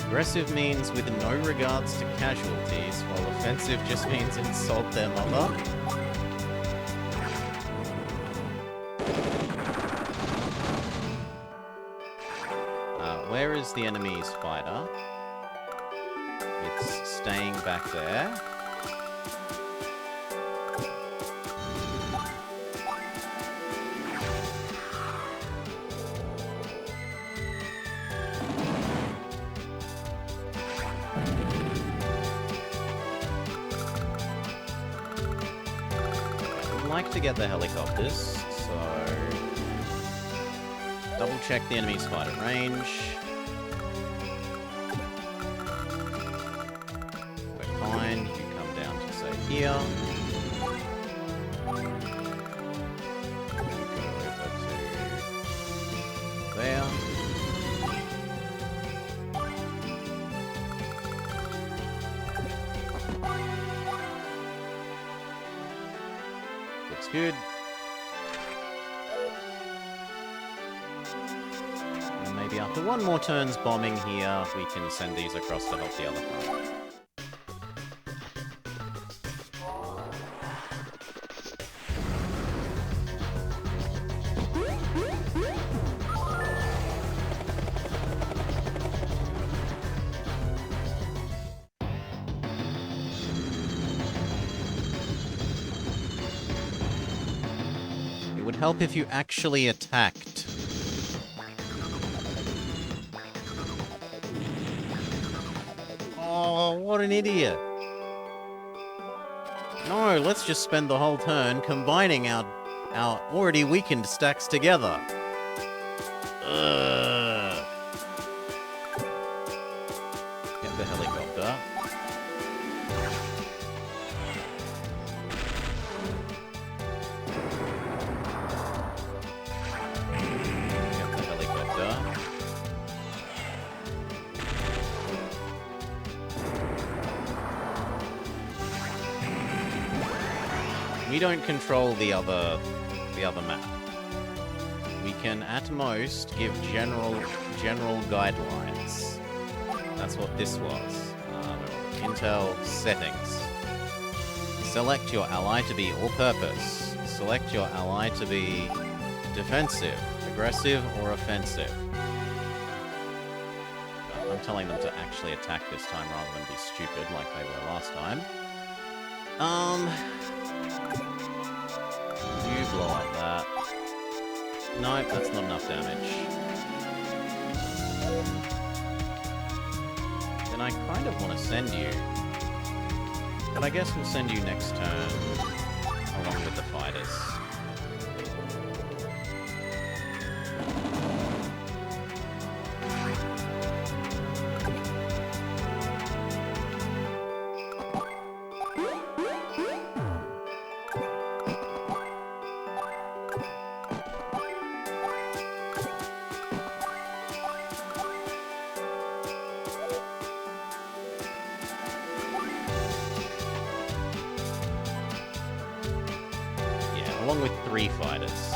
Aggressive means with no regards to casualties, while offensive just means insult their mother. Where is the enemy's fighter? It's staying back there. To get the helicopters, so double check the enemy's fighter range. We're fine. You come down to say here. Go over to there. Good. And maybe after one more turn's bombing here, we can send these across to help the other front. Help if you actually attacked. Oh, what an idiot. No, let's just spend the whole turn combining our already weakened stacks together. Ugh. Get the helicopter. We don't control the other map. We can at most give general guidelines. That's what this was. Intel settings. Select your ally to be all-purpose. Select your ally to be defensive, aggressive, or offensive. I'm telling them to actually attack this time rather than be stupid like they were last time. You blow up that. Nope, that's not enough damage. Then I kind of want to send you. But I guess we'll send you next turn, along with the fighters. along with 3 fighters.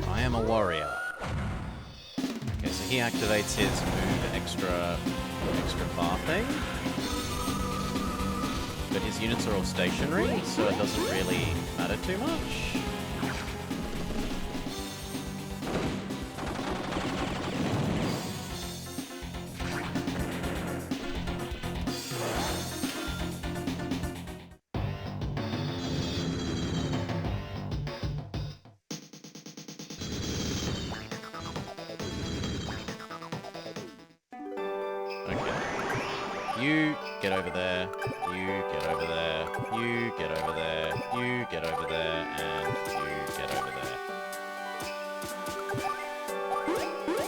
I am a warrior. Okay, so he activates his move extra bar thing. But his units are all stationary, so it doesn't really matter too much. You get over there, you get over there, you get over there, you get over there, and you get over there.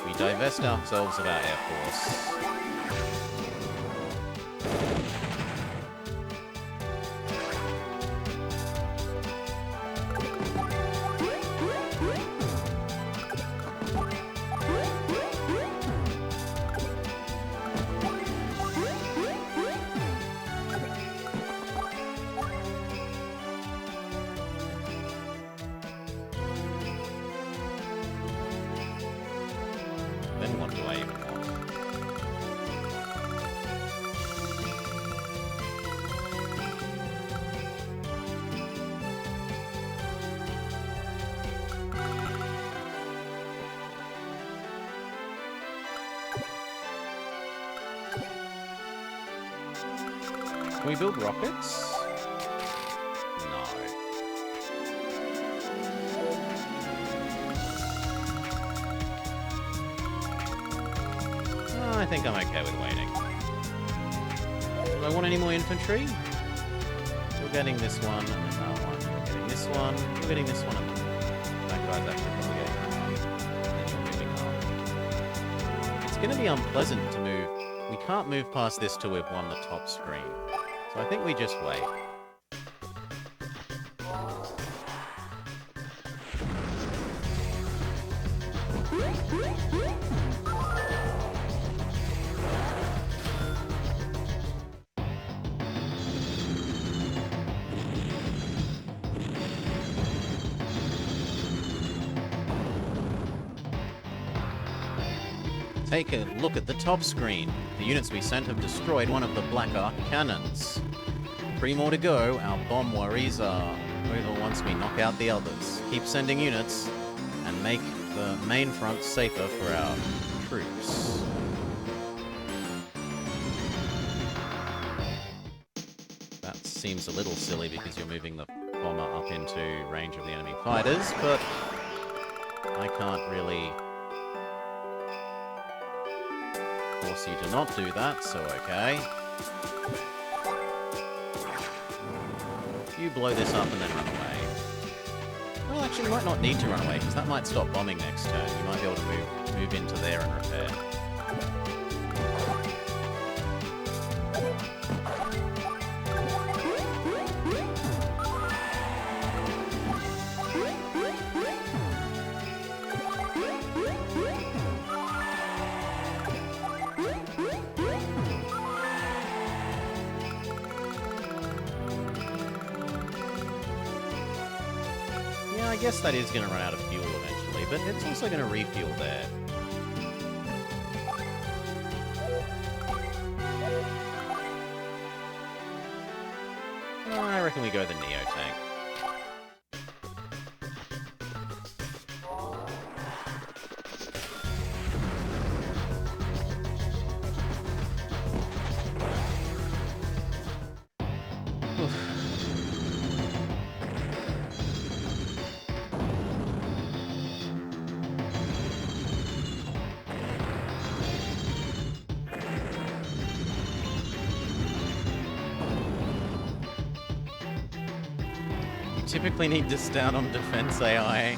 We divest ourselves of our Air Force. Then what do I even want? Can we build rockets? No. I think I'm okay with waiting. Do I want any more infantry? You're getting this one, and then that one. You're getting this one. You're getting this one, and that guy's actually probably getting that one. And then you're moving up. It's going to be unpleasant to move. We can't move past this till we've won the top screen. So I think we just wait. Take a look at the top screen. The units we sent have destroyed one of the Black Ark cannons. 3 more to go. Our bomb worries are over once we knock out the others. Keep sending units and make the main front safer for our troops. That seems a little silly because you're moving the bomber up into range of the enemy fighters, but I can't really force you to not do that, so okay. You blow this up and then run away. Well, actually, you might not need to run away, because that might stop bombing next turn. You might be able to move into there and repair. I guess that is going to run out of fuel eventually, but it's also going to refuel there. I reckon we go the Neo tank. typically need to stand on defense AI.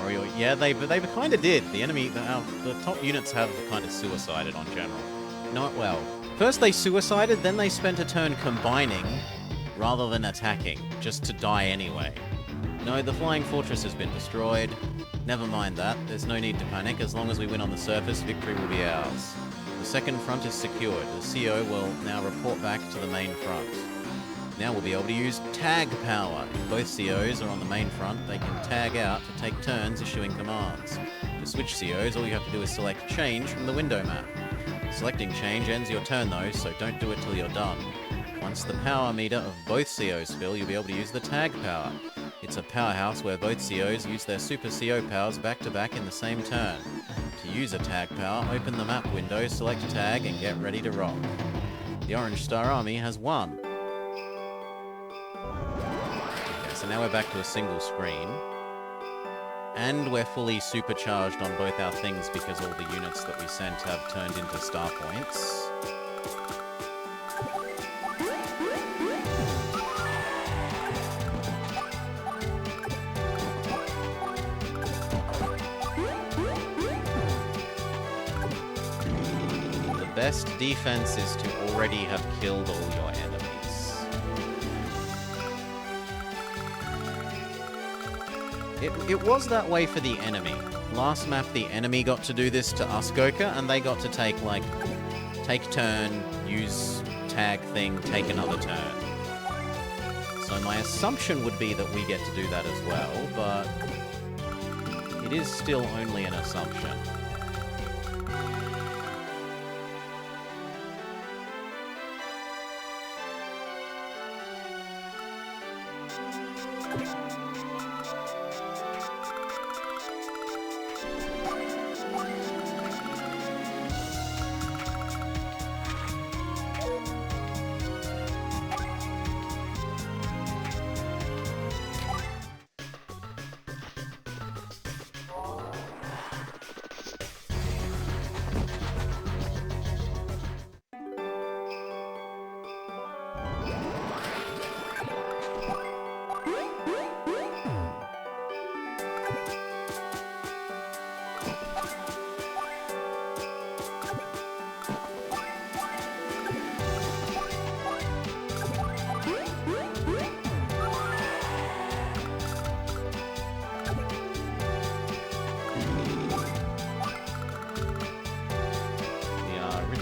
Or yeah, they kind of did. The enemy, the top units have kind of suicided on general. Not well. First they suicided, then they spent a turn combining rather than attacking, just to die anyway. No, the flying fortress has been destroyed. Never mind that. There's no need to panic. As long as we win on the surface, victory will be ours. The second front is secured. The CO will now report back to the main front. Now we'll be able to use tag power. If both COs are on the main front, they can tag out to take turns issuing commands. To switch COs, all you have to do is select change from the window map. Selecting change ends your turn though, so don't do it till you're done. Once the power meter of both COs fill, you'll be able to use the tag power. It's a powerhouse where both COs use their super CO powers back to back in the same turn. To use a tag power, open the map window, select tag, and get ready to rock. The Orange Star Army has won. Okay, so now we're back to a single screen. And we're fully supercharged on both our things because all the units that we sent have turned into star points. The best defense is to already have killed all your enemies. It was that way for the enemy. Last map, the enemy got to do this to us, Goka, and they got to take turn, use tag thing, take another turn. So my assumption would be that we get to do that as well, but it is still only an assumption.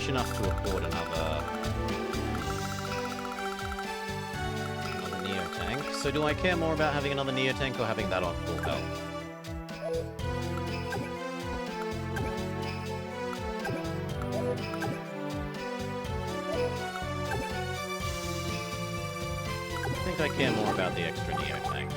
Enough to afford another Neo tank. So do I care more about having another Neo tank or having that on full health? I think I care more about the extra Neo tank.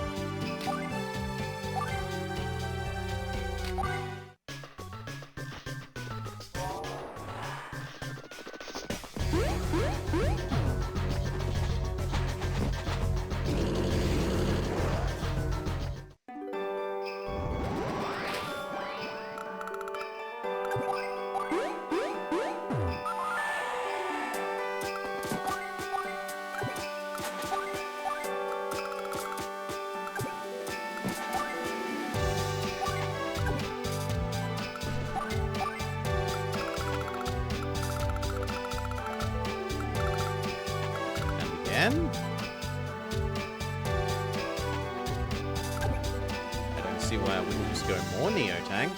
I don't see why I wouldn't just go more Neo tank.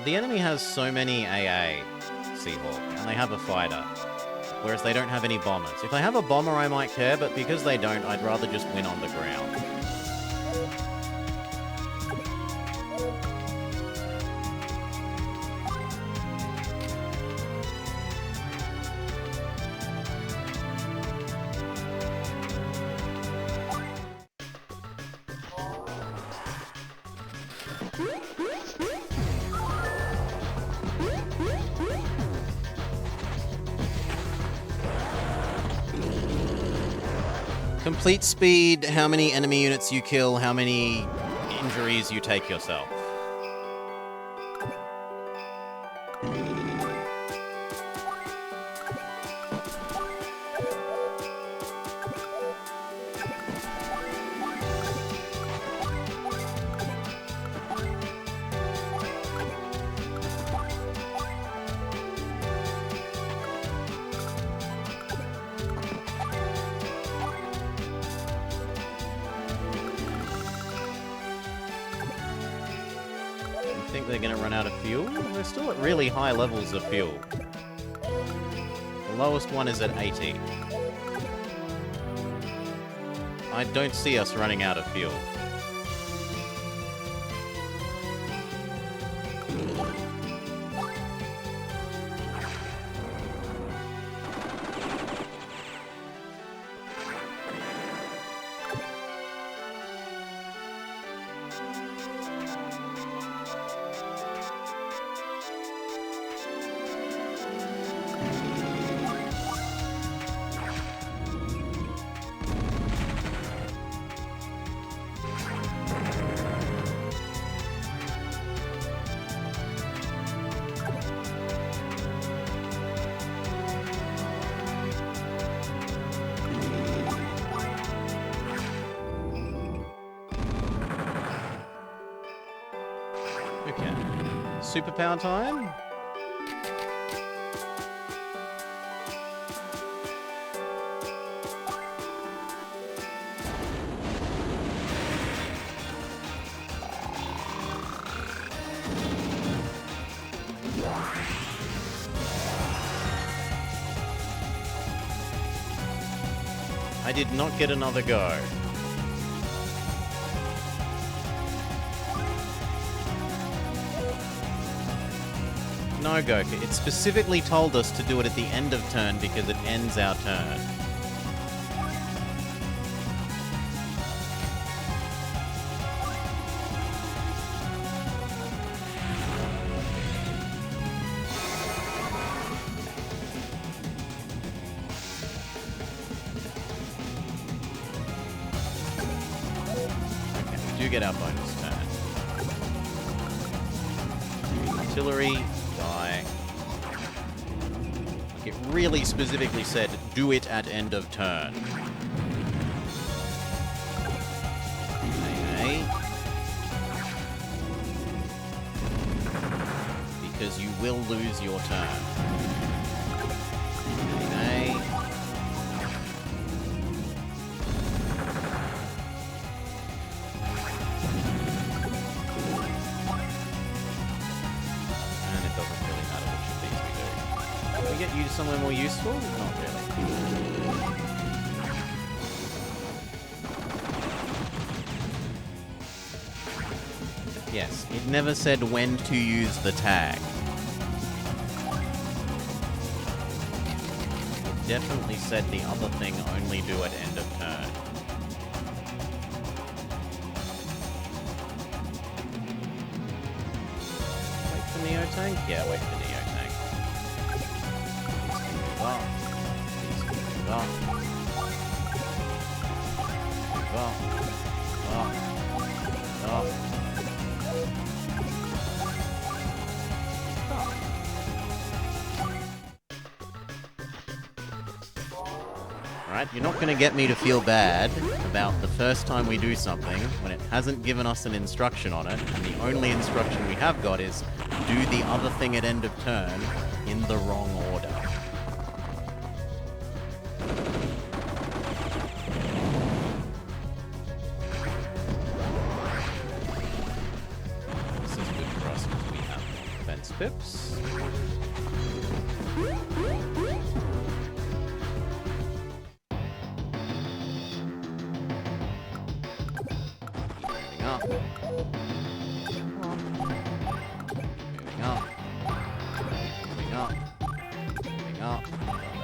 The enemy has so many AA Seahawk, and they have a fighter, whereas they don't have any bombers. If they have a bomber, I might care, but because they don't, I'd rather just win on the ground. Complete speed, how many enemy units you kill, how many injuries you take yourself. Think they're going to run out of fuel? We're still at really high levels of fuel. The lowest one is at 80. I don't see us running out of fuel. Okay. Superpower time? I did not get another go. No, Goku. It specifically told us to do it at the end of turn because it ends our turn. Okay, we do get our bonus turn. Artillery. It really specifically said, do it at end of turn. Okay. Because you will lose your turn. Okay. And it doesn't really matter which of these we do. Can we get you somewhere more useful? Not really. Yes, it never said when to use the tag. It definitely said the other thing only do at end of turn. Wait for Neotank? Yeah, wait for Neotank. Up. These can move up. Move up. Up. Up. Alright, you're not going to get me to feel bad about the first time we do something when it hasn't given us an instruction on it, and the only instruction we have got is do the other thing at end of turn in the wrong order. Pips. Moving up. Moving up. Moving up. Moving up.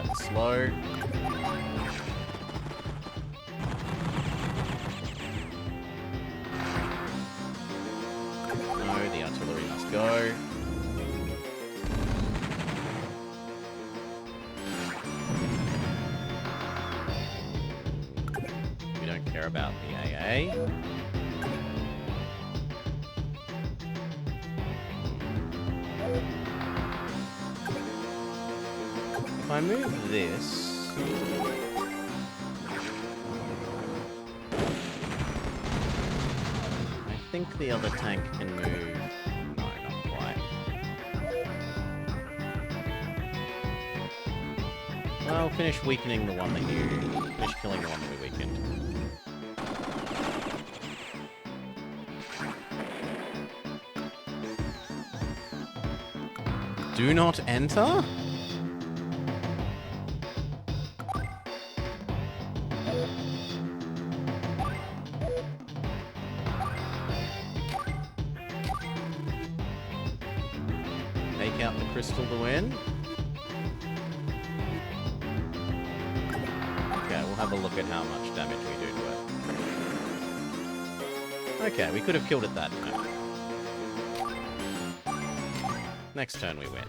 That's slow. No, the artillery must go. care about the AA. If I move this... I think the other tank can move... No, not quite. Well, finish weakening the one that you... Finish killing the one that we weakened. Do not enter? Take out the crystal to win. Okay, we'll have a look at how much damage we do to it. Okay, we could have killed it that turn. Next turn we win.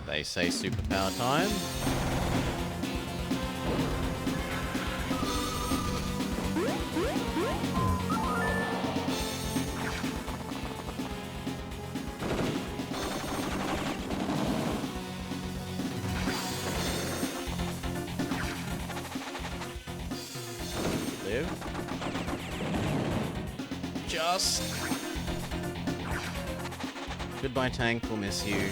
They say superpower time. Live. Just. Goodbye, tank. We'll miss you.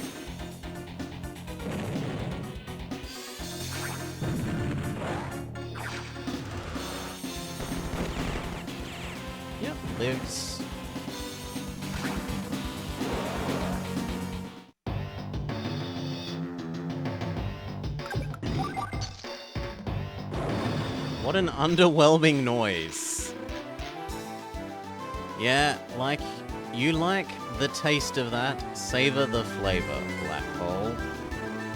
Yep, lives. What an underwhelming noise. Yeah, like, you like the taste of that? Savor the flavor, black hole.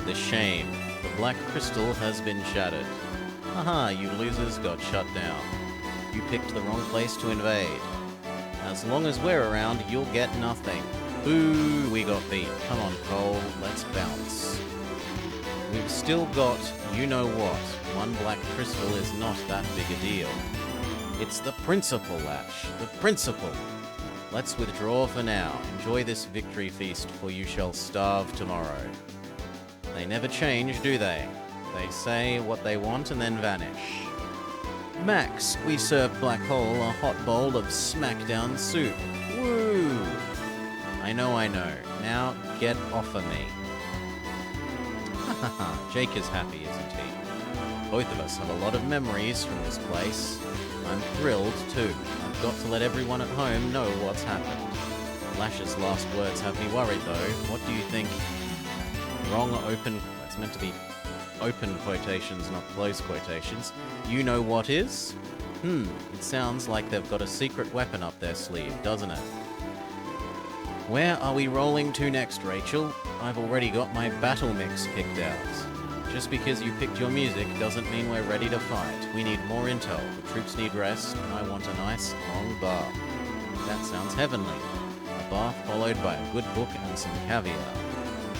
The shame. The black crystal has been shattered. Haha, you losers got shut down. You picked the wrong place to invade. As long as we're around, you'll get nothing. Boo, we got beat. Come on, Cole, let's bounce. We've still got you-know-what. One black crystal is not that big a deal. It's the principle, Lash. The principle. Let's withdraw for now. Enjoy this victory feast, for you shall starve tomorrow. They never change, do they? They say what they want and then vanish. Max, we serve Black Hole a hot bowl of smackdown soup. Woo! I know. Now get off of me. Jake is happy, isn't he? Both of us have a lot of memories from this place. I'm thrilled, too. I've got to let everyone at home know what's happened. Lash's last words have me worried, though. What do you think? Wrong open... That's meant to be open quotations, not close quotations. You know what is? It sounds like they've got a secret weapon up their sleeve, doesn't it? Where are we rolling to next, Rachel? I've already got my battle mix picked out. Just because you picked your music doesn't mean we're ready to fight. We need more intel. The troops need rest, and I want a nice, long bath. That sounds heavenly. A bath followed by a good book and some caviar.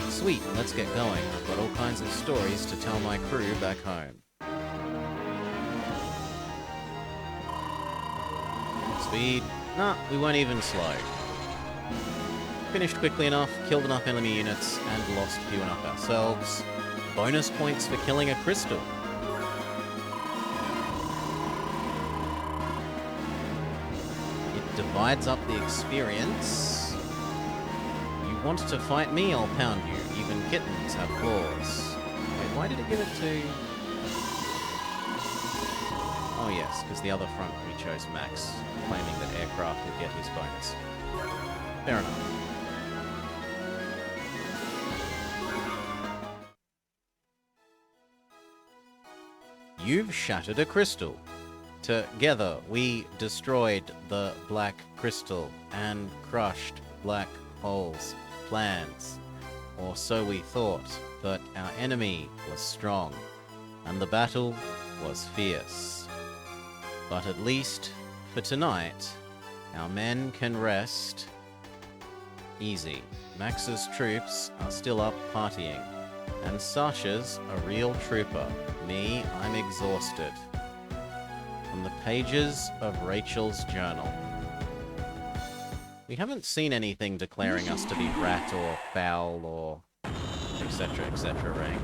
Sweet, let's get going. I've got all kinds of stories to tell my crew back home. Speed? Nah, we weren't even slow. Finished quickly enough, killed enough enemy units, and lost few enough ourselves. Bonus points for killing a crystal. It divides up the experience. You wanted to fight me, I'll pound you. Even kittens have claws. Wait, why did it give it to... Oh yes, because the other front we chose Max, claiming that aircraft would get his bonus. Fair enough. You've shattered a crystal. Together, we destroyed the black crystal and crushed Black Hole's plans. Or so we thought, but our enemy was strong, and the battle was fierce. But at least, for tonight, our men can rest easy. Max's troops are still up partying. And Sasha's a real trooper. Me, I'm exhausted. From the pages of Rachel's journal. We haven't seen anything declaring us to be rat or foul or etc. rank.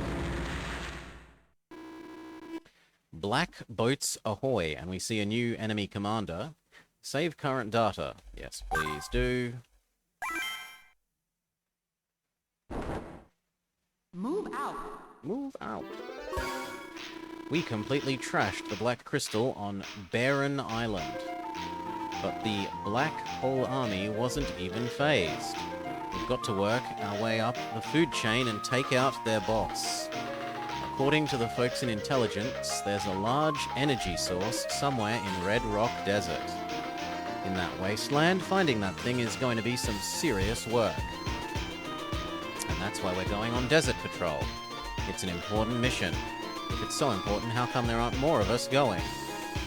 Black boats ahoy, and we see a new enemy commander. Save current data. Yes, please do. Move out. Move out. We completely trashed the Black Crystal on Barren Island. But the Black Hole Army wasn't even phased. We've got to work our way up the food chain and take out their boss. According to the folks in intelligence, there's a large energy source somewhere in Red Rock Desert. In that wasteland, finding that thing is going to be some serious work. And that's why we're going on Desert Patrol. It's an important mission. If it's so important, how come there aren't more of us going?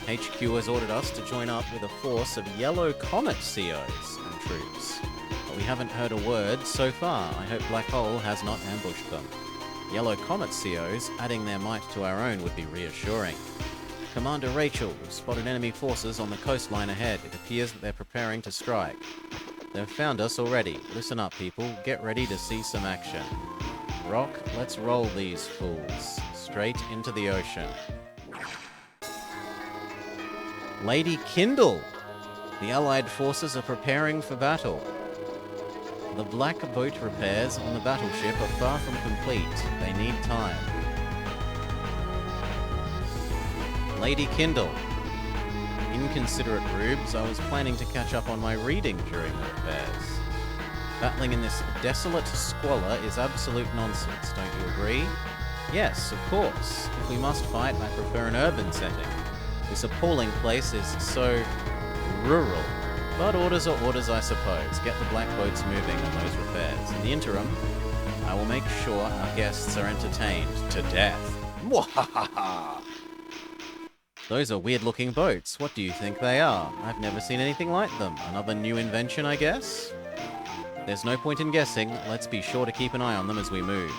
HQ has ordered us to join up with a force of Yellow Comet COs and troops. But we haven't heard a word so far. I hope Black Hole has not ambushed them. Yellow Comet COs adding their might to our own would be reassuring. Commander Rachel, we've spotted enemy forces on the coastline ahead. It appears that they're preparing to strike. They've found us already. Listen up, people. Get ready to see some action. Rock, let's roll these fools. Straight into the ocean. Lady Kindle! The Allied forces are preparing for battle. The black boat repairs on the battleship are far from complete. They need time. Lady Kindle. Inconsiderate rubes, I was planning to catch up on my reading during the repairs. Battling in this desolate squalor is absolute nonsense, don't you agree? Yes, of course. If we must fight, I prefer an urban setting. This appalling place is so rural. But orders are orders, I suppose. Get the black boats moving on those repairs. In the interim, I will make sure our guests are entertained to death. Mwahaha! Those are weird-looking boats. What do you think they are? I've never seen anything like them. Another new invention, I guess? There's no point in guessing. Let's be sure to keep an eye on them as we move.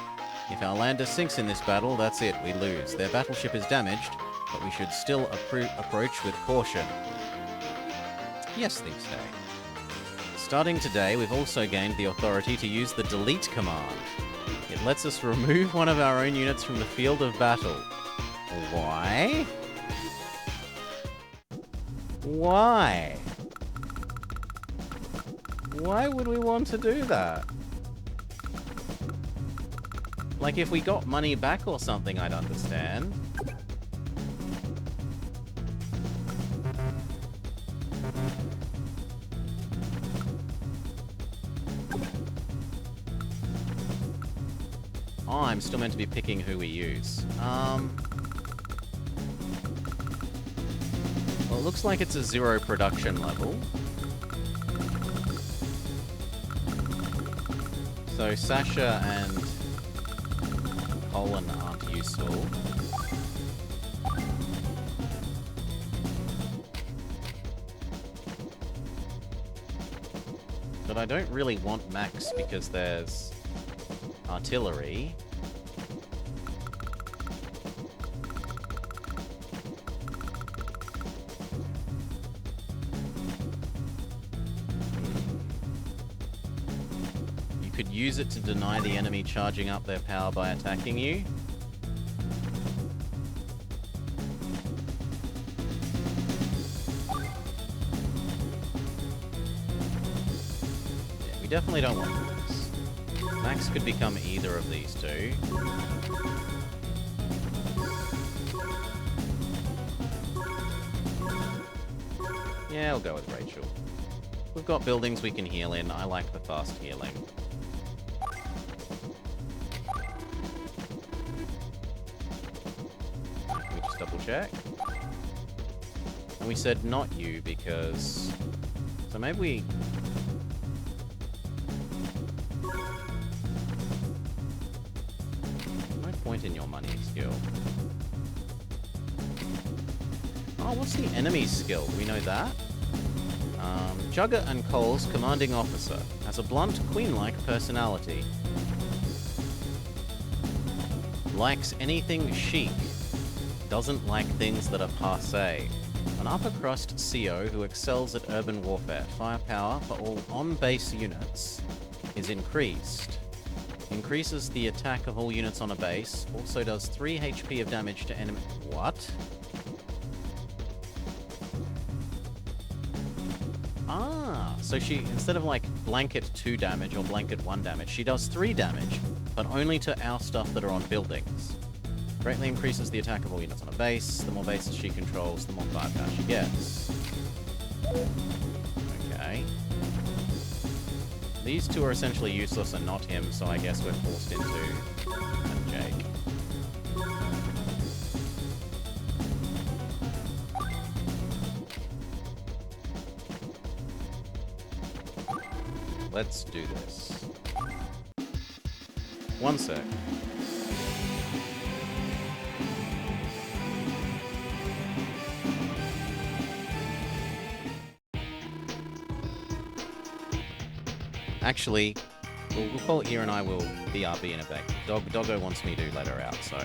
If our lander sinks in this battle, that's it. We lose. Their battleship is damaged, but we should still approach with caution. Yes, they say. Starting today, we've also gained the authority to use the delete command. It lets us remove one of our own units from the field of battle. Why? Why? Why would we want to do that? Like, if we got money back or something, I'd understand. Oh, I'm still meant to be picking who we use. Well, it looks like it's a 0 production level. So Sasha and Colin aren't useful. But I don't really want Max because there's artillery. You could use it to deny the enemy charging up their power by attacking you. Yeah, we definitely don't want this. Max could become either of these two. Yeah, I'll go with Rachel. We've got buildings we can heal in. I like the fast healing. Can we just double check? And we said not you because... So maybe we... No point in your money skill. Oh, what's the enemy skill? We know that. Jugger and Cole's commanding officer has a blunt, queen-like personality. Likes anything chic. Doesn't like things that are passé. An upper crust CO who excels at urban warfare. Firepower for all on-base units is increased. Increases the attack of all units on a base. Also does 3 HP of damage to enemy... What? Ah, so she, instead of like blanket 2 damage or blanket 1 damage, she does 3 damage, but only to our stuff that are on buildings. Greatly increases the attack of all units on a base. The more bases she controls, the more firepower she gets. Okay. These two are essentially useless and not him, so I guess we're forced into Jake. Let's do this. One sec. Actually, we'll call it here and I will BRB in a back. Doggo wants me to let her out, so...